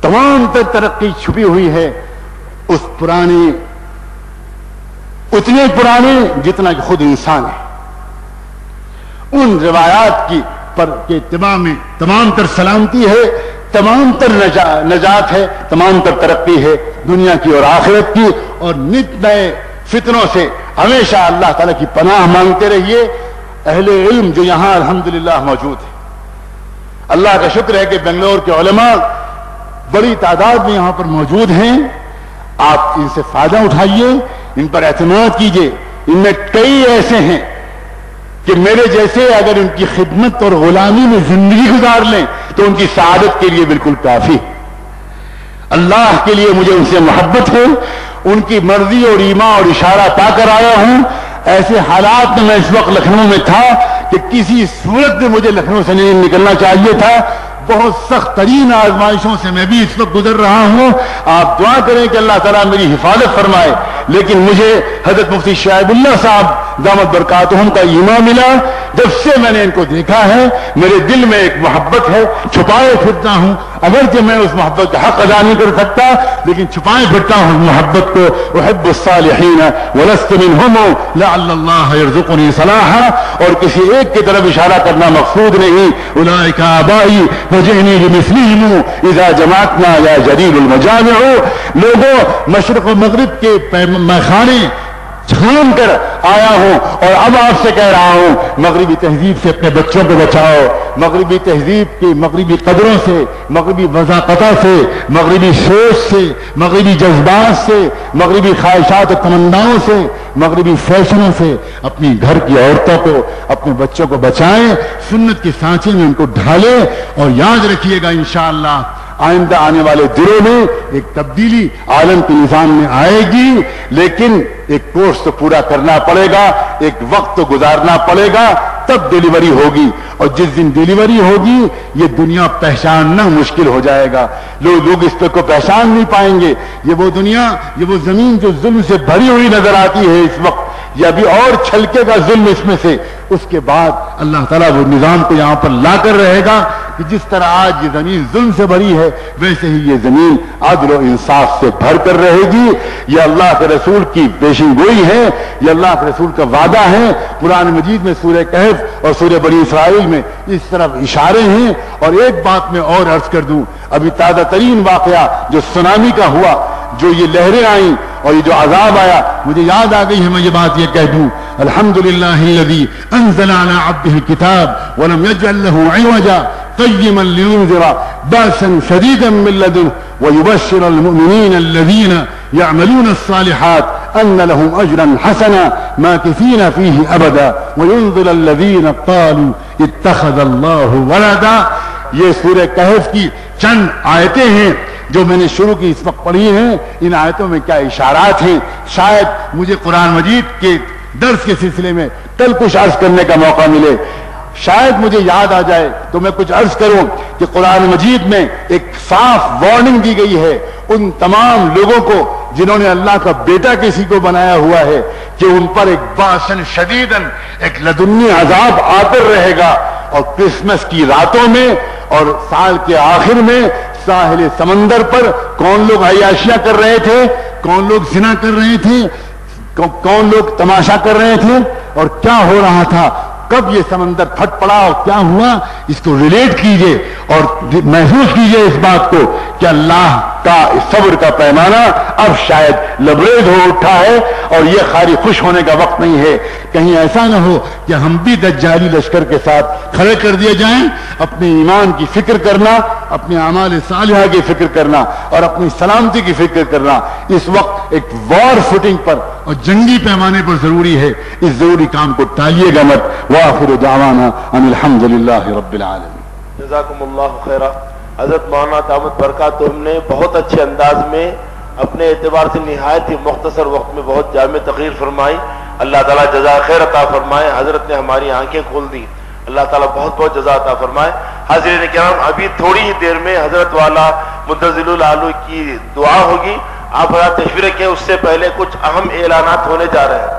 تمام تر ترقی چھپی ہوئی ہے اس پرانے، اتنے پرانے جتنا کہ خود انسان ہے، ان روایات کی پر کے اتباع میں تمام تر سلامتی ہے، تمام تر نجات ہے، تمام تر ترقی ہے دنیا کی اور آخرت کی۔ اور نت نئے فتنوں سے ہمیشہ اللہ تعالیٰ کی پناہ مانگتے رہیے۔ اہل علم جو یہاں الحمدللہ موجود ہے، اللہ کا شکر ہے کہ بنگلور کے علماء بڑی تعداد میں یہاں پر موجود ہیں، آپ ان سے فائدہ اٹھائیے، ان پر اعتماد کیجئے۔ ان میں کئی ایسے ہیں کہ میرے جیسے اگر ان کی خدمت اور غلامی میں زندگی گزار لیں تو ان کی سعادت کے لیے بالکل کافی۔ اللہ کے لیے مجھے ان سے محبت ہے، ان کی مرضی اور ایما اور اشارہ پا کر آیا ہوں۔ ایسے حالات میں اس وقت لکھنؤ میں تھا کہ کسی صورت میں مجھے لکھنؤ سے نہیں نکلنا چاہیے تھا، بہت سخت ترین آزمائشوں سے میں بھی اس وقت گزر رہا ہوں. آپ دعا کریں کہ اللہ تعالیٰ میری حفاظت فرمائے. لیکن مجھے حضرت مفتی شعیب اللہ صاحب دامت برکاتہم کا ایمان ملا. جب سے میں نے ان کو دیکھا ہے میرے دل میں ایک محبت ہے. چھپائے پھرتا ہوں, اگرچہ میں اس محبت کا حق ادا نہیں کر سکتا, لیکن چھپائے پھرتا ہوں محبت کو. احب الصالحین ولست منہم لعل اللہ یرزقنی صلاحا. اور کسی ایک کی طرف اشارہ کرنا مقصود نہیں. اولئک آبائی وجئنی بمثلہم اذا جمعتنا یا جلیل المجامع. لوگوں, مشرق و مغرب کے میخانے چھان کر آیا ہوں اور اب آپ سے کہہ رہا ہوں مغربی تہذیب سے اپنے بچوں کو بچاؤ. مغربی تہذیب کی مغربی قدروں سے, مغربی وضاقتہ سے, مغربی سوچ سے, مغربی جذبات سے, مغربی خواہشات و تمناؤں سے, مغربی فیشنوں سے اپنی گھر کی عورتوں کو, اپنے بچوں کو بچائیں. سنت کے سانچے میں ان کو ڈھالیں. اور یاد رکھیے گا انشاءاللہ آئندہ آنے والے دنوں میں ایک تبدیلی عالم کے نظام میں آئے گی. لیکن ایک کورس تو پورا کرنا پڑے گا, ایک وقت تو گزارنا پڑے گا, تب ڈیلیوری ہوگی. اور جس دن ڈیلیوری ہوگی یہ دنیا پہچاننا مشکل ہو جائے گا. لوگ اس پہ کو پہچان نہیں پائیں گے. یہ وہ دنیا, یہ وہ زمین جو ظلم سے بھری ہوئی نظر آتی ہے اس وقت, یا ابھی اور چھلکے گا ظلم اس میں سے. اس کے بعد اللہ تعالیٰ وہ نظام کو یہاں پر لا کر رہے گا کہ جس طرح آج یہ زمین ظلم سے بھری ہے ویسے ہی یہ زمین عدل و انصاف سے بھر کر رہے گی. یہ اللہ کے رسول کی پیشن گوئی ہے, یہ اللہ کے رسول کا وعدہ ہے. قرآن مجید میں سورہ کہف اور سورہ بنی اسرائیل میں اس طرف اشارے ہیں. اور ایک بات میں اور عرض کر دوں, ابھی تازہ ترین واقعہ جو سونامی کا ہوا, جو یہ لہریں آئیں اور یہ جو عذاب آیا, مجھے یاد آ گئی ہے میں یہ بات یہ کہہ دوں, الحمدللہ الذی انزل علی عبدہ الکتاب ولم یجعل لہ عوجا قیما لینذر باسا شدیدا من لدنہ ویبشر المؤمنین الذین یعملون الصالحات ان لهم اجرا حسنا ماکثین فیہ ابدا وینذر الذین قالوا اتخذ اللہ ولدا. یہ سورہ کہف کی چند آیتیں ہیں جو میں نے شروع کی اس وقت پڑھی ہیں. ان آیتوں میں کیا اشارات ہیں. شاید مجھے قرآن مجید کے درس کے سلسلے میں کل کچھ عرض کرنے کا موقع ملے, شاید مجھے یاد آ جائے تو میں کچھ عرض کروں کہ قرآن مجید میں ایک صاف وارننگ دی گئی ہے ان تمام لوگوں کو جنہوں نے اللہ کا بیٹا کسی کو بنایا ہوا ہے کہ ان پر ایک باسن شدیدن, ایک لدنی عذاب آ کر رہے گا. اور کرسمس کی راتوں میں اور سال کے آخر میں ساحل سمندر پر کون لوگ عیاشیاں کر رہے تھے, کون لوگ زنا کر رہے تھے, کون لوگ تماشا کر رہے تھے, اور کیا ہو رہا تھا, کب یہ سمندر پھٹ پڑا اور کیا ہوا. اس کو ریلیٹ کیجئے اور محسوس کیجئے اس بات کو کہ اللہ کا صبر کا پیمانہ اب شاید لبریز ہو اٹھا ہے اور یہ خالی خوش ہونے کا وقت نہیں ہے. کہیں ایسا نہ ہو کہ ہم بھی دجالی لشکر کے ساتھ کھڑے کر دیے جائیں. اپنے ایمان کی فکر کرنا, اپنے اعمال صالحہ کی فکر کرنا اور اپنی سلامتی کی فکر کرنا اس وقت ایک وار فوٹنگ پر اور جنگی پیمانے پر ضروری ہے. اس ضروری کام کو ٹالیے گا مت. وآخر دعوانا ان الحمدللہ رب العالمین. جزاکم اللہ خیرہ. حضرت مولانا دامت برکاتہم نے بہت اچھے انداز میں اپنے اعتبار سے نہایت ہی مختصر وقت میں بہت جامع تقریر فرمائی. اللہ تعالیٰ جزا خیر عطا فرمائے. حضرت نے ہماری آنکھیں کھول دی, اللہ تعالیٰ بہت بہت جزا عطا فرمائے. حاضرین کرام, ابھی تھوڑی ہی دیر میں حضرت والا متزل العلو کی دعا ہوگی. آپ حضرات تشریف رکھیں, اس سے پہلے کچھ اہم اعلانات ہونے جا رہے ہیں.